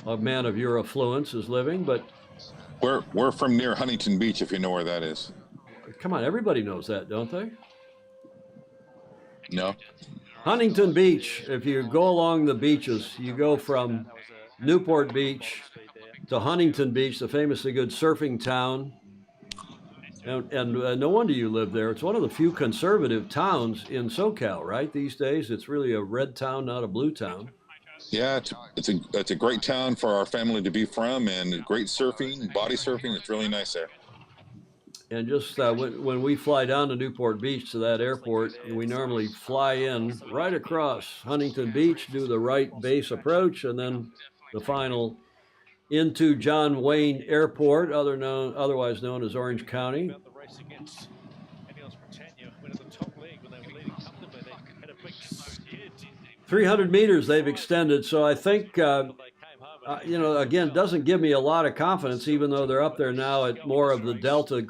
a man of your affluence is living, but we're from near Huntington Beach, if you know where that is. Come on, everybody knows that, don't they? No. Huntington Beach, if you go along the beaches, you go from Newport Beach to Huntington Beach, the famously good surfing town. And no wonder you live there. It's one of the few conservative towns in SoCal, right? These days, it's really a red town, not a blue town. Yeah, it's a great town for our family to be from, and great surfing, body surfing. It's really nice there. And just when we fly down to Newport Beach to that airport, we normally fly in right across Huntington Beach, do the right base approach, and then the final into John Wayne Airport, otherwise known as Orange County. 300 meters they've extended, so I think, again, doesn't give me a lot of confidence, even though they're up there now at more of the delta,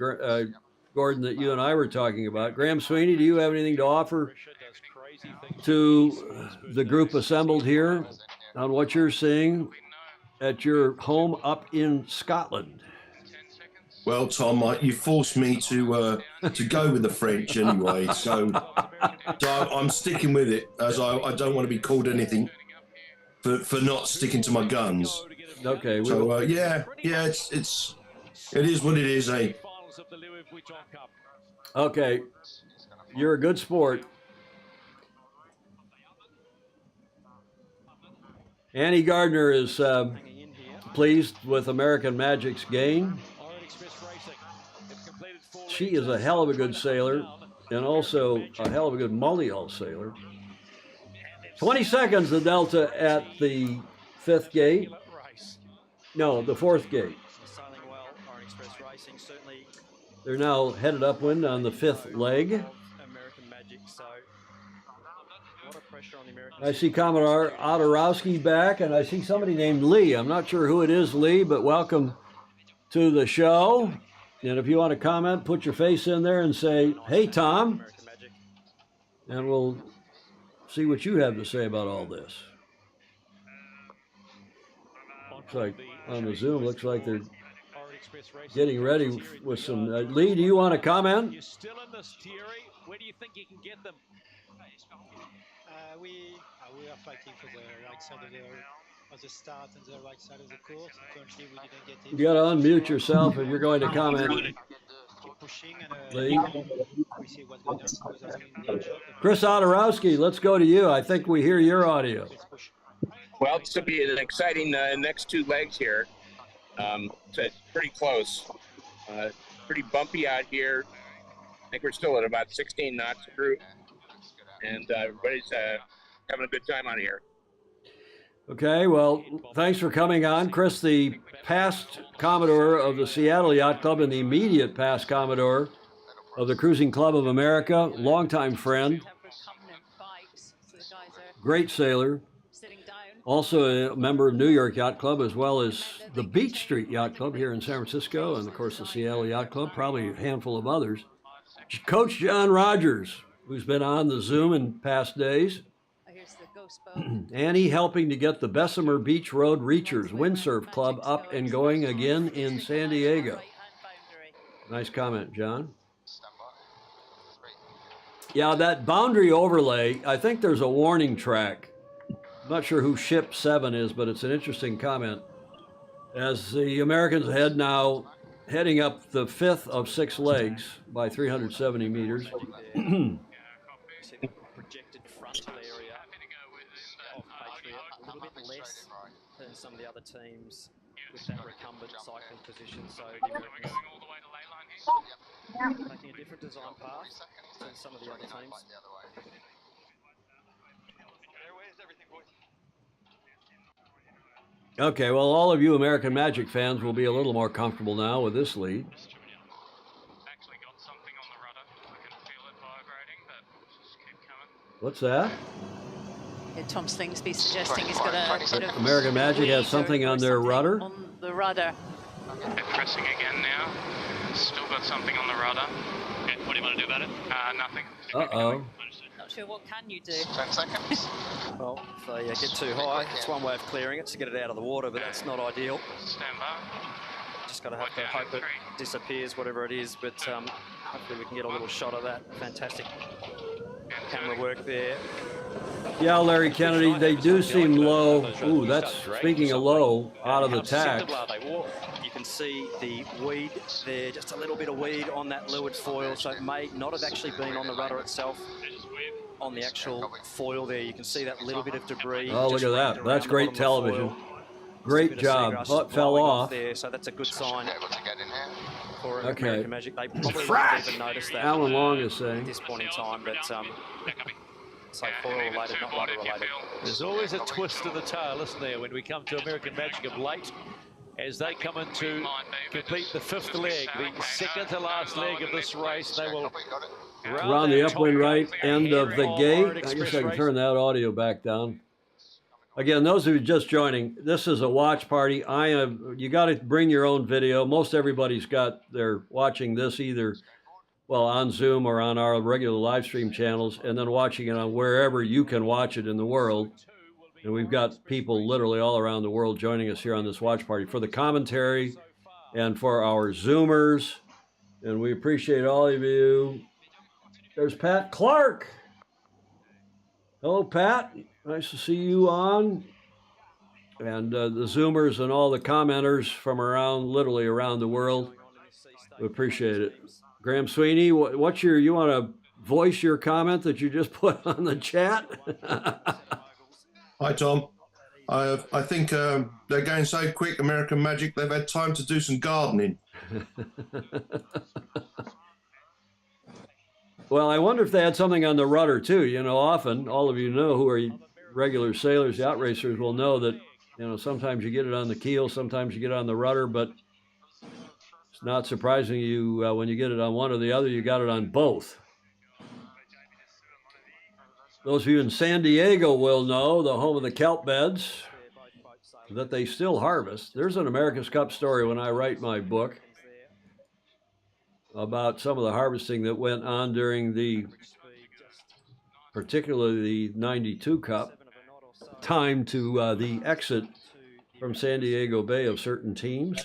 Gordon, that you and I were talking about. Graham Sweeney, do you have anything to offer to the group assembled here on what you're seeing at your home up in Scotland? Well, Tom, you forced me to go with the French anyway, so I'm sticking with it, as I don't want to be called anything for not sticking to my guns. Okay. So yeah, it is what it is, eh? Okay, you're a good sport. Annie Gardner is pleased with American Magic's gain. She is a hell of a good sailor and also a hell of a good multi-hull sailor. 20 seconds, the delta at the 5th gate. No, the 4th gate. They're now headed upwind on the 5th leg. I see Commodore Otorowski back, and I see somebody named Lee. I'm not sure who it is, Lee, but welcome to the show. And if you want to comment, put your face in there and say, hey, Tom. And we'll see what you have to say about all this. Looks like on the Zoom, looks like they're getting ready with some. Lee, do you want to comment? You're still in this, Thierry. Where do you think you can get them? We are fighting for the right side of the start and the right side of the course. Currently, we didn't get it. You got to unmute yourself if you're going to comment. Keep pushing and Lee. we see what's going on because they're doing a great job. Chris Otorowski, let's go to you. I think we hear your audio. Well, it's to be an exciting next 2 legs here. It's pretty close. Pretty bumpy out here. I think we're still at about 16 knots through. And everybody's having a good time out here. Okay, well, thanks for coming on. Chris, the past Commodore of the Seattle Yacht Club and the immediate past Commodore of the Cruising Club of America, longtime friend, great sailor, also a member of New York Yacht Club, as well as the Beach Street Yacht Club here in San Francisco, and of course the Seattle Yacht Club, probably a handful of others. Coach John Rogers, who's been on the Zoom in past days. Annie helping to get the Bessemer Beach Road Reachers Windsurf Club up and going again in San Diego. Nice comment, John. Yeah, that boundary overlay, I think there's a warning track. I'm not sure who ship 7 is, but it's an interesting comment. As the Americans heading up the 5th of 6 legs by 370 meters. Projected frontal area of Patriot, a little bit less than some of the other teams with that recumbent cycling position. So the Americans taking a different design path than some of the other teams. Okay, well, all of you American Magic fans will be a little more comfortable now with this lead. What's that? Yeah, Tom Slingsby suggesting he's got a bit of American Magic has something on their rudder. On the rudder. They're pressing again now. Still got something on the rudder. Okay, what do you want to do about it? Nothing. Uh-oh. Not sure what can you do. 10 seconds. Well, if they get too high, it's one way of clearing it to get it out of the water, but that's not ideal. Stand by. Just got to have to hope it disappears, whatever it is, but hopefully we can get a little shot of that. Fantastic camera work there. Yeah, Larry Kennedy, they do seem low. Ooh, that's, speaking of low, out of the tack. You can see the weed there, just a little bit of weed on that leeward foil, so it may not have actually been on the rudder itself. On the actual foil there, you can see that little bit of debris. Oh, look at that. That's great television. Great job. Oh, it fell off. There, so that's a good sign for Okay. American Magic. They probably wouldn't even notice that. Alan Long is saying. At this point in time, but so foil related, not rudder related. There's always a twist of the tail, isn't there, when we come to American Magic of late, as they come in to complete the 5th leg, the second to last leg of this race. They will around the upwind right end of the gate. I guess I can turn that audio back down. Again, those of you just joining, this is a watch party. You got to bring your own video. Most everybody's they're watching this either, well, on Zoom or on our regular live stream channels, and then watching it on wherever you can watch it in the world. And we've got people literally all around the world joining us here on this watch party for the commentary and for our Zoomers. And we appreciate all of you. There's Pat Clark. Hello, Pat. Nice to see you on. And the Zoomers and all the commenters from literally around the world. We appreciate it. Graham Sweeney, you want to voice your comment that you just put on the chat? Hi, Tom. I think they're going so quick, American Magic, they've had time to do some gardening. Well, I wonder if they had something on the rudder, too. You know, often, all of you know who are regular sailors, the outracers will know that, you know, sometimes you get it on the keel, sometimes you get it on the rudder, but it's not surprising when you get it on one or the other, you got it on both. Those of you in San Diego will know, the home of the kelp beds, that they still harvest. There's an America's Cup story when I write my book about some of the harvesting that went on during particularly the 92 Cup, time to the exit from San Diego Bay of certain teams.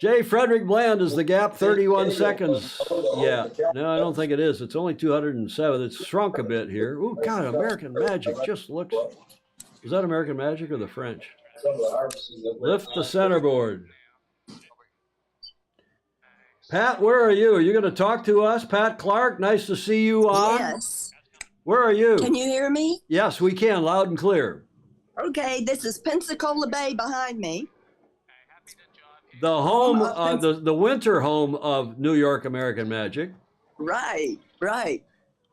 J. Frederick Bland, is the gap 31 seconds? Yeah. No, I don't think it is. It's only 207. It's shrunk a bit here. Oh, God, American Magic just looks... Is that American Magic or the French? Lift the centerboard. Pat, where are you? Are you going to talk to us? Pat Clark, nice to see you on. Yes. Where are you? Can you hear me? Yes, we can, loud and clear. Okay, this is Pensacola Bay behind me. The home, the winter home of New York American Magic. Right, right.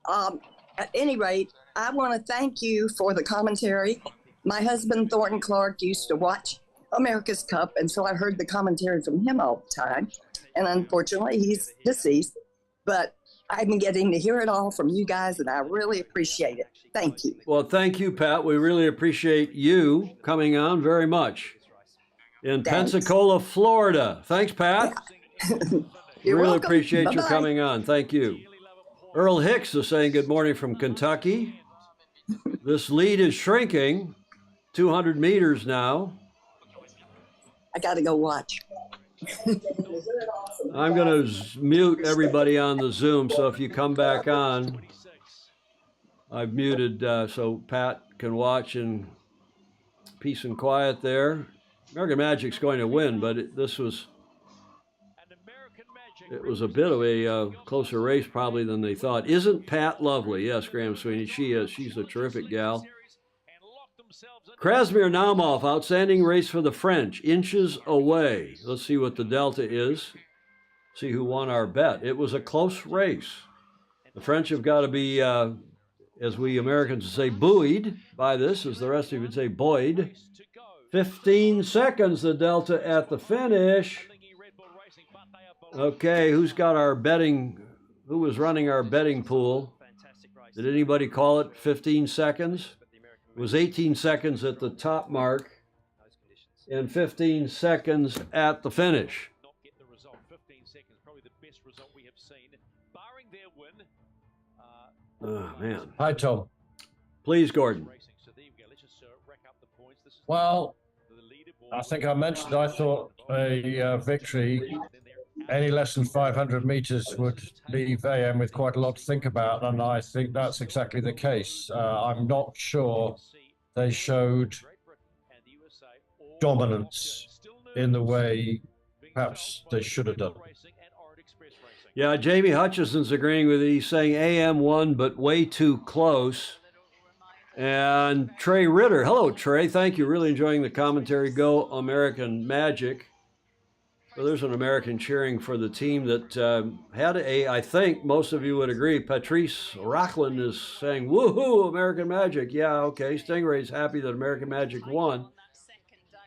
At any rate, I want to thank you for the commentary. My husband, Thornton Clark, used to watch America's Cup, and so I heard the commentary from him all the time. And unfortunately, he's deceased. But I've been getting to hear it all from you guys, and I really appreciate it. Thank you. Well, thank you, Pat. We really appreciate you coming on very much. In Pensacola, Florida. Thanks, Pat. You're really welcome. Appreciate you Bye-bye. coming on. Thank you. Earl Hicks is saying good morning from Kentucky. This lead is shrinking, 200 meters now. I got to go watch. I'm going to mute everybody on the Zoom, so if you come back on, I've muted so Pat can watch in peace and quiet there. American Magic's going to win, but it was a bit of a closer race probably than they thought. Isn't Pat lovely? Yes, Graham Sweeney, she is. She's a terrific gal. Krasimir Naumov, outstanding race for the French, inches away. Let's see what the delta is. See who won our bet. It was a close race. The French have got to be, as we Americans would say, buoyed by this, as the rest of you would say, buoyed. 15 seconds, the delta at the finish. Okay, who's got our betting? Who was running our betting pool? Did anybody call it 15 seconds? It was 18 seconds at the top mark and 15 seconds at the finish. Oh, man. Hi, Tom. Please, Gordon. Well, I think I mentioned I thought a victory any less than 500 meters would leave AM with quite a lot to think about, and I think that's exactly the case. I'm not sure they showed dominance in the way perhaps they should have done. Yeah, Jamie Hutchison's agreeing with you. He's saying AM won, but way too close. And Trey Ritter. Hello, Trey. Thank you. Really enjoying the commentary. Go American Magic. So there's an American cheering for the team that had I think most of you would agree, Patrice Rockland is saying, woohoo, American Magic. Yeah, okay. Stingray's happy that American Magic won,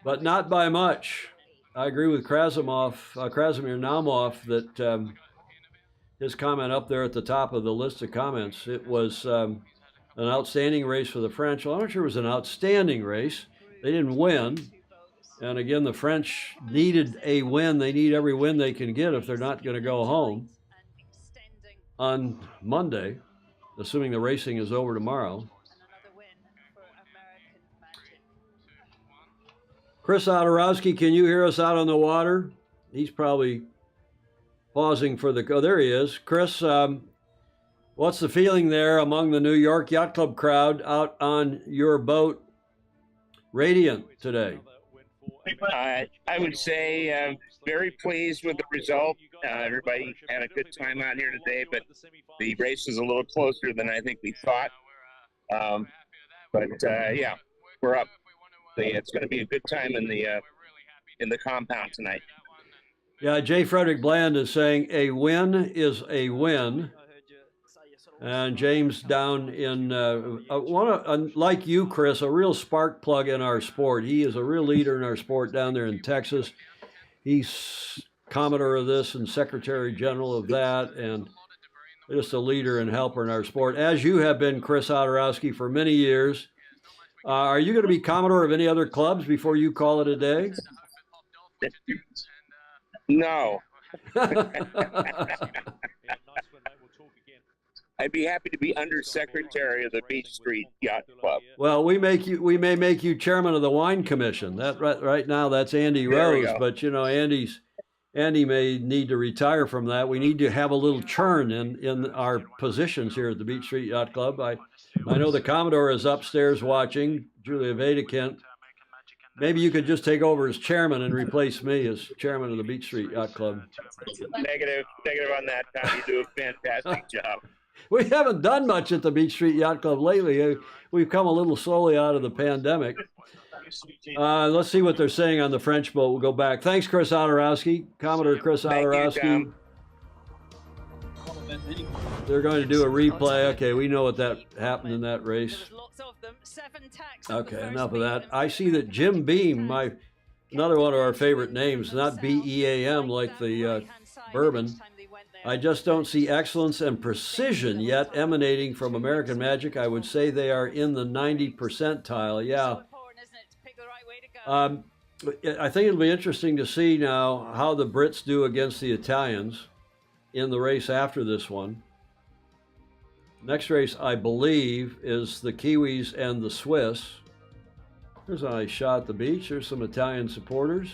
but not by much. I agree with Krasimir Naumov that his comment up there at the top of the list of comments, it was an outstanding race for the French. Well, I'm not sure it was an outstanding race. They didn't win. And again, the French needed a win. They need every win they can get if they're not going to go home on Monday, assuming the racing is over tomorrow. Chris Odorowski, can you hear us out on the water? He's probably pausing for the... Oh, there he is. Chris, what's the feeling there among the New York Yacht Club crowd out on your boat, Radiant, today? I would say very pleased with the result. Everybody had a good time out here today, but the race is a little closer than I think we thought. Yeah, we're up. It's going to be a good time in the compound tonight. Yeah, J. Frederick Bland is saying a win is a win. And James down in, like you, Chris, a real spark plug in our sport. He is a real leader in our sport down there in Texas. He's Commodore of this and Secretary General of that, and just a leader and helper in our sport, as you have been, Chris Odorowski, for many years. Are you going to be Commodore of any other clubs before you call it a day? No. I'd be happy to be Undersecretary of the Beach Street Yacht Club. Well, we may make you chairman of the wine commission. That right now that's Andy Rose, but you know Andy may need to retire from that. We need to have a little churn in our positions here at the Beach Street Yacht Club. I know the Commodore is upstairs watching, Julia Vedekint. Maybe you could just take over as chairman and replace me as chairman of the Beach Street Yacht Club. Negative on that, Tom. You do a fantastic job. We haven't done much at the Beach Street Yacht Club lately. We've come a little slowly out of the pandemic. Let's see what they're saying on the French boat. We'll go back. Thanks, Chris Odorowski. Commodore Chris Odorowski. They're going to do a replay. Okay, we know what that happened in that race. Okay, enough of that. I see that Jim Beam, another one of our favorite names, not B-E-A-M like the bourbon. I just don't see excellence and precision yet emanating from American Magic. I would say they are in the 90 percentile. Yeah. I think it'll be interesting to see now how the Brits do against the Italians in the race after this one. Next race, I believe, is the Kiwis and the Swiss. There's a nice shot at the beach. There's some Italian supporters.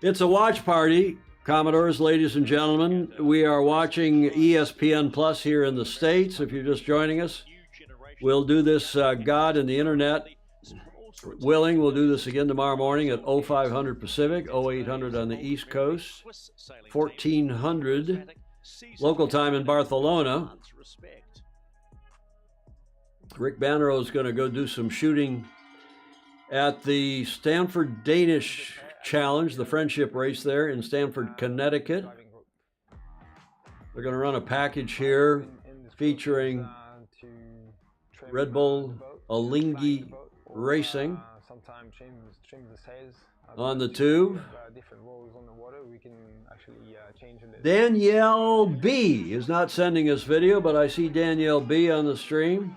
It's a watch party, Commodores, ladies and gentlemen. We are watching ESPN Plus here in the States. If you're just joining us, we'll do this, God and the Internet willing. We'll do this again tomorrow morning at 0500 Pacific, 0800 on the East Coast, 1400 local time in Barcelona. Rick Bannerow is going to go do some shooting at the Stanford Danish Challenge, the friendship race there in Stamford, Connecticut. They're going to run a package here featuring Red Bull Alinghi Racing on the tube. Danielle B is not sending us video, but I see Danielle B on the stream.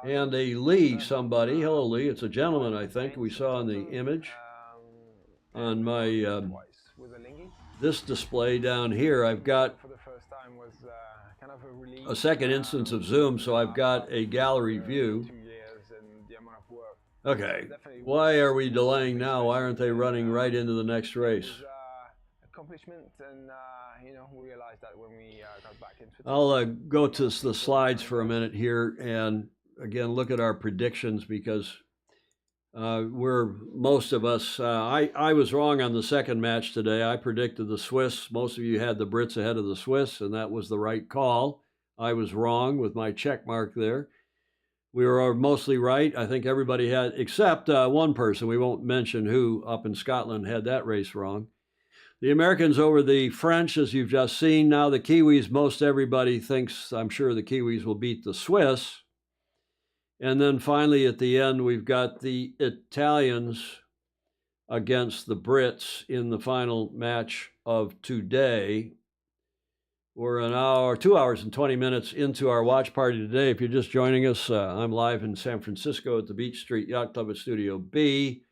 And a Lee somebody. Hello, Lee. It's a gentleman, I think, we saw in the image on my this display down here. I've got a second instance of Zoom, so I've got a gallery view. Okay. Why are we delaying now? Why aren't they running right into the next race? I'll go to the slides for a minute here and again look at our predictions because most of us, I was wrong on the second match today. I predicted the Swiss. Most of you had the Brits ahead of the Swiss, and that was the right call. I was wrong with my check mark there. We were mostly right. I think everybody had, except one person, we won't mention who, up in Scotland had that race wrong. The Americans over the French, as you've just seen. Now the Kiwis, most everybody thinks, I'm sure the Kiwis will beat the Swiss. And then finally at the end, we've got the Italians against the Brits in the final match of today. We're an hour, 2 hours and 20 minutes into our watch party today. If you're just joining us, I'm live in San Francisco at the Beach Street Yacht Club at Studio B.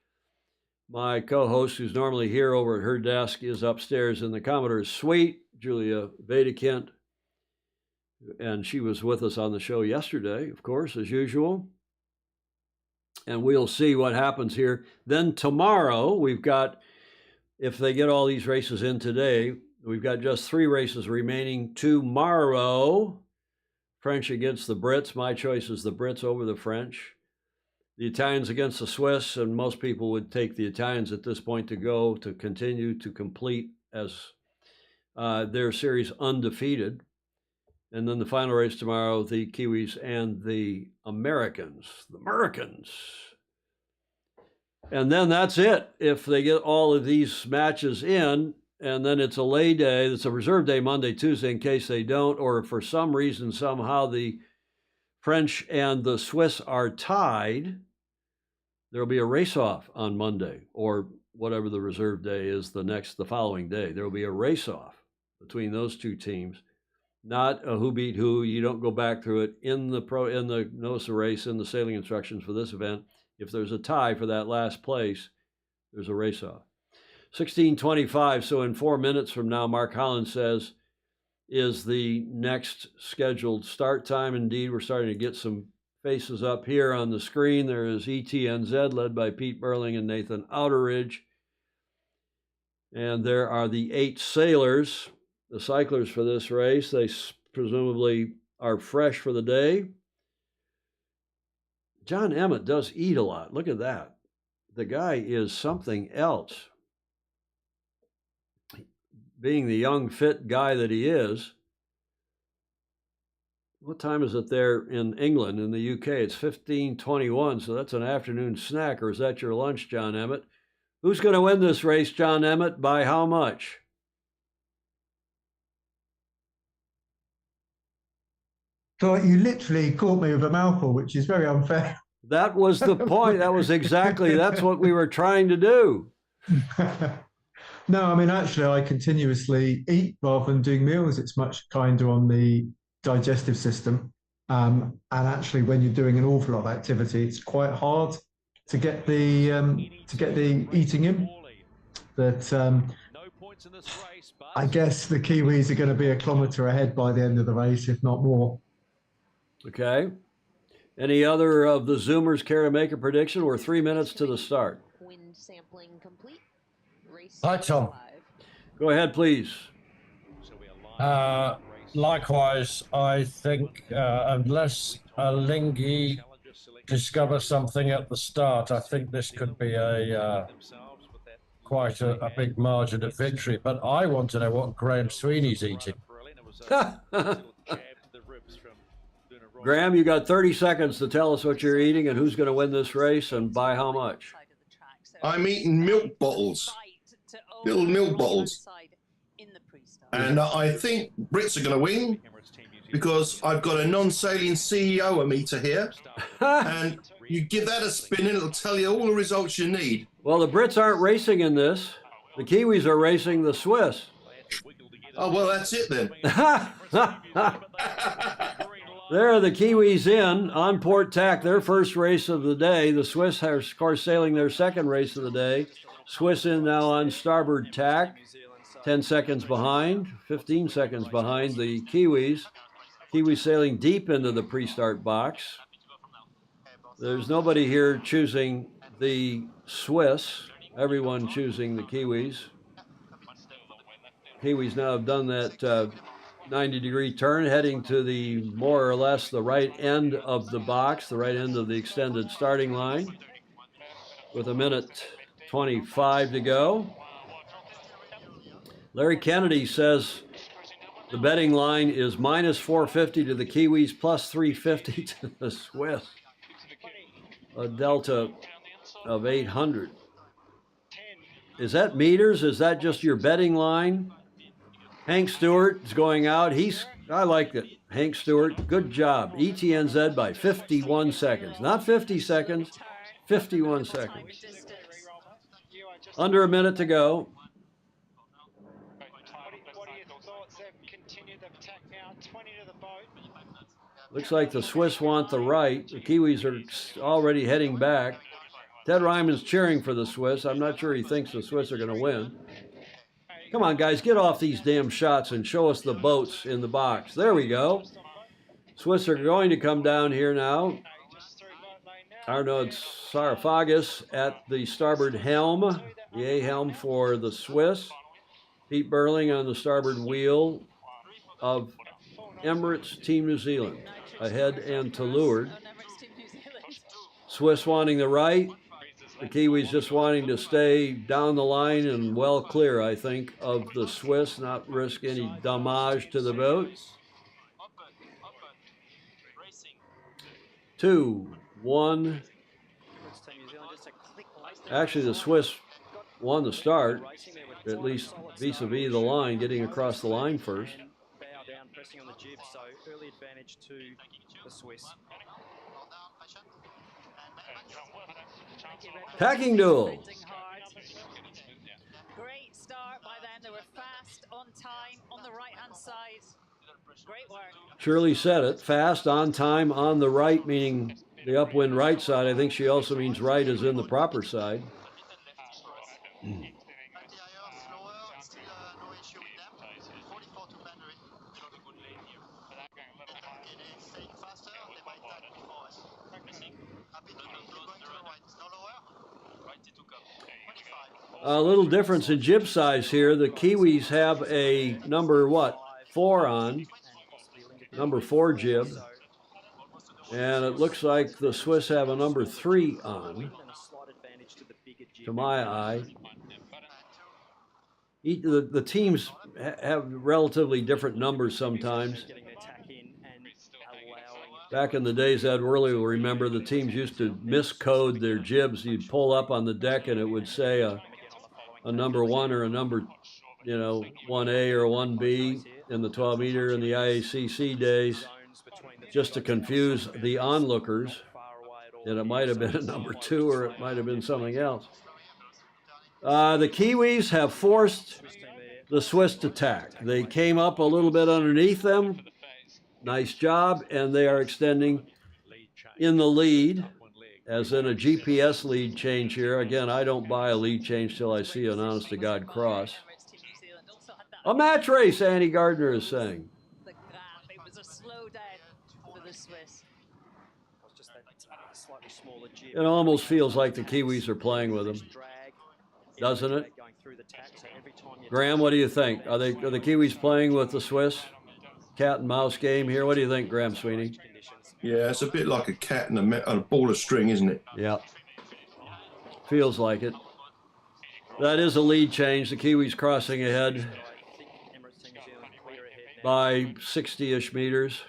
My co-host, who's normally here over at her desk, is upstairs in the Commodore's suite, Julia Vedekint, And she was with us on the show yesterday, of course, as usual. And we'll see what happens here. Then tomorrow, we've got, if they get all these races in today, we've got just 3 races remaining tomorrow. French against the Brits. My choice is the Brits over the French. The Italians against the Swiss, and most people would take the Italians at this point to continue to complete as their series undefeated. And then the final race tomorrow, the Kiwis and the Americans. The Americans. And then that's it. If they get all of these matches in, and then it's a lay day, it's a reserve day Monday, Tuesday, in case they don't, or if for some reason, somehow the French and the Swiss are tied, there'll be a race-off on Monday, or whatever the reserve day is the following day. There will be a race-off between those two teams. Not a who beat who. You don't go back through it in the notice of race, in the sailing instructions for this event. If there's a tie for that last place, there's a race-off. 16:25, so in 4 minutes from now, Mark Holland says, is the next scheduled start time. Indeed, we're starting to get some faces up here on the screen. There is ETNZ, led by Pete Burling and Nathan Outeridge. And there are the 8 sailors, the cyclers for this race. They presumably are fresh for the day. John Emmett does eat a lot. Look at that. The guy is something else. Being the young, fit guy that he is. What time is it there in England, in the UK? It's 15:21, so that's an afternoon snack, or is that your lunch, John Emmett? Who's going to win this race, John Emmett? By how much? So you literally caught me with a mouthful, which is very unfair. That was the point. That's what we were trying to do. No, I mean, actually, I continuously eat rather than doing meals. It's much kinder on the digestive system. And actually, when you're doing an awful lot of activity, it's quite hard to get the eating in. But I guess the Kiwis are going to be a kilometre ahead by the end of the race, if not more. Okay. Any other of the Zoomers care to make a prediction? We're 3 minutes to the start. Wind sampling complete. Hi, Tom. Go ahead, please. Likewise, I think unless Lingy discovers something at the start, I think this could be quite a big margin of victory. But I want to know what Graham Sweeney's eating. Graham, you got 30 seconds to tell us what you're eating and who's going to win this race and by how much. I'm eating milk bottles, little milk bottles. And I think Brits are going to win because I've got a non-sailing CEO meter here. And you give that a spin and it'll tell you all the results you need. Well, the Brits aren't racing in this. The Kiwis are racing the Swiss. Oh, well, that's it then. There are the Kiwis in on port tack, their first race of the day. The Swiss are, of course, sailing their second race of the day. Swiss in now on starboard tack, 10 seconds behind, 15 seconds behind the Kiwis. Kiwis sailing deep into the pre-start box. There's nobody here choosing the Swiss. Everyone choosing the Kiwis. Kiwis now have done that 90-degree turn, heading to the more or less the right end of the box, the right end of the extended starting line, with 1:25 to go. Larry Kennedy says the betting line is -450 to the Kiwis, +350 to the Swiss. A delta of 800. Is that meters? Is that just your betting line? Hank Stewart is going out. I like it. Hank Stewart, good job. ETNZ by 51 seconds. Not 50 seconds, 51 seconds. Under a minute to go. Looks like the Swiss want the right. The Kiwis are already heading back. Ted Ryman's cheering for the Swiss. I'm not sure he thinks the Swiss are going to win. Come on, guys, get off these damn shots and show us the boats in the box. There we go. Swiss are going to come down here now. Arnaud Sarfagas at the starboard helm, the A helm for the Swiss. Pete Burling on the starboard wheel of Emirates Team New Zealand, ahead and to leeward. Swiss wanting the right. The Kiwis just wanting to stay down the line and well clear, I think, of the Swiss, not risk any damage to the boat. 2, 1. Actually, the Swiss won the start, at least vis-a-vis the line, getting across the line first. Bow down, pressing on the jib, so early advantage to the Swiss. Tacking duel. Great start by them. They were fast, on time, on the right-hand side. Great work. Shirley said it. Fast, on time, on the right, meaning the upwind right side. I think she also means right is in the proper side. A little difference in jib size here. The Kiwis have a number, 4 on, number 4 jib. And it looks like the Swiss have a number 3 on, to my eye. The teams have relatively different numbers sometimes. Back in the days, Ed Worley will remember, the teams used to miscode their jibs. You'd pull up on the deck and it would say a number 1 or a number, 1A or 1B in the 12-meter in the IACC days, just to confuse the onlookers. And it might have been a number 2 or it might have been something else. The Kiwis have forced the Swiss to tack. They came up a little bit underneath them. Nice job, and they are extending in the lead, as in a GPS lead change here. Again, I don't buy a lead change till I see an honest-to-God cross. A match race, Annie Gardner is saying. It was a slow down for the Swiss. It almost feels like the Kiwis are playing with them, doesn't it? Graham, what do you think? Are the Kiwis playing with the Swiss? Cat and mouse game here. What do you think, Graham Sweeney? Yeah, it's a bit like a cat and a ball of string, isn't it? Yeah. Feels like it. That is a lead change. The Kiwis crossing ahead by 60-ish meters.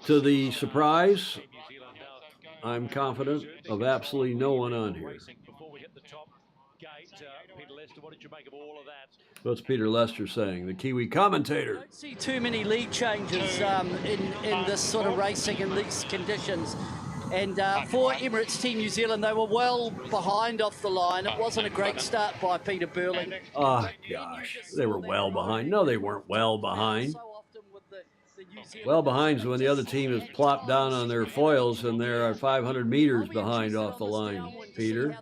To the surprise, I'm confident of absolutely no one on here. What's Peter Lester saying? The Kiwi commentator. I don't see too many lead changes in this sort of racing in these conditions. And for Emirates Team New Zealand, they were well behind off the line. It wasn't a great start by Peter Burling. Oh, gosh. They were well behind. No, they weren't well behind. Well behind is when the other team is plopped down on their foils and they're 500 meters behind off the line, Peter.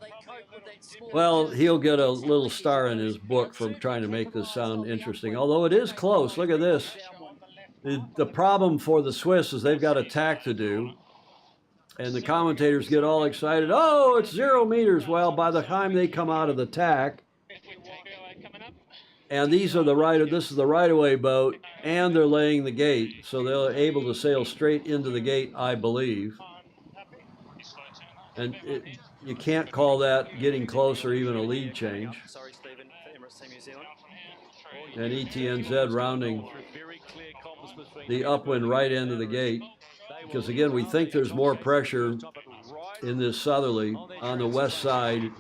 Well, he'll get a little star in his book for trying to make this sound interesting, although it is close. Look at this. The problem for the Swiss is they've got a tack to do, and the commentators get all excited. Oh, it's 0 meters. Well, by the time they come out of the tack, and this is the right-of-way boat, and they're laying the gate, so they're able to sail straight into the gate, I believe. And you can't call that getting close or even a lead change. And ETNZ rounding the upwind right end of the gate. Because, again, we think there's more pressure in this southerly on the west side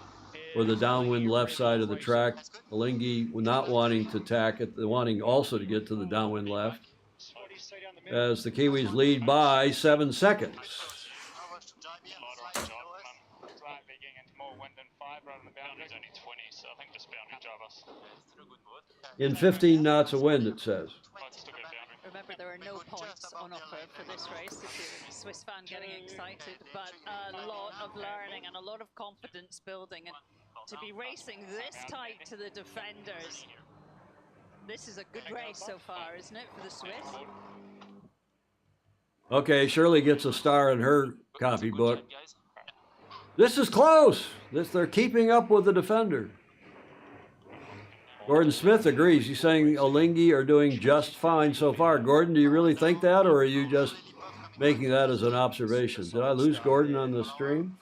or the downwind left side of the track. Alinghi not wanting to tack it, wanting also to get to the downwind left. As the Kiwis lead by 7 seconds. In 15 knots of wind, it says. Remember, there are no points on offer for this race if you're a Swiss fan getting excited, but a lot of learning and a lot of confidence building. And to be racing this tight to the defenders. This is a good race so far, isn't it, for the Swiss? Okay, Shirley gets a star in her copybook. This is close. They're keeping up with the defender. Gordon Smith agrees. He's saying Alinghi are doing just fine so far. Gordon, do you really think that, or are you just making that as an observation? Did I lose Gordon on the stream?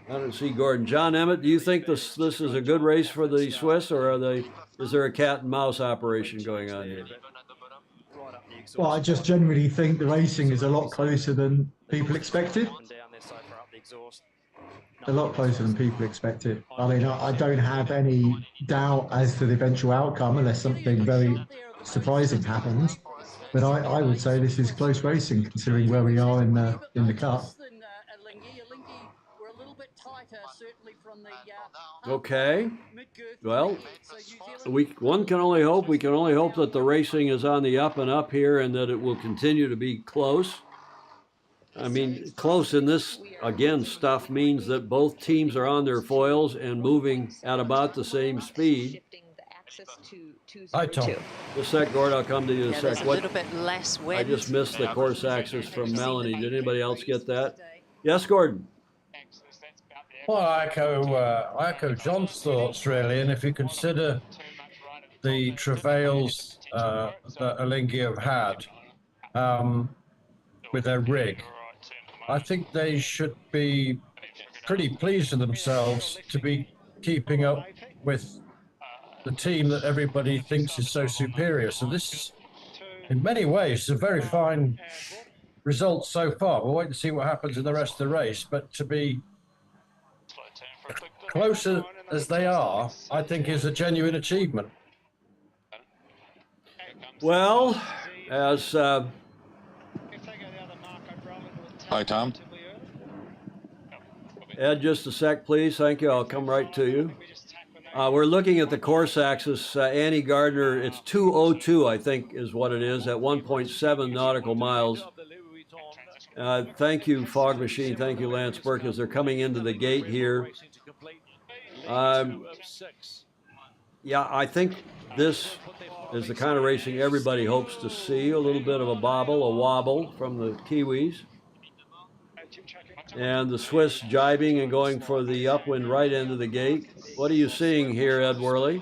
I don't see Gordon. John Emmett, do you think this is a good race for the Swiss, or is there a cat and mouse operation going on here? Well, I just generally think the racing is a lot closer than people expected. A lot closer than people expected. I mean, I don't have any doubt as to the eventual outcome unless something very surprising happens. But I would say this is close racing considering where we are in the cup. Okay. Well, one can only hope. We can only hope that the racing is on the up and up here and that it will continue to be close. I mean, close in this, again, stuff means that both teams are on their foils and moving at about the same speed. Hi, Tom. Just a sec, Gord, I'll come to you in a sec. There's a little bit less wind. I just missed the course axis from Melanie. Did anybody else get that? Yes, Gordon? Well, I echo John's thoughts, really. And if you consider the travails that Alinghi have had with their rig, I think they should be pretty pleased with themselves to be keeping up with the team that everybody thinks is so superior. So this is, in many ways, a very fine result so far. We'll wait and see what happens in the rest of the race. But to be closer as they are, I think is a genuine achievement. Well, as... Hi, Tom. Ed, just a sec, please. Thank you. I'll come right to you. We're looking at the course axis. Annie Gardner, it's 2:02, I think, is what it is, at 1.7 nautical miles. Thank you, Fog Machine. Thank you, Lance Burke, as they're coming into the gate here. Yeah, I think this is the kind of racing everybody hopes to see. A little bit of a bobble, a wobble from the Kiwis. And the Swiss jibing and going for the upwind right end of the gate. What are you seeing here, Ed Worley?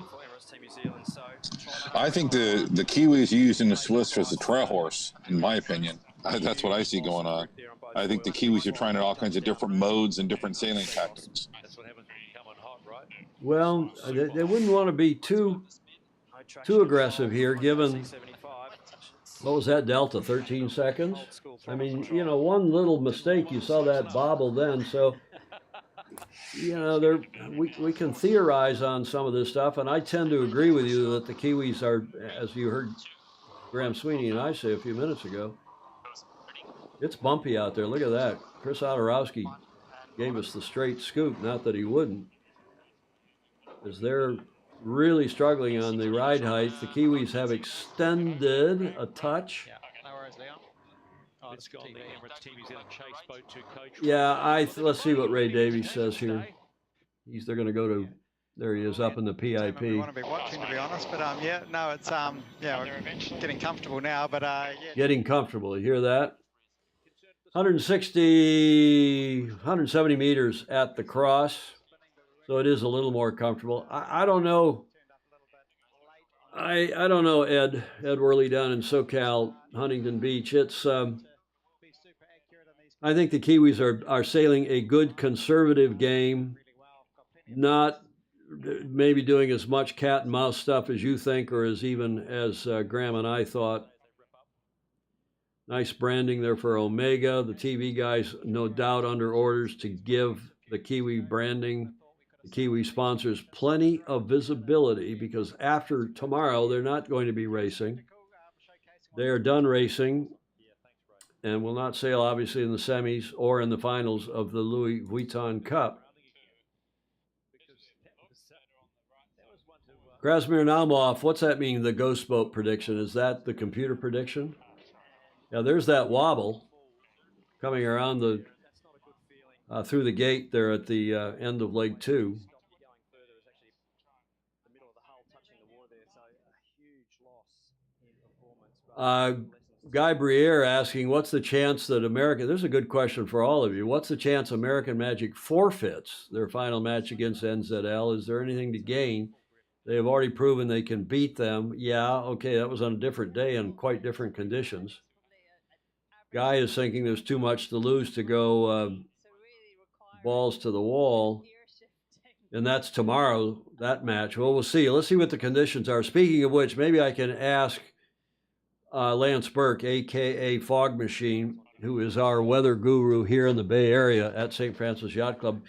I think the Kiwis using the Swiss as a trail horse, in my opinion. That's what I see going on. I think the Kiwis are trying all kinds of different modes and different sailing tactics. Well, they wouldn't want to be too aggressive here, given, what was that delta, 13 seconds? I mean, you know, one little mistake, you saw that bobble then, so, you know, we can theorize on some of this stuff, and I tend to agree with you that the Kiwis are, as you heard Graham Sweeney and I say a few minutes ago, it's bumpy out there. Look at that. Chris Odorowski gave us the straight scoop, not that he wouldn't, as they're really struggling on the ride height. The Kiwis have extended a touch. Yeah, let's see what Ray Davies says here. They're going to go to, there he is up in the PIP. We want to be watching, to be honest, but yeah, no, it's yeah, we're getting comfortable now, but yeah. Getting comfortable, you hear that? 170 meters at the cross, so it is a little more comfortable. I don't know. I don't know, Ed Worley down in SoCal, Huntington Beach. It's I think the Kiwis are sailing a good conservative game, not maybe doing as much cat and mouse stuff as you think, or as even as Graham and I thought. Nice branding there for Omega. The TV guys, no doubt, under orders to give the Kiwi branding, the Kiwi sponsors, plenty of visibility, because after tomorrow, they're not going to be racing. They are done racing and will not sail, obviously, in the semis or in the finals of the Louis Vuitton Cup. Krasimir Naumov, what's that mean, the ghost boat prediction? Is that the computer prediction? Yeah, there's that wobble coming around the through the gate there at the end of leg 2. Guy Briere asking, what's the chance that America, there's a good question for all of you. What's the chance American Magic forfeits their final match against NZL? Is there anything to gain? They have already proven they can beat them. Yeah, okay, that was on a different day and quite different conditions. Guy is thinking there's too much to lose to go balls to the wall. And that's tomorrow, that match. Well, we'll see. Let's see what the conditions are. Speaking of which, maybe I can ask Lance Burke, a.k.a. Fog Machine, who is our weather guru here in the Bay Area at St. Francis Yacht Club.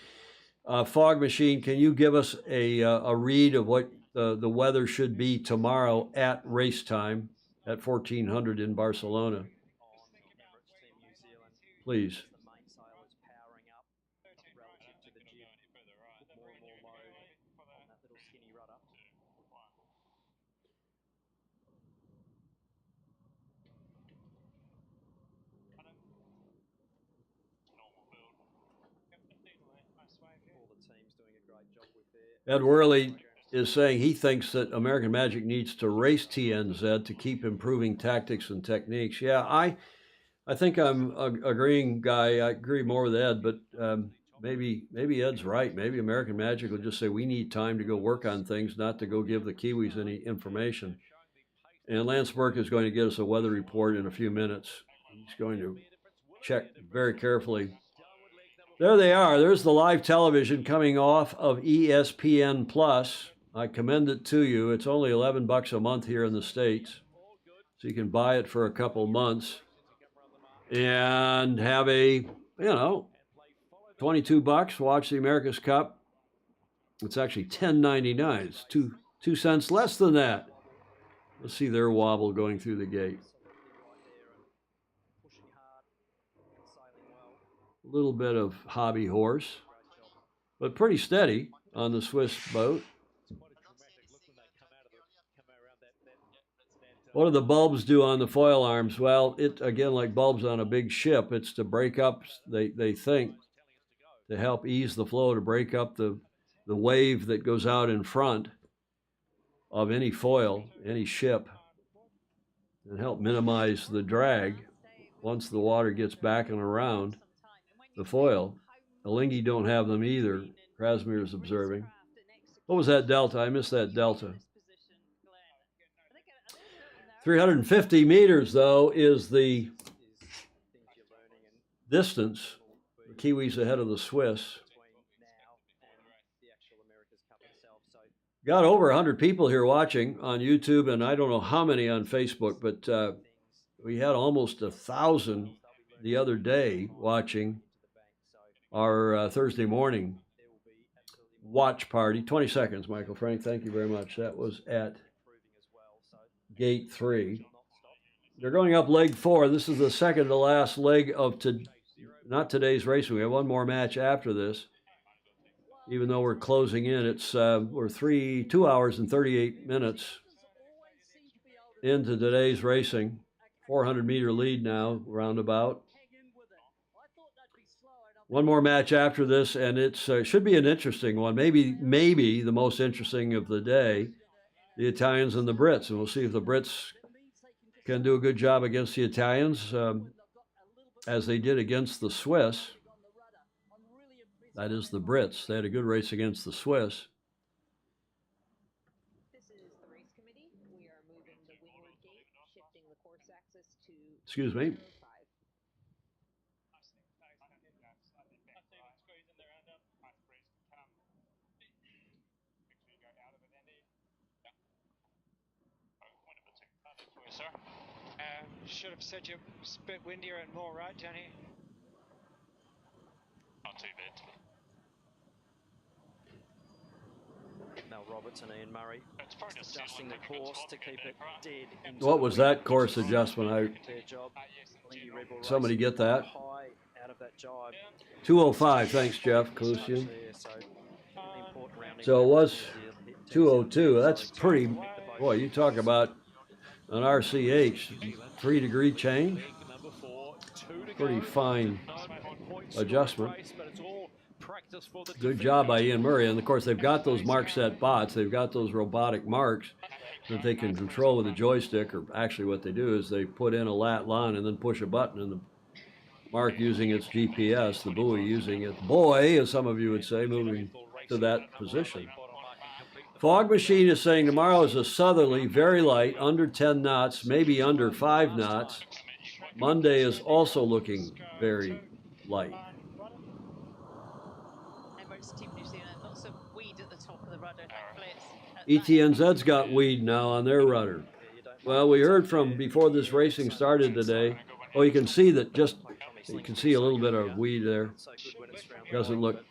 Fog Machine, can you give us a read of what the weather should be tomorrow at race time at 1400 in Barcelona? Please. Ed Worley is saying he thinks that American Magic needs to race TNZ to keep improving tactics and techniques. Yeah, I think I'm agreeing, Guy. I agree more with Ed, but maybe Ed's right. Maybe American Magic will just say we need time to go work on things, not to go give the Kiwis any information. And Lance Burke is going to get us a weather report in a few minutes. He's going to check very carefully. There they are. There's the live television coming off of ESPN Plus. I commend it to you. It's only $11 a month here in the States, so you can buy it for a couple months and have a, $22. Watch the America's Cup. It's actually $10.99. It's 2 cents less than that. Let's see their wobble going through the gate. A little bit of hobby horse, but pretty steady on the Swiss boat. What do the bulbs do on the foil arms? Well, it, again, like bulbs on a big ship, it's to break up, they think, to help ease the flow, to break up the wave that goes out in front of any foil, any ship, and help minimize the drag once the water gets back and around the foil. Alinghi don't have them either, Krasmir is observing. What was that delta? I missed that delta. 350 meters, though, is the distance. The Kiwis ahead of the Swiss. Got over 100 people here watching on YouTube, and I don't know how many on Facebook, but we had almost 1,000 the other day watching our Thursday morning watch party. 20 seconds, Michael Frank. Thank you very much. That was at gate 3. They're going up leg 4. This is the second to last leg of not today's race. We have one more match after this. Even though we're closing in, it's we're 2 hours and 38 minutes into today's racing. 400-meter lead now, roundabout. One more match after this, and it should be an interesting one. Maybe the most interesting of the day. The Italians and the Brits, and we'll see if the Brits can do a good job against the Italians as they did against the Swiss. That is the Brits. They had a good race against the Swiss. This is the race committee. We are moving the windward gate, shifting the course axis to Excuse me. Sir, should have said you're a bit windier and more right down here. Not too bad. Mel Roberts and Ian Murray adjusting the course to keep it dead. What was that course adjustment? Somebody get that? 205. Thanks, Jeff Kalusian. So it was 202. That's pretty. Boy, you talk about an RCH 3-degree change. Pretty fine adjustment. Good job by Ian Murray. And of course, they've got those mark set bots. They've got those robotic marks that they can control with a joystick, or actually what they do is they put in a lat line and then push a button, and the mark using its GPS, the buoy using its buoy, as some of you would say, moving to that position. Fog Machine is saying tomorrow is a southerly, very light, under 10 knots, maybe under 5 knots. Monday is also looking very light. Emirates Team New Zealand, lots of weed at the top of the rudder. ETNZ's got weed now on their rudder. Well, we heard from before this racing started today. Oh, you can see that you can see a little bit of weed there. Doesn't look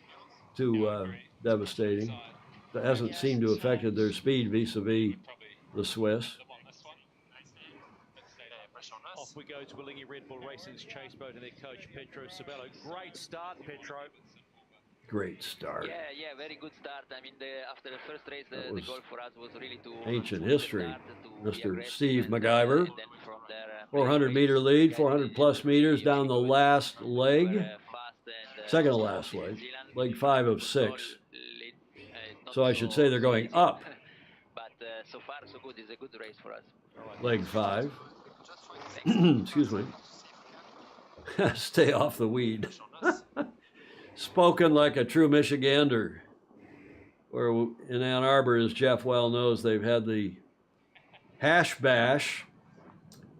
too devastating. That hasn't seemed to have affected their speed vis-a-vis the Swiss. Off we go to Willingham Red Bull Racing's chase boat and their coach, Pedro Sabello. Great start, Pedro. Great start. Yeah, very good start. I mean, after the first race, the goal for us was really to ancient history. Mr. Steve MacGyver, 400-meter lead, 400-plus meters down the last leg, second to last leg 5 of 6. So I should say they're going up. But so far, so good. It's a good race for us. Leg 5. Excuse me. Stay off the weed. Spoken like a true Michigander. Where in Ann Arbor, as Jeff well knows, they've had the hash bash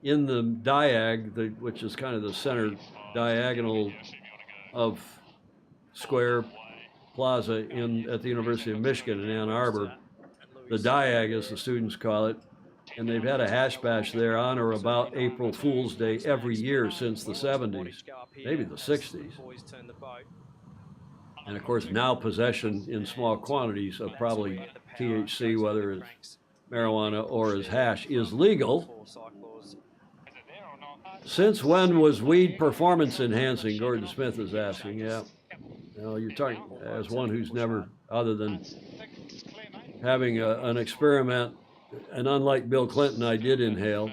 in the diag, which is kind of the center diagonal of Square Plaza at the University of Michigan in Ann Arbor. The diag, as the students call it. And they've had a hash bash there on or about April Fool's Day every year since the 70s, maybe the 60s. And of course, now possession in small quantities of probably THC, whether it's marijuana or as hash, is legal. Since when was weed performance enhancing? Gordon Smith is asking. Yeah. Well, you're talking as one who's never, other than having an experiment, and unlike Bill Clinton, I did inhale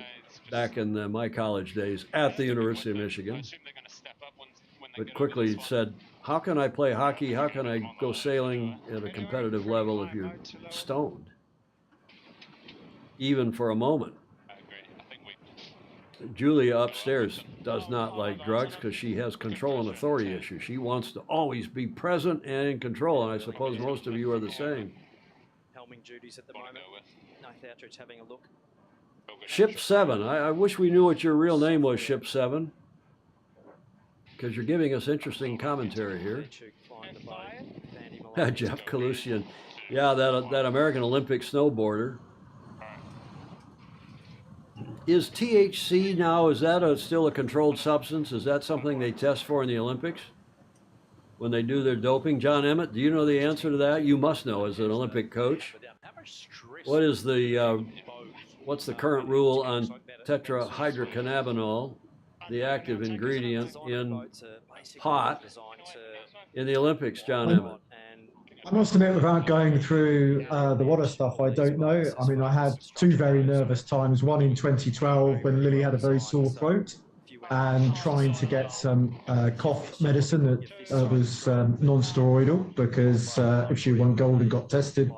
back in my college days at the University of Michigan, but quickly said, how can I play hockey? How can I go sailing at a competitive level if you're stoned? Even for a moment. Julia upstairs does not like drugs because she has control and authority issues. She wants to always be present and in control, and I suppose most of you are the same. Helming duties at the moment. Nathan Outridge having a look. Ship 7. I wish we knew what your real name was, Ship 7, because you're giving us interesting commentary here. Jeff Kalusian. Yeah, that American Olympic snowboarder. Is THC now, is that still a controlled substance? Is that something they test for in the Olympics when they do their doping? John Emmett, do you know the answer to that? You must know as an Olympic coach. What is what's the current rule on tetrahydrocannabinol, the active ingredient in pot in the Olympics, John Emmett? I must admit, without going through the water stuff, I don't know. I mean, I had 2 very nervous times. One in 2012 when Lily had a very sore throat and trying to get some cough medicine that was non-steroidal, because if she won gold and got tested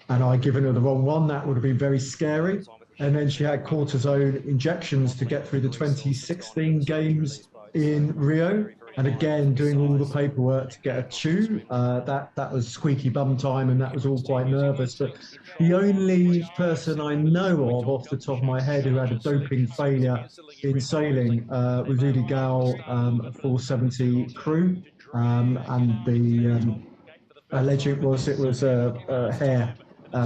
and I'd given her the wrong one, that would have been very scary. And then she had cortisone injections to get through the 2016 games in Rio. And again, doing all the paperwork to get a chew, that was squeaky bum time, and that was all quite nervous. But the only person I know of off the top of my head who had a doping failure in sailing was Udi Gal, 470 crew, and the alleged was a hair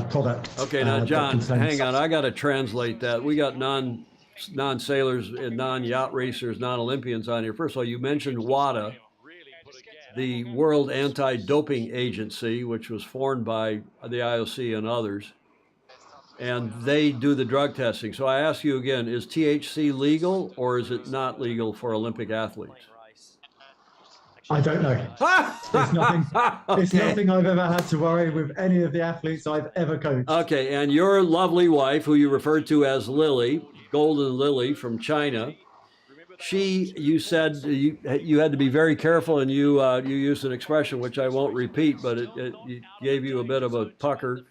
product. Okay, now John, hang on, I got to translate that. We got non-sailors and non-yacht racers, non-Olympians on here. First of all, you mentioned WADA, the World Anti-Doping Agency, which was formed by the IOC and others, and they do the drug testing. So I ask you again, is THC legal or is it not legal for Olympic athletes? I don't know. It's nothing I've ever had to worry with any of the athletes I've ever coached. Okay, and your lovely wife, who you referred to as Lily, Golden Lily from China, you said you had to be very careful, and you used an expression which I won't repeat, but it gave you a bit of a pucker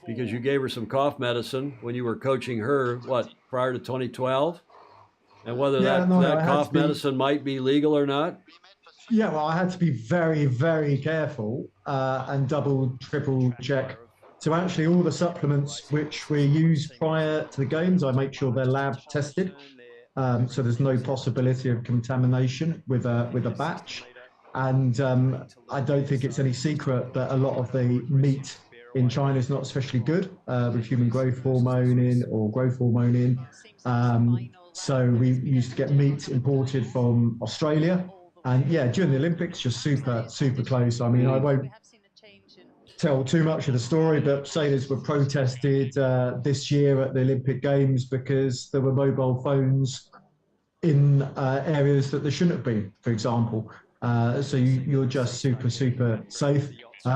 because you gave her some cough medicine when you were coaching her, prior to 2012? And whether that cough medicine might be legal or not? Yeah, well, I had to be very, very careful and double, triple check. So actually all the supplements which we use prior to the games, I make sure they're lab tested. So there's no possibility of contamination with a batch. And I don't think it's any secret that a lot of the meat in China is not especially good with human growth hormone in. So we used to get meat imported from Australia. And yeah, during the Olympics, just super, super close. I mean, I won't tell too much of the story, but sailors were protested this year at the Olympic Games because there were mobile phones in areas that there shouldn't have been, for example. So you're just super, super safe.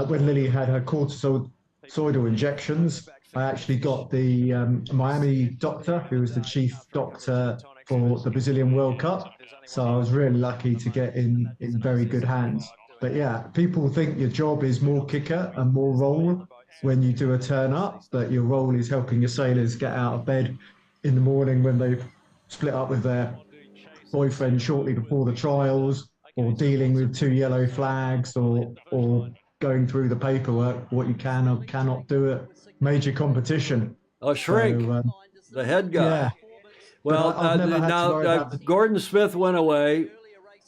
When Lily had her cortisoidal injections, I actually got the Miami doctor, who was the chief doctor for the Brazilian World Cup. So I was really lucky to get in very good hands. But yeah, people think your job is more kicker and more roll when you do a turn up, but your role is helping your sailors get out of bed in the morning when they've split up with their boyfriend shortly before the trials, or dealing with 2 yellow flags, or going through the paperwork, what you can or cannot do at major competition. Oh, Shrink, so, the head guy. Yeah. Well, Gordon Smith went away,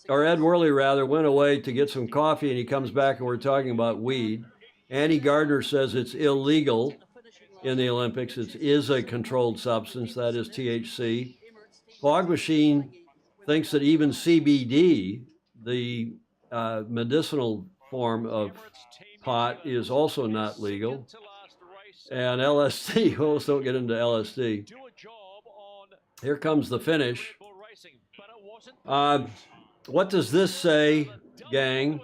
or Ed Worley rather, went away to get some coffee, and he comes back and we're talking about weed. Annie Gardner says it's illegal in the Olympics. It is a controlled substance, that is THC. Fog Machine thinks that even CBD, the medicinal form of pot, is also not legal. And LSD, well, let's don't get into LSD. Here comes the finish. What does this say, gang,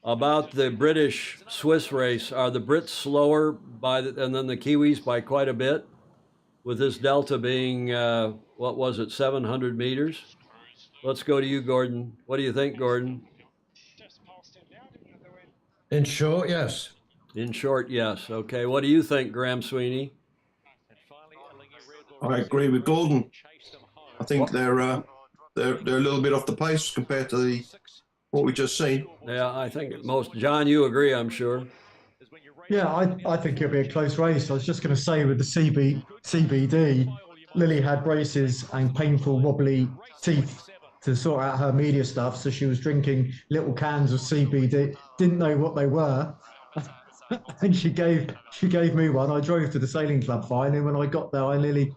about the British-Swiss race? Are the Brits slower than the Kiwis by quite a bit? With this delta being, 700 meters? Let's go to you, Gordon. What do you think, Gordon? In short, yes. In short, yes. Okay. What do you think, Graham Sweeney? I agree with Gordon. I think they're a little bit off the pace compared to what we just seen. Yeah, I think John, you agree, I'm sure. Yeah, I think it'll be a close race. I was just going to say with the CBD, Lily had braces and painful wobbly teeth to sort out her media stuff. So she was drinking little cans of CBD, didn't know what they were. And she gave me one. I drove to the sailing club fine, and when I got there, I nearly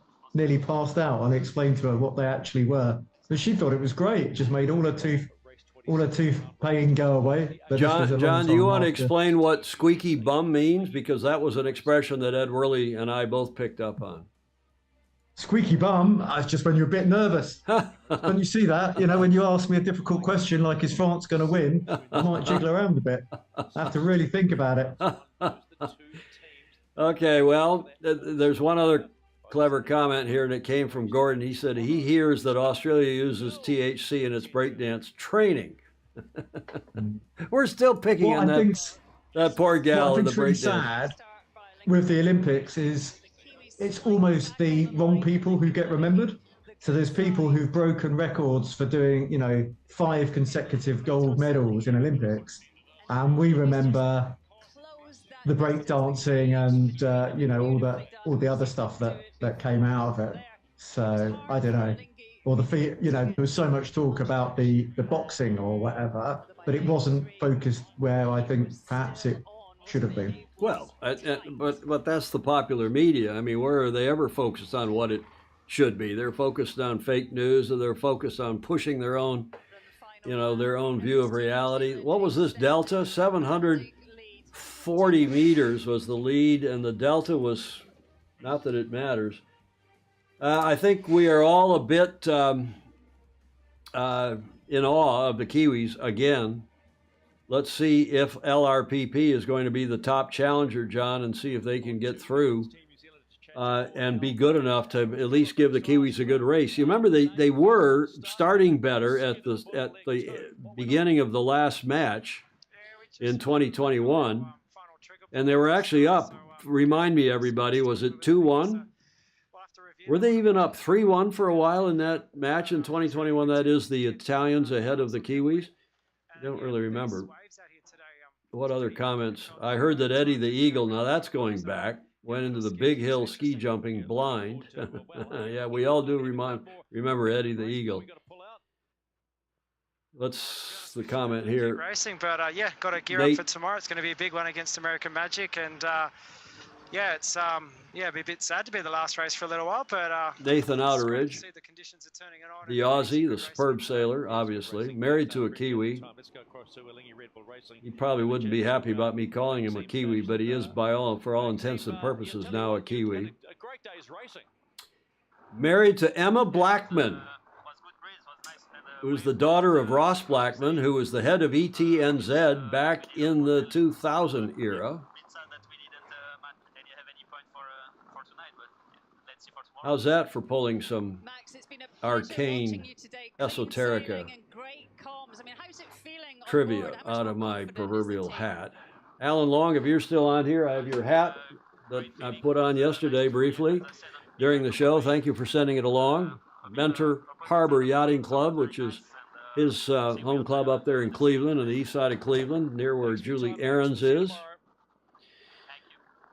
passed out. I explained to her what they actually were. But she thought it was great. It just made all her tooth pain go away. But John, do you want to explain what squeaky bum means? Because that was an expression that Ed Worley and I both picked up on. Squeaky bum, that's just when you're a bit nervous. When you see that, when you ask me a difficult question like, is France going to win? I might jiggle around a bit. I have to really think about it. Okay, well, there's one other clever comment here, and it came from Gordon. He said he hears that Australia uses THC in its breakdance training. We're still picking on that poor gal in the breakdance. Really sad with the Olympics is it's almost the wrong people who get remembered. So there's people who've broken records for doing, 5 consecutive gold medals in Olympics, and we remember the breakdancing and all the other stuff that came out of it. So I don't know. Or there was so much talk about the boxing or whatever, but it wasn't focused where I think perhaps it should have been. Well, but that's the popular media. I mean, where are they ever focused on what it should be? They're focused on fake news, or they're focused on pushing their own, their own view of reality. What was this delta? 740 meters was the lead, and the delta was, not that it matters. I think we are all a bit in awe of the Kiwis again. Let's see if LRPP is going to be the top challenger, John, and see if they can get through and be good enough to at least give the Kiwis a good race. You remember they were starting better at the beginning of the last match in 2021, and they were actually up. Remind me, everybody, was it 2-1? Were they even up 3-1 for a while in that match in 2021? That is the Italians ahead of the Kiwis. I don't really remember. What other comments? I heard that Eddie the Eagle, now that's going back, went into the big hill ski jumping blind. Yeah, we all do remember Eddie the Eagle. Let's the comment here. Racing, but yeah, got to gear up for tomorrow. It's going to be a big one against American Magic, and yeah, it's yeah, be a bit sad to be the last race for a little while, but Nathan Outeridge, the Aussie, the superb sailor, obviously married to a Kiwi. He probably wouldn't be happy about me calling him a Kiwi, but he is, for all intents and purposes, now a Kiwi. Married to Emma Blackman, who's the daughter of Ross Blackman, who was the head of ETNZ back in the 2000 era. How's that for pulling some arcane esoterica trivia out of my proverbial hat? Alan Long, if you're still on here, I have your hat that I put on yesterday briefly during the show. Thank you for sending it along. Mentor Harbor Yachting Club, which is his home club up there in Cleveland, on the east side of Cleveland, near where Julie Ahrens is.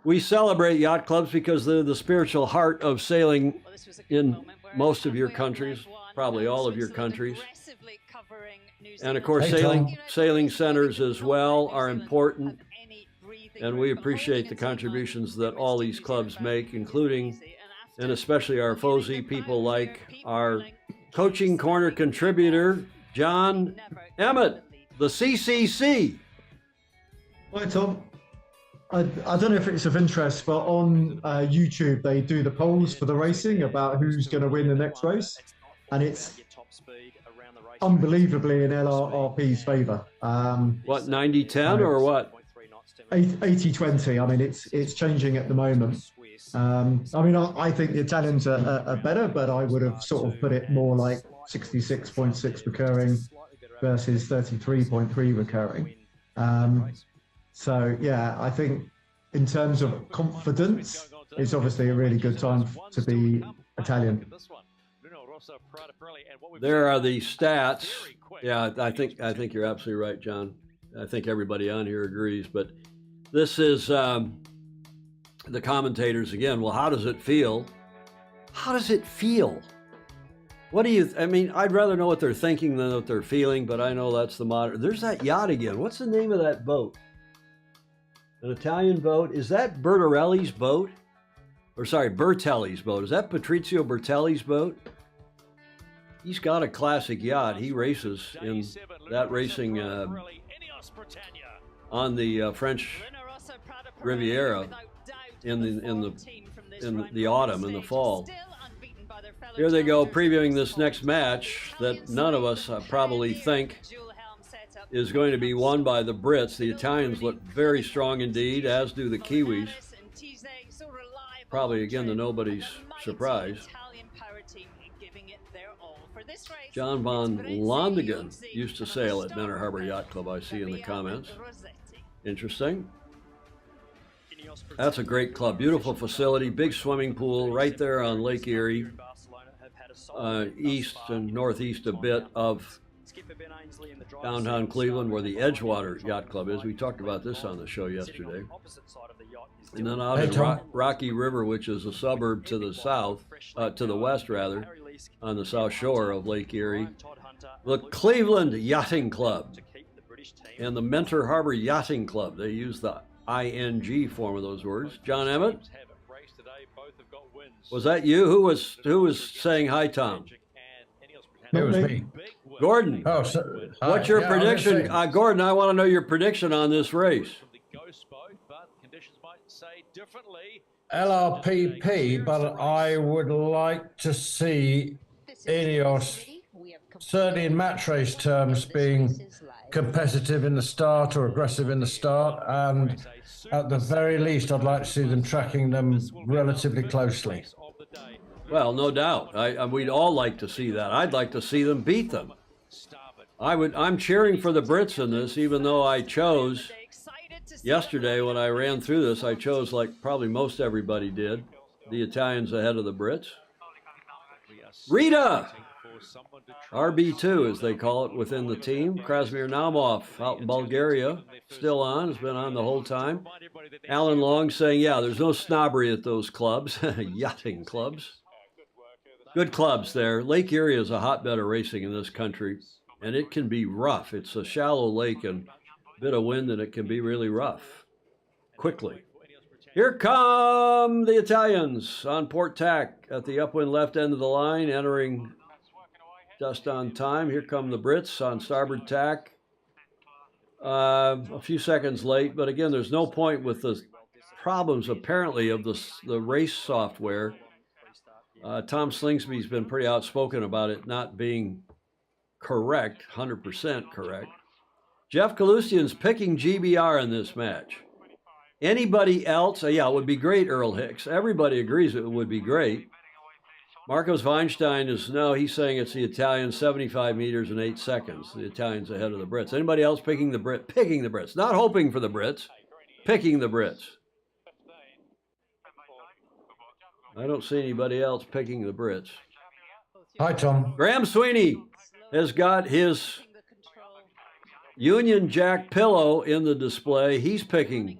We celebrate yacht clubs because they're the spiritual heart of sailing in most of your countries, probably all of your countries. And of course, sailing centers as well are important. And we appreciate the contributions that all these clubs make, including and especially our FOSI people like our Coaching Corner contributor, John Emmett, the CCC. Hi, Tom. I don't know if it's of interest, but on YouTube, they do the polls for the racing about who's going to win the next race. And it's unbelievably in LRP's favour. What, 90-10 or what? 80-20. I mean, it's changing at the moment. I mean, I think the Italians are better, but I would have sort of put it more like 66.6 recurring versus 33.3 recurring. So, yeah, I think in terms of confidence, it's obviously a really good time to be Italian. There are the stats. Yeah, I think you're absolutely right, John. I think everybody on here agrees. But this is the commentators again. Well, how does it feel? How does it feel? What do you, I mean, I'd rather know what they're thinking than what they're feeling, but I know that's the modern. There's that yacht again. What's the name of that boat? An Italian boat? Is that Bertelli's boat? Or sorry, Bertelli's boat. Is that Patrizio Bertelli's boat? He's got a classic yacht. He races in that racing on the French Riviera in the autumn, in the fall. Here they go, previewing this next match that none of us probably think is going to be won by the Brits. The Italians look very strong indeed, as do the Kiwis. Probably, again, to nobody's surprise. John von Londigan used to sail at Menor Harbor Yacht Club, I see in the comments. Interesting. That's a great club. Beautiful facility, big swimming pool right there on Lake Erie. East and northeast a bit of downtown Cleveland, where the Edgewater Yacht Club is. We talked about this on the show yesterday. And then out in Rocky River, which is a suburb to the south, to the west rather, on the south shore of Lake Erie, the Cleveland Yachting Club and the Mentor Harbor Yachting Club. They use the ING form of those words. John Emmett, was that you? Who was saying hi, Tom? It was me. Gordon. Oh, what's your prediction? Gordon, I want to know your prediction on this race. LRPP, but I would like to see Ineos, certainly in match race terms, being competitive in the start or aggressive in the start, and at the very least, I'd like to see them tracking them relatively closely. Well, no doubt. We'd all like to see that. I'd like to see them beat them. I'm cheering for the Brits in this, even though I chose yesterday when I ran through this, I chose, like probably most everybody did, the Italians ahead of the Brits. Rita! RB2, as they call it within the team. Krasimir Naumov out in Bulgaria, still on, has been on the whole time. Alan Long saying, yeah, there's no snobbery at those clubs, yachting clubs. Good clubs there. Lake Erie is a hotbed of racing in this country, and it can be rough. It's a shallow lake and a bit of wind, and it can be really rough quickly. Here come the Italians on port tack at the upwind left end of the line, entering just on time. Here come the Brits on starboard tack. A few seconds late, but again, there's no point with the problems apparently of the race software. Tom Slingsby's been pretty outspoken about it not being correct, 100% correct. Jeff Kalustian's picking GBR in this match. Anybody else? Yeah, it would be great, Earl Hicks. Everybody agrees it would be great. Marcos Weinstein he's saying it's the Italians, 75 meters in 8 seconds. The Italians ahead of the Brits. Anybody else picking the Brits? Not hoping for the Brits, picking the Brits. I don't see anybody else picking the Brits. Hi, Tom. Graham Sweeney has got his Union Jack pillow in the display. He's picking.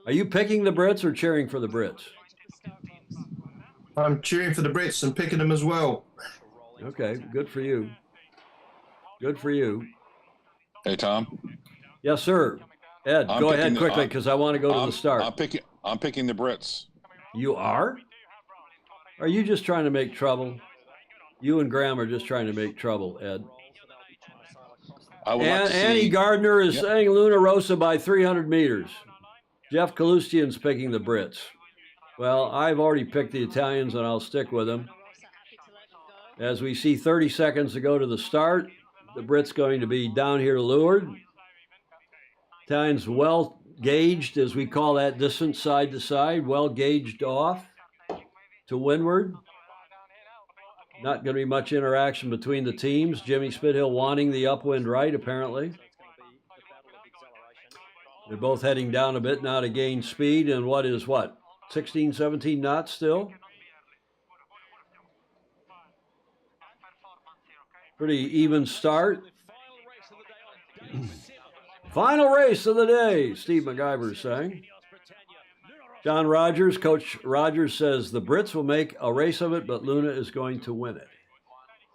Are you picking the Brits or cheering for the Brits? I'm cheering for the Brits and picking them as well. Okay, good for you. Good for you. Hey, Tom. Yes, sir. Ed, go ahead quickly because I want to go to the start. I'm picking the Brits. You are? Are you just trying to make trouble? You and Graham are just trying to make trouble, Ed. Annie Gardner is saying Luna Rossa by 300 meters. Jeff Kalustian's picking the Brits. Well, I've already picked the Italians, and I'll stick with them. As we see 30 seconds to go to the start, the Brits going to be down here to leeward. Italians well gauged, as we call that distance side to side, well gauged off to windward. Not going to be much interaction between the teams. Jimmy Spithill wanting the upwind right, apparently. They're both heading down a bit now to gain speed, and what, 16, 17 knots still? Pretty even start. Final race of the day, Steve MacGyver saying. John Rogers, Coach Rogers says the Brits will make a race of it, but Luna is going to win it.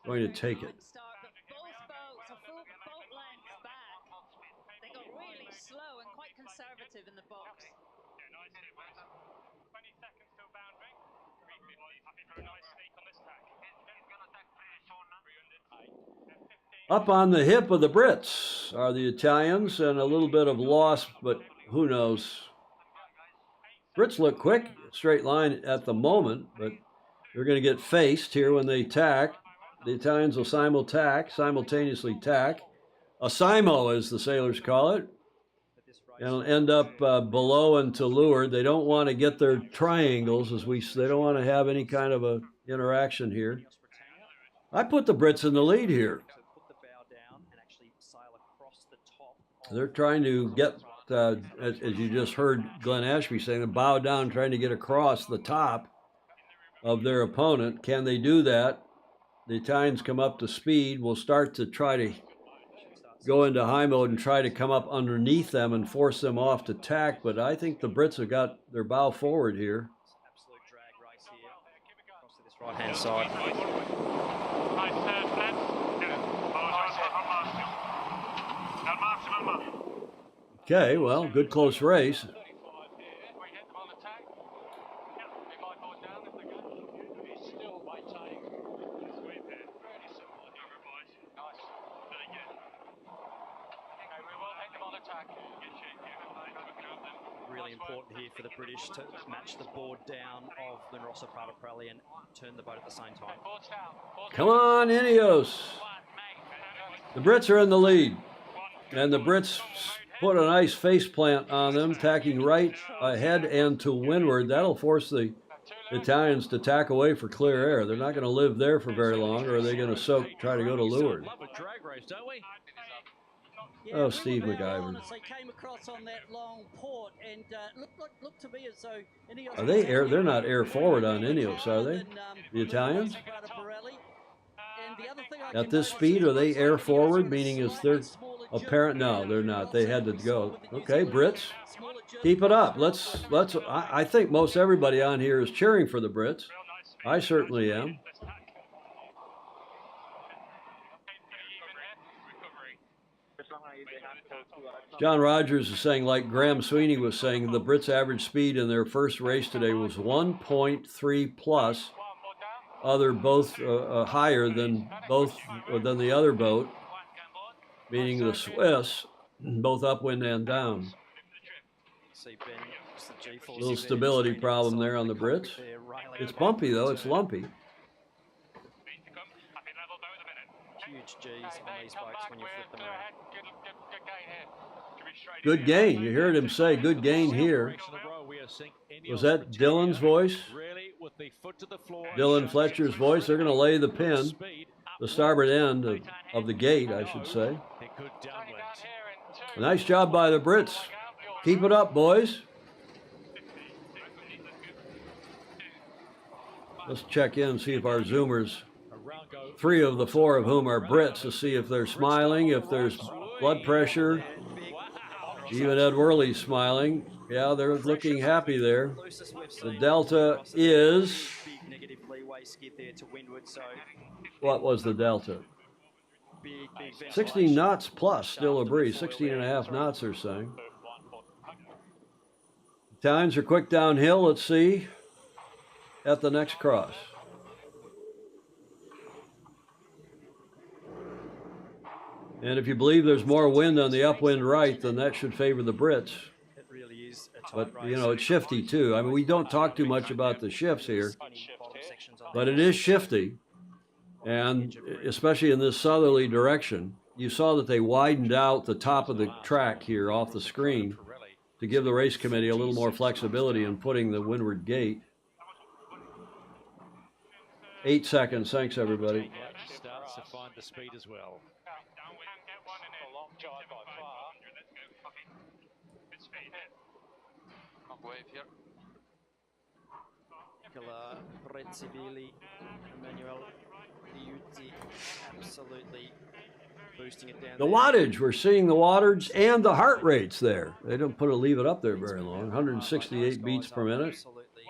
Going to take it. Up on the hip of the Brits are the Italians, and a little bit of loss, but who knows. Brits look quick, straight line at the moment, but they're going to get faced here when they tack. The Italians will simultaneously tack. A simo, as the sailors call it, and end up below and to leeward. They don't want to get their triangles, they don't want to have any kind of a interaction here. I put the Brits in the lead here. They're trying to get, as you just heard Glenn Ashby saying, the bow down, trying to get across the top of their opponent. Can they do that? The Italians come up to speed. We'll start to try to go into high mode and try to come up underneath them and force them off to tack, but I think the Brits have got their bow forward here. Right-hand side. Okay, well, good close race. Really important here for the British to match the board down of Luna Rossa Prata Pirelli and turn the boat at the same time. Come on, Ineos. The Brits are in the lead. And the Brits put a nice face plant on them, tacking right ahead and to windward. That'll force the Italians to tack away for clear air. They're not going to live there for very long, or are they going to try to go to leeward? Oh, Steve McIver. They came across on that long port and looked to me as though Ineos Are they air? They're not air forward on Ineos, are they? The Italians? At this speed, are they air forward? Meaning is they're apparent? No, they're not. They had to go. Okay, Brits, keep it up. I think most everybody on here is cheering for the Brits. I certainly am. John Rogers is saying, like Graham Sweeney was saying, the Brits' average speed in their first race today was 1.3 plus. Both higher than the other boat, meaning the Swiss, both upwind and down. Little stability problem there on the Brits. It's bumpy though, it's lumpy. Huge G's on these boats when you flip them around. Good gain. You heard him say good gain here. Was that Dylan's voice? Dylan Fletcher's voice. They're going to lay the pin, the starboard end of the gate, I should say. A nice job by the Brits. Keep it up, boys. Let's check in and see if our Zoomers, 3 of the 4 of whom are Brits, to see if they're smiling, if there's blood pressure. Even Ed Worley's smiling. Yeah, they're looking happy there. The delta is... What was the delta? 16 knots plus, still a breeze. 16 and a half knots, they're saying. Italians are quick downhill. Let's see at the next cross. And if you believe there's more wind on the upwind right, then that should favor the Brits. It really is a but, you know, it's shifty too. I mean, we don't talk too much about the shifts here, but it is shifty. And especially in this southerly direction, you saw that they widened out the top of the track here off the screen to give the race committee a little more flexibility in putting the windward gate. 8 seconds. Thanks, everybody. Starts to find the speed as well. Nicola Prezzivili, Emmanuel Liuzzi, absolutely boosting it down. The wattage, we're seeing the wattage and the heart rates there. They don't leave it up there very long. 168 beats per minute. Absolutely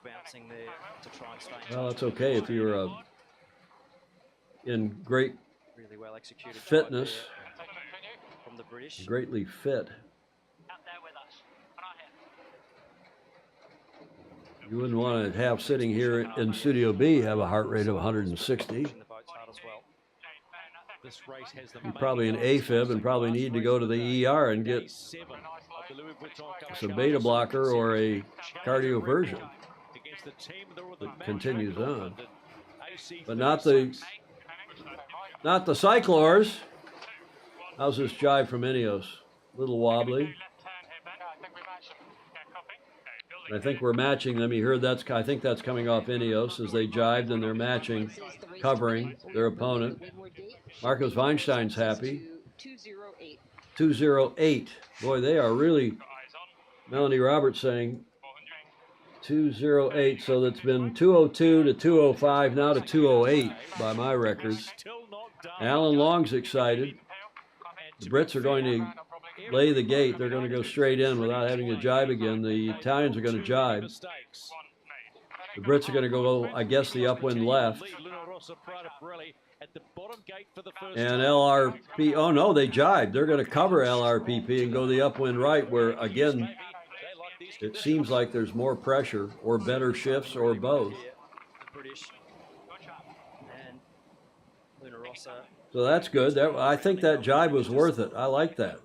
bouncing there to try and stay. Well, that's okay if you're in great really well executed fitness. From the British. Greatly fit. You wouldn't want to have sitting here in Studio B have a heart rate of 160. You're probably an AFib and probably need to go to the ER and get some beta blocker or a cardioversion. It continues on. But not the Cyclors. How's this jive from Ineos? A little wobbly. I think we're matching them. You heard I think that's coming off Ineos as they jived and they're matching, covering their opponent. Marcos Weinstein's happy. 208. Boy, they are really, Melanie Roberts saying 208. So that's been 202 to 205, now to 208 by my records. Alan Long's excited. The Brits are going to lay the gate. They're going to go straight in without having to jibe again. The Italians are going to jibe. The Brits are going to go, I guess, the upwind left. And LRP, oh no, they jibed. They're going to cover LRPP and go the upwind right, where, again, it seems like there's more pressure or better shifts or both. So that's good. I think that jibe was worth it. I like that.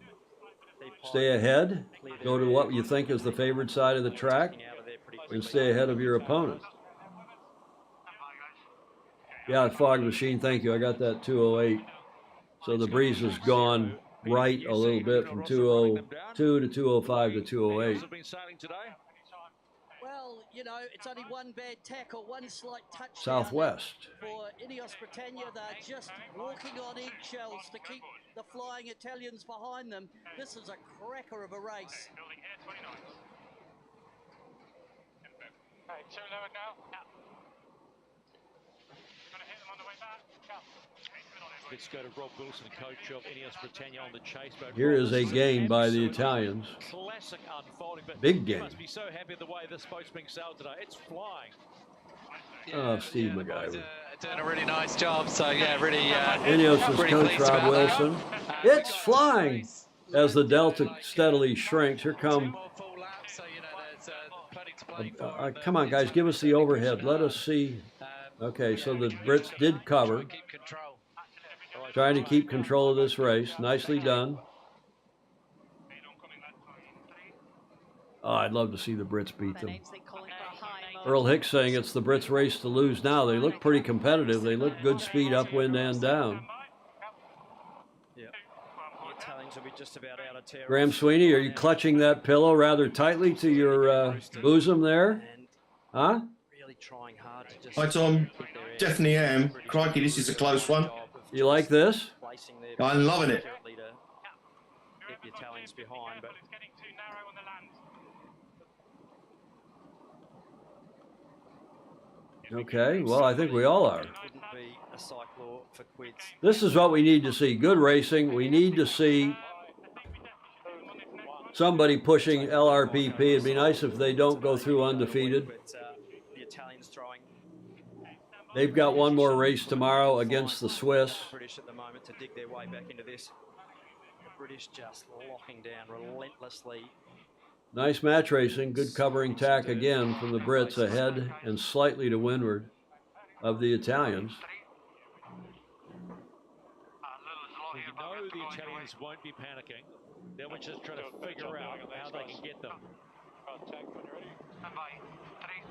Stay ahead, go to what you think is the favored side of the track, and stay ahead of your opponent. Yeah, fog machine, thank you. I got that 208. So the breeze is gone right a little bit from 202 to 205 to 208. Well, you know, it's only one bad tackle, one slight touchdown. Southwest. For Ineos Britannia, they're just walking on eggshells to keep the flying Italians behind them. This is a cracker of a race. Okay, too low now. Gonna hit them on the way back. Come. Let's go to Rob Wilson, coach of Ineos Britannia on the chase boat. Here is a gain by the Italians. Classic unfolding, but big you gain. must be so happy the way this boat's being sailed today. It's flying. Oh, Steve McIver. Doing a really nice job. So yeah, really. Ineos' coach Rob Wilson. It's flying as the delta steadily shrinks. Here come. Come on, guys, give us the overhead. Let us see. Okay, so the Brits did cover. Trying to keep control of this race. Nicely done. Oh, I'd love to see the Brits beat them. Earl Hicks saying it's the Brits' race to lose now. They look pretty competitive. They look good speed upwind and down. Yeah. The Italians will be just about out of terror. Graham Sweeney, are you clutching that pillow rather tightly to your bosom there? Huh? Really trying hard to just. Hi, Tom. Definitely am. Crikey, this is a close one. You like this? I'm loving it. Get the Italians behind, but Okay, well, I think we all are. wouldn't be a cyclor for quids. This is what we need to see. Good racing. We need to see somebody pushing LRPP. It'd be nice if they don't go through undefeated. The Italians throwing. They've got one more race tomorrow against the Swiss. British at the moment to dig their way back into this. The British just locking down relentlessly. Nice match racing. Good covering tack again from the Brits ahead and slightly to windward of the Italians. Well, you know the Italians won't be panicking. They'll just try to figure out how they can get them. Contact when you're ready. Stand by. 3,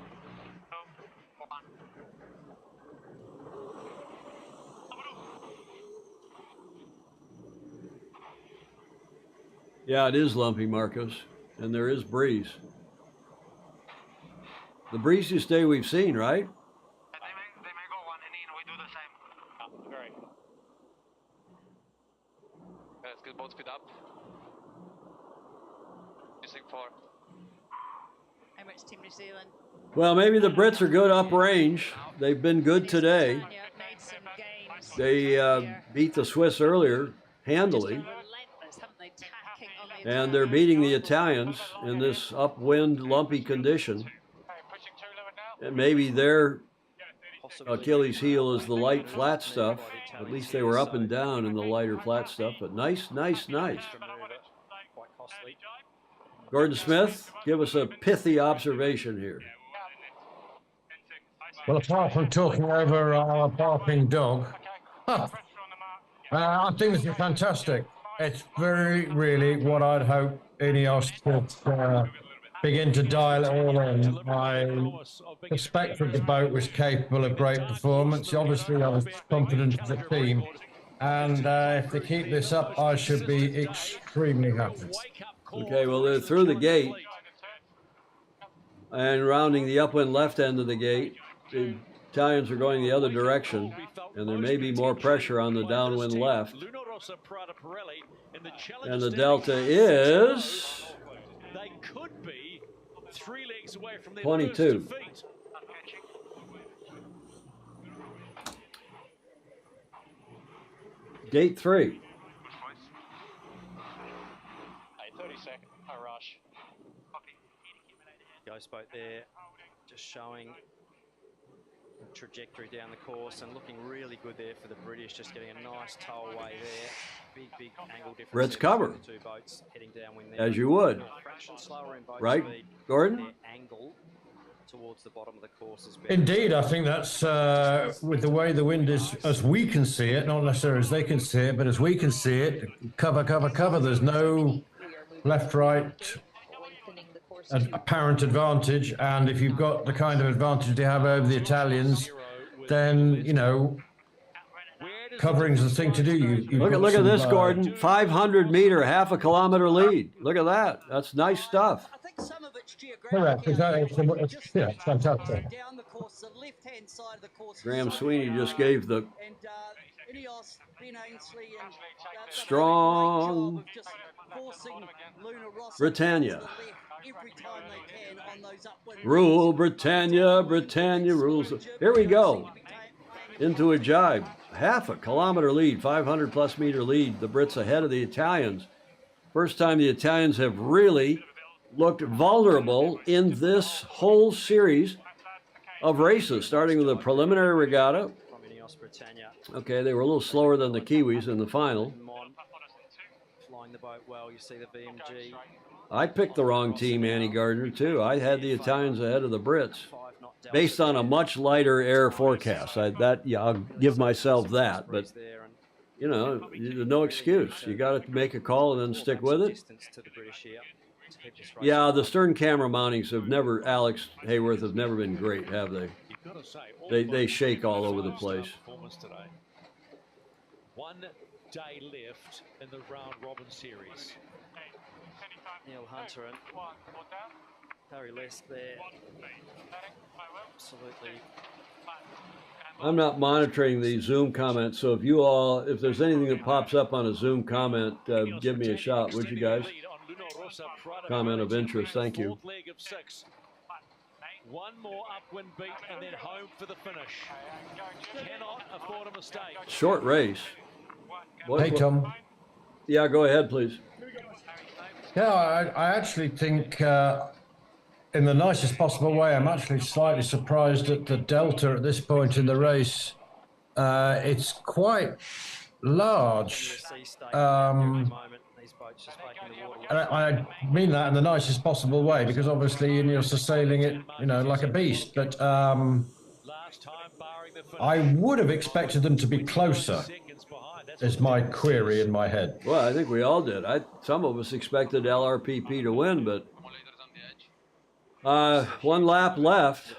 2, 1. Yeah, it is lumpy, Marcos, and there is breeze. The breeziest day we've seen, right? They may go one and we do the same. Great. Let's get boat speed up. Using 4. Emirates Team New Zealand. Well, maybe the Brits are good uprange. They've been good today. Yeah, made some gains. They beat the Swiss earlier, handily. Relentless, haven't they? Tacking on the And they're beating the Italians in this upwind, lumpy condition. And maybe their Achilles heel is the light, flat stuff. At least they were up and down in the lighter, flat stuff. But nice, nice, nice. Quite costly. Gordon Smith, give us a pithy observation here. Well, apart from talking over our barking dog, I think this is fantastic. It's really what I'd hope Ineos could begin to dial it all in. I suspect that the boat was capable of great performance. Obviously, I was confident of the team. And if they keep this up, I should be extremely happy. Okay, well, they're through the gate and rounding the upwind left end of the gate. The Italians are going the other direction, and there may be more pressure on the downwind left. And the delta is They could be 3 legs away from their 22. first defeat. Gate 3. 30-second rush. Ghost boat there, just showing the trajectory down the course and looking really good there for the British, just getting a nice tow away there. Big angle difference. Brits cover. The two boats heading downwind there. As you would. A fraction slower in boat Right, speed. Gordon? Their angle towards the bottom of the course is better. Indeed, I think that's with the way the wind is, as we can see it, not necessarily as they can see it, but as we can see it, cover. There's no left, right, apparent advantage. And if you've got the kind of advantage they have over the Italians, then, you know, covering's the thing to do. Look at this, Gordon. 500-meter, half a kilometer lead. Look at that. That's nice stuff. I think some of it's geographic. Correct. It's fantastic. Down the course, the left-hand side of the course. Graham Sweeney just gave the And Ineos, Ben Ainsley, and strong Britannia. Every time they can on those upwind Rule Britannia, Britannia rules. Here we go. Into a jibe. Half a kilometer lead, 500-plus meter lead. The Brits ahead of the Italians. First time the Italians have really looked vulnerable in this whole series of races, starting with the preliminary regatta. Okay, they were a little slower than the Kiwis in the final. Flying the boat well, you see the BMG. I picked the wrong team, Annie Gardner, too. I had the Italians ahead of the Brits, based on a much lighter air forecast. I'll give myself that, but you know, no excuse. You got to make a call and then stick with it. Yeah, the stern camera mountings have never, Alex Hayworth, have never been great, have they? They shake all over the place. 1 day left in the round robin series. Neil Hunter and Harry List there. Absolutely. I'm not monitoring the Zoom comments, so if there's anything that pops up on a Zoom comment, give me a shout, would you guys? Comment of interest, thank you. Leg of 6. One more upwind beat and then home for the finish. Cannot afford a mistake. Short race. Hey, Tom. Yeah, go ahead, please. Yeah, I actually think, in the nicest possible way, I'm actually slightly surprised at the delta at this point in the race. It's quite large. And I mean that in the nicest possible way, because obviously Ineos are sailing it, you know, like a beast. But I would have expected them to be closer, is my query in my head. Well, I think we all did. Some of us expected LRPP to win, but one lap left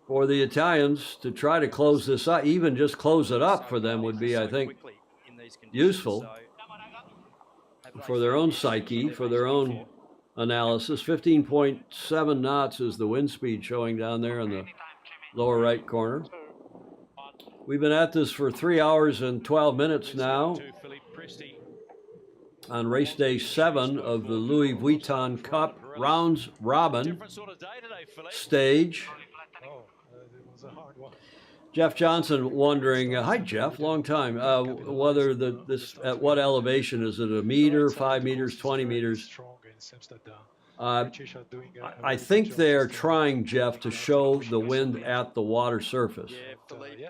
for the Italians to try to close this up. Even just close it up for them would be, I think, useful for their own psyche, for their own analysis. 15.7 knots is the wind speed showing down there in the lower right corner. We've been at this for 3 hours and 12 minutes now on race day 7 of the Louis Vuitton Cup rounds robin stage. Jeff Johnson wondering, hi Jeff, long time, whether this at what elevation is it, a meter, 5 meters, 20 meters? I think they're trying, Jeff, to show the wind at the water surface. Yeah,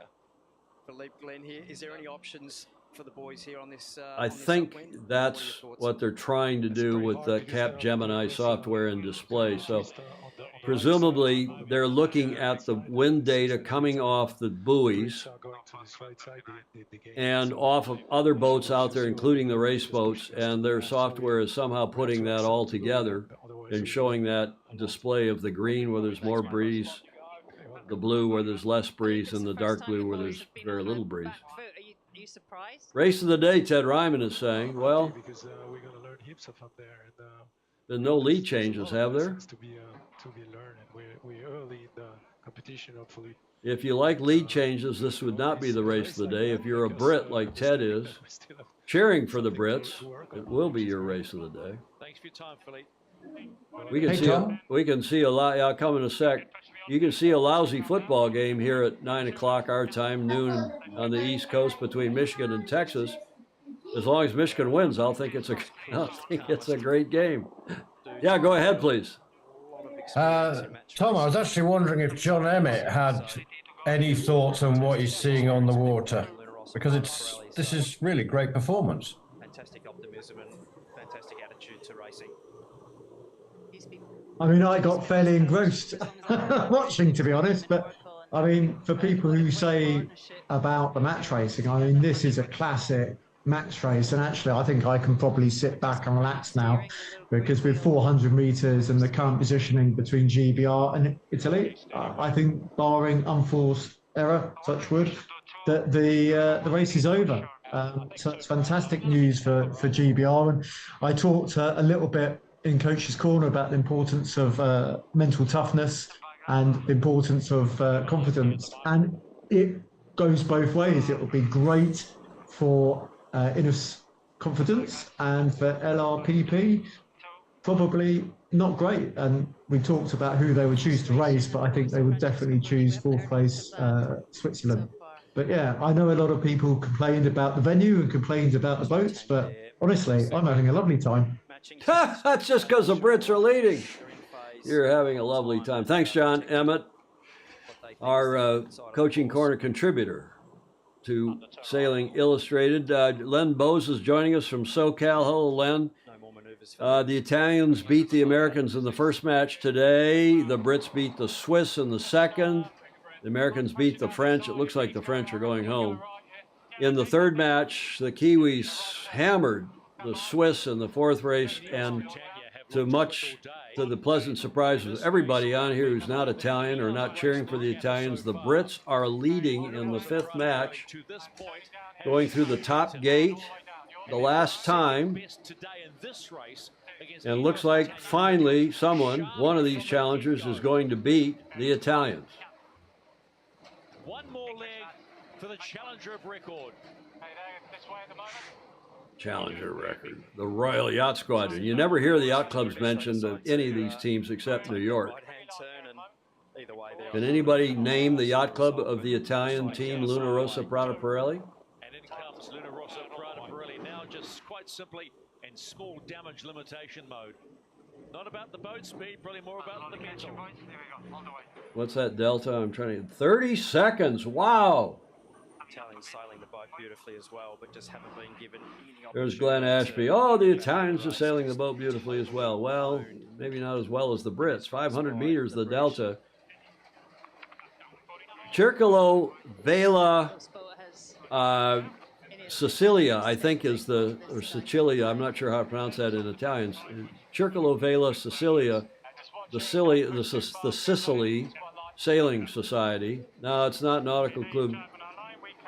Philippe Glenn here. Is there any options for the boys here on this? I think that's what they're trying to do with the Capgemini software and display. So presumably they're looking at the wind data coming off the buoys and off of other boats out there, including the race boats, and their software is somehow putting that all together and showing that display of the green where there's more breeze, the blue where there's less breeze, and the dark blue where there's very little breeze. Are you surprised? Race of the day, Ted Ryman is saying. Well, because we're going to learn heaps up there. And, there's no lead changes, have there? To be learned, and we're early in the competition, hopefully. If you like lead changes, this would not be the race of the day. If you're a Brit like Ted is, cheering for the Brits, it will be your race of the day. Thanks for your time, Philippe. We can see a lot. I'll come in a sec. You can see a lousy football game here at 9 o'clock our time, noon on the East Coast between Michigan and Texas. As long as Michigan wins, I'll think it's a great game. Yeah, go ahead, please. Tom, I was actually wondering if John Emmett had any thoughts on what he's seeing on the water, because this is really great performance. Fantastic optimism and fantastic attitude to racing. I mean, I got fairly engrossed watching, to be honest, but I mean, for people who say about the match racing, I mean, this is a classic match race, and actually I think I can probably sit back and relax now, because with 400 meters and the current positioning between GBR and Italy, I think barring unforced error, touch wood, that the race is over. So it's fantastic news for GBR. And I talked a little bit in Coach's Corner about the importance of mental toughness and the importance of confidence. And it goes both ways. It will be great for inner confidence, and for LRPP, probably not great. And we talked about who they would choose to race, but I think they would definitely choose fourth place Switzerland. But yeah, I know a lot of people complained about the venue and complained about the boats, but honestly, I'm having a lovely time. That's just because the Brits are leading. You're having a lovely time. Thanks, John. Emmett, our Coaching Corner contributor to Sailing Illustrated. Len Bose is joining us from SoCal. Hello, Len. The Italians beat the Americans in the first match today. The Brits beat the Swiss in the second. The Americans beat the French. It looks like the French are going home. In the third match, the Kiwis hammered the Swiss in the fourth race, and to the pleasant surprise of everybody on here who's not Italian or not cheering for the Italians, the Brits are leading in the fifth match, going through the top gate the last time. And looks like finally one of these challengers is going to beat the Italians. One more leg for the challenger of record. Challenger record. The Royal Yacht Squadron. You never hear the yacht clubs mentioned of any of these teams except New York. Can anybody name the yacht club of the Italian team, Luna Rossa Prada Pirelli? And in comes Luna Rossa Prada Pirelli, now just quite simply in small damage limitation mode. Not about the boat speed, probably more about the mental. What's that delta? I'm trying to... 30 seconds. Wow. Italians sailing the boat beautifully as well, but just haven't been given any There's Glenn Ashby. Oh, the Italians are sailing the boat beautifully as well. Well, maybe not as well as the Brits. 500 meters, the delta. Circolo Vela Sicilia, I think is or Sicilia, I'm not sure how to pronounce that in Italian. Circolo Vela Sicilia, the Sicily Sailing Society. No, it's not Nautical Club.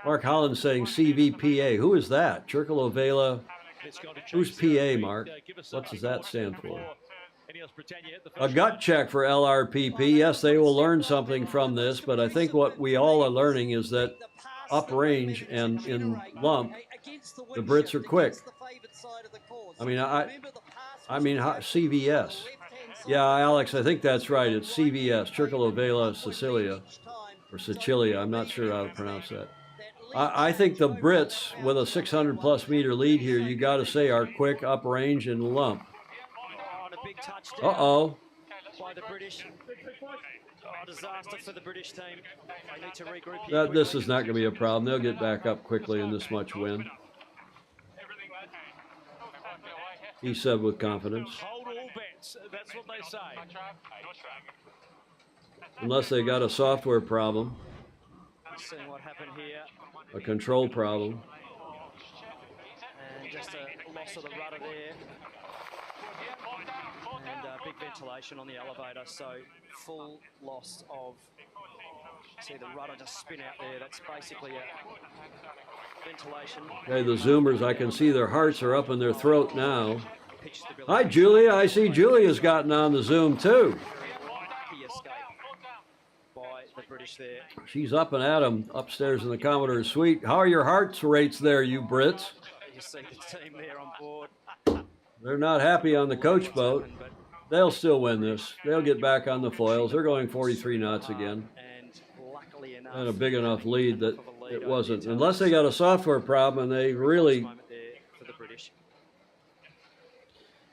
Mark Holland saying CVPA. Who is that? Circolo Vela. Who's PA, Mark? What does that stand for? A gut check for LRPP. Yes, they will learn something from this, but I think what we all are learning is that uprange and in lump, the Brits are quick. I mean, CVS. Yeah, Alex, I think that's right. It's CVS, Circolo Vela Sicilia, or Sicilia. I'm not sure how to pronounce that. I think the Brits, with a 600-plus meter lead here, you got to say, are quick, uprange, and lump. Uh-oh. By the British. Oh, disaster for the British team. They need to regroup here. This is not going to be a problem. They'll get back up quickly in this much wind. He said with confidence. Hold all bets. That's what they say. Unless they got a software problem. Seeing what happened here. A control problem. And just a loss of the rudder there. And big ventilation on the elevator, so full loss of, see the rudder just spin out there. That's basically a ventilation. Okay, the Zoomers, I can see their hearts are up in their throat now. Hi, Julia. I see Julia's gotten on the Zoom, too. The British there. She's up and at 'em upstairs in the Commodore's suite. How are your hearts rates there, you Brits? You see the team there on board. They're not happy on the coach boat. They'll still win this. They'll get back on the foils. They're going 43 knots again. And luckily enough, and a big enough lead that it wasn't. Unless they got a software problem and they really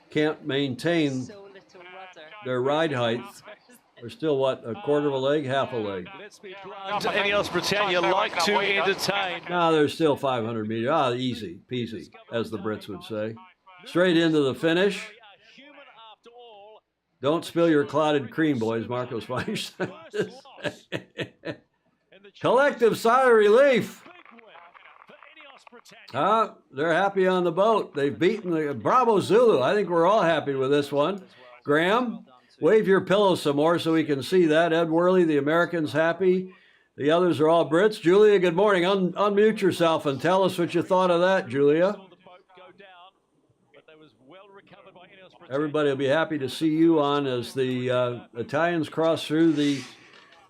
can't maintain their ride height. They're still, what, a quarter of a leg, half a leg? Let's be blunt. Ineos Britannia like to entertain. No, there's still 500 meters. Easy peasy, as the Brits would say. Straight into the finish. Don't spill your clotted cream, boys, Marcos Feinstein. Collective sigh of relief. They're happy on the boat. They've beaten the Bravo Zulu. I think we're all happy with this one. Graham, wave your pillow some more so we can see that. Ed Worley, the Americans happy. The others are all Brits. Julia, good morning. Unmute yourself and tell us what you thought of that, Julia. Everybody will be happy to see you on as the Italians cross through the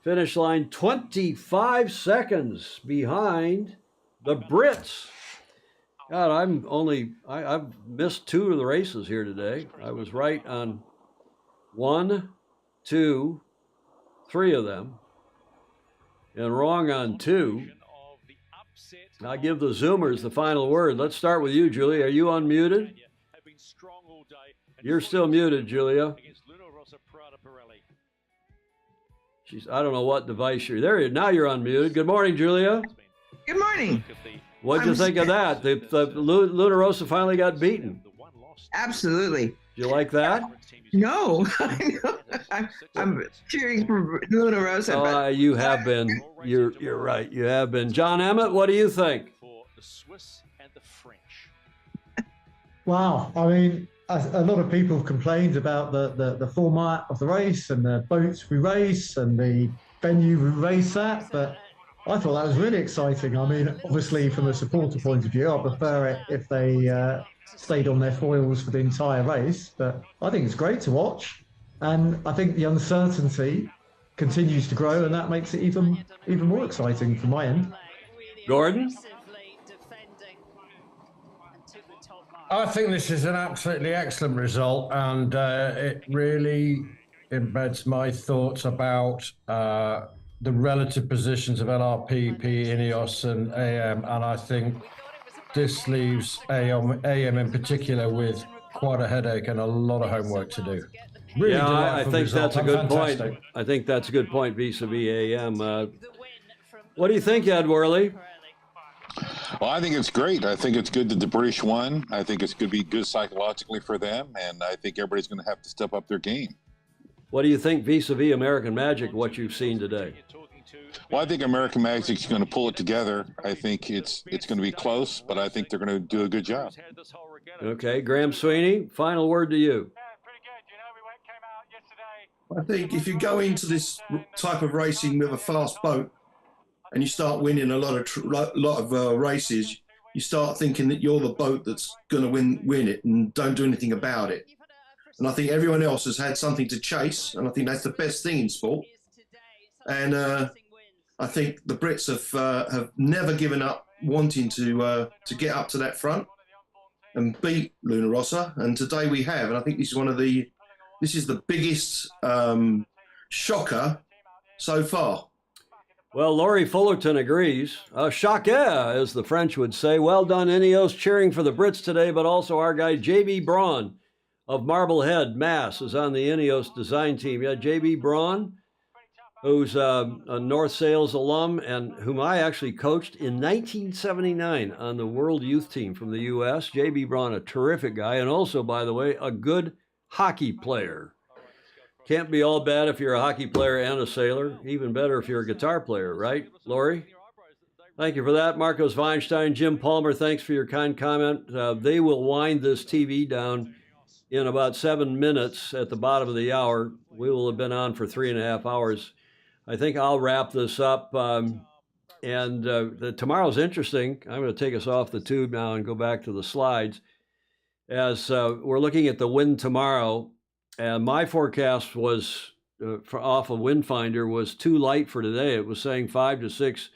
finish line 25 seconds behind the Brits. God, I've missed 2 of the races here today. I was right on 1, 2, 3 of them, and wrong on 2. I'll give the Zoomers the final word. Let's start with you, Julia. Are you unmuted? You're still muted, Julia. I don't know what device you're there. Now you're unmuted. Good morning, Julia. Good morning. What'd you think of that? The Luna Rossa finally got beaten. Absolutely. Do you like that? No, I'm cheering for Luna Rossa. Oh, you have been. You're right. You have been. John Emmett, what do you think? Wow. I mean, a lot of people have complained about the format of the race and the boats we race and the venue we race at, but I thought that was really exciting. I mean, obviously, from a supporter point of view, I prefer it if they stayed on their foils for the entire race, but I think it's great to watch. And I think the uncertainty continues to grow, and that makes it even more exciting from my end. Gordon? I think this is an absolutely excellent result, and it really embeds my thoughts about the relative positions of LRP, INEOS, and AM, and I think this leaves AM in particular with quite a headache and a lot of homework to do. Really I think result. that's a good point. I think that's a good point vis-a-vis AM. What do you think, Ed Worley? Well, I think it's great. I think it's good that the British won. I think it's going to be good psychologically for them, and I think everybody's going to have to step up their game. What do you think vis-a-vis American Magic, what you've seen today? Well, I think American Magic's going to pull it together. I think it's going to be close, but I think they're going to do a good job. Okay, Graham Sweeney, final word to you. I think if you go into this type of racing with a fast boat and you start winning a lot of races, you start thinking that you're the boat that's going to win it and don't do anything about it. And I think everyone else has had something to chase, and I think that's the best thing in sport. And I think the Brits have never given up wanting to get up to that front and beat Luna Rossa, and today we have. And I think this is the biggest shocker so far. Well, Laurie Fullerton agrees. Shocker, as the French would say. Well done, Ineos, cheering for the Brits today, but also our guy J.B. Braun of Marblehead, Mass, is on the Ineos design team. Yeah, J.B. Braun, who's a North Sales alum and whom I actually coached in 1979 on the World Youth Team from the U.S. J.B. Braun, a terrific guy, and also, by the way, a good hockey player. Can't be all bad if you're a hockey player and a sailor. Even better if you're a guitar player, right, Laurie? Thank you for that. Marcos Weinstein, Jim Palmer, thanks for your kind comment. They will wind this TV down in about 7 minutes at the bottom of the hour. We will have been on for 3.5 hours. I think I'll wrap this up. Tomorrow's interesting. I'm going to take us off the tube now and go back to the slides. As we're looking at the wind tomorrow, and my forecast was off of Windfinder was too light for today. It was saying 5 to 6,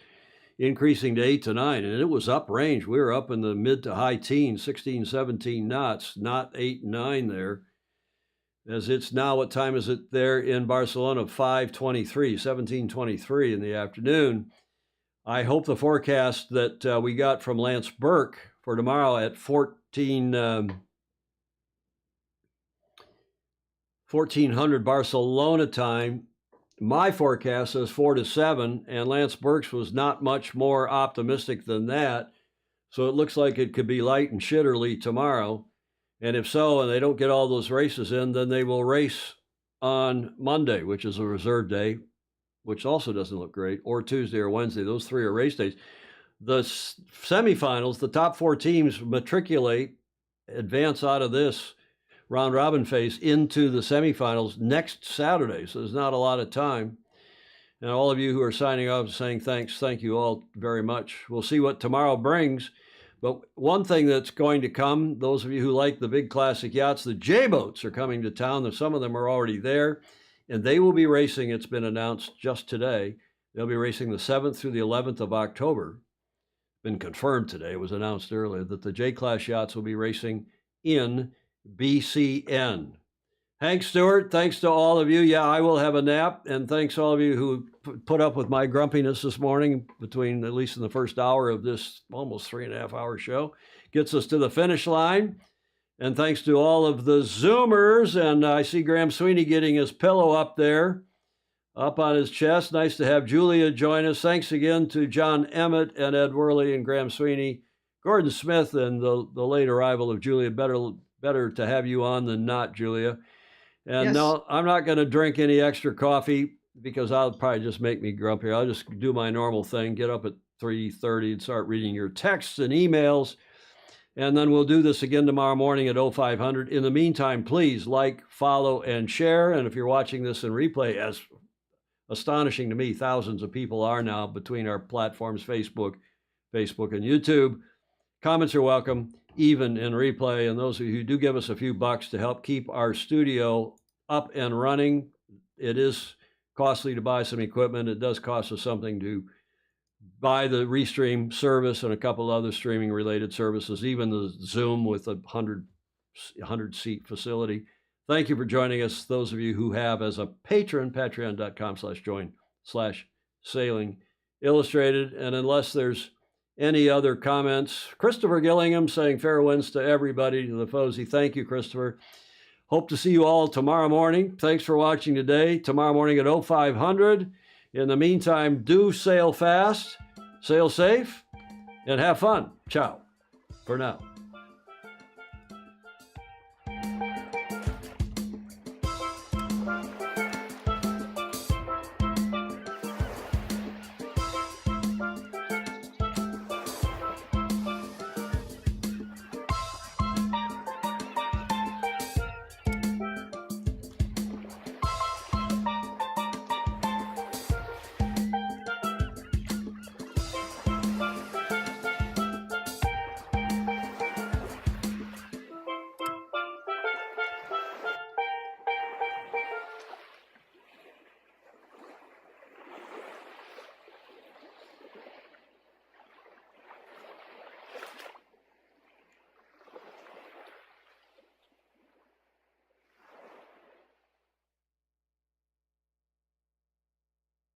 increasing to 8 to 9, and it was up range. We were up in the mid to high teens, 16, 17 knots, not 8, 9 there. As it's now, what time is it there in Barcelona? 5:23, 17:23 in the afternoon. I hope the forecast that we got from Lance Burke for tomorrow at 1400 Barcelona time, my forecast says 4 to 7, and Lance Burke's was not much more optimistic than that. So it looks like it could be light and shitterly tomorrow. And if so, and they don't get all those races in, then they will race on Monday, which is a reserve day, which also doesn't look great, or Tuesday or Wednesday. Those 3 are race days. The semifinals, the top 4 teams matriculate, advance out of this round robin phase into the semifinals next Saturday. So there's not a lot of time. And all of you who are signing up saying thanks, thank you all very much. We'll see what tomorrow brings. But one thing that's going to come, those of you who like the big classic yachts, the J-boats are coming to town. Some of them are already there, and they will be racing. It's been announced just today. They'll be racing the 7th through the 11th of October. Been confirmed today. It was announced earlier that the J-class yachts will be racing in BCN. Hank Stewart, thanks to all of you. Yeah, I will have a nap, and thanks to all of you who put up with my grumpiness this morning between, at least in the first hour of this almost 3.5-hour show. Gets us to the finish line. And thanks to all of the Zoomers, and I see Graham Sweeney getting his pillow up there, up on his chest. Nice to have Julia join us. Thanks again to John Emmett and Ed Worley and Graham Sweeney, Gordon Smith, and the late arrival of Julia. Better to have you on than not, Julia. And Yes. no, I'm not going to drink any extra coffee because I'll probably just make me grumpy. I'll just do my normal thing, get up at 3:30 and start reading your texts and emails. And then we'll do this again tomorrow morning at 0500. In the meantime, please like, follow, and share. And if you're watching this in replay, as astonishing to me, thousands of people are now between our platforms, Facebook and YouTube. Comments are welcome, even in replay. And those of you who do give us a few bucks to help keep our studio up and running, it is costly to buy some equipment. It does cost us something to buy the Restream service and a couple other streaming related services, even the Zoom with a 100-seat facility. Thank you for joining us. Those of you who have as a patron, patreon.com/join/sailing illustrated. And unless there's any other comments, Christopher Gillingham saying fair winds to everybody, to the Fozy. Thank you, Christopher. Hope to see you all tomorrow morning. Thanks for watching today. Tomorrow morning at 0500. In the meantime, do sail fast, sail safe, and have fun. Ciao for now.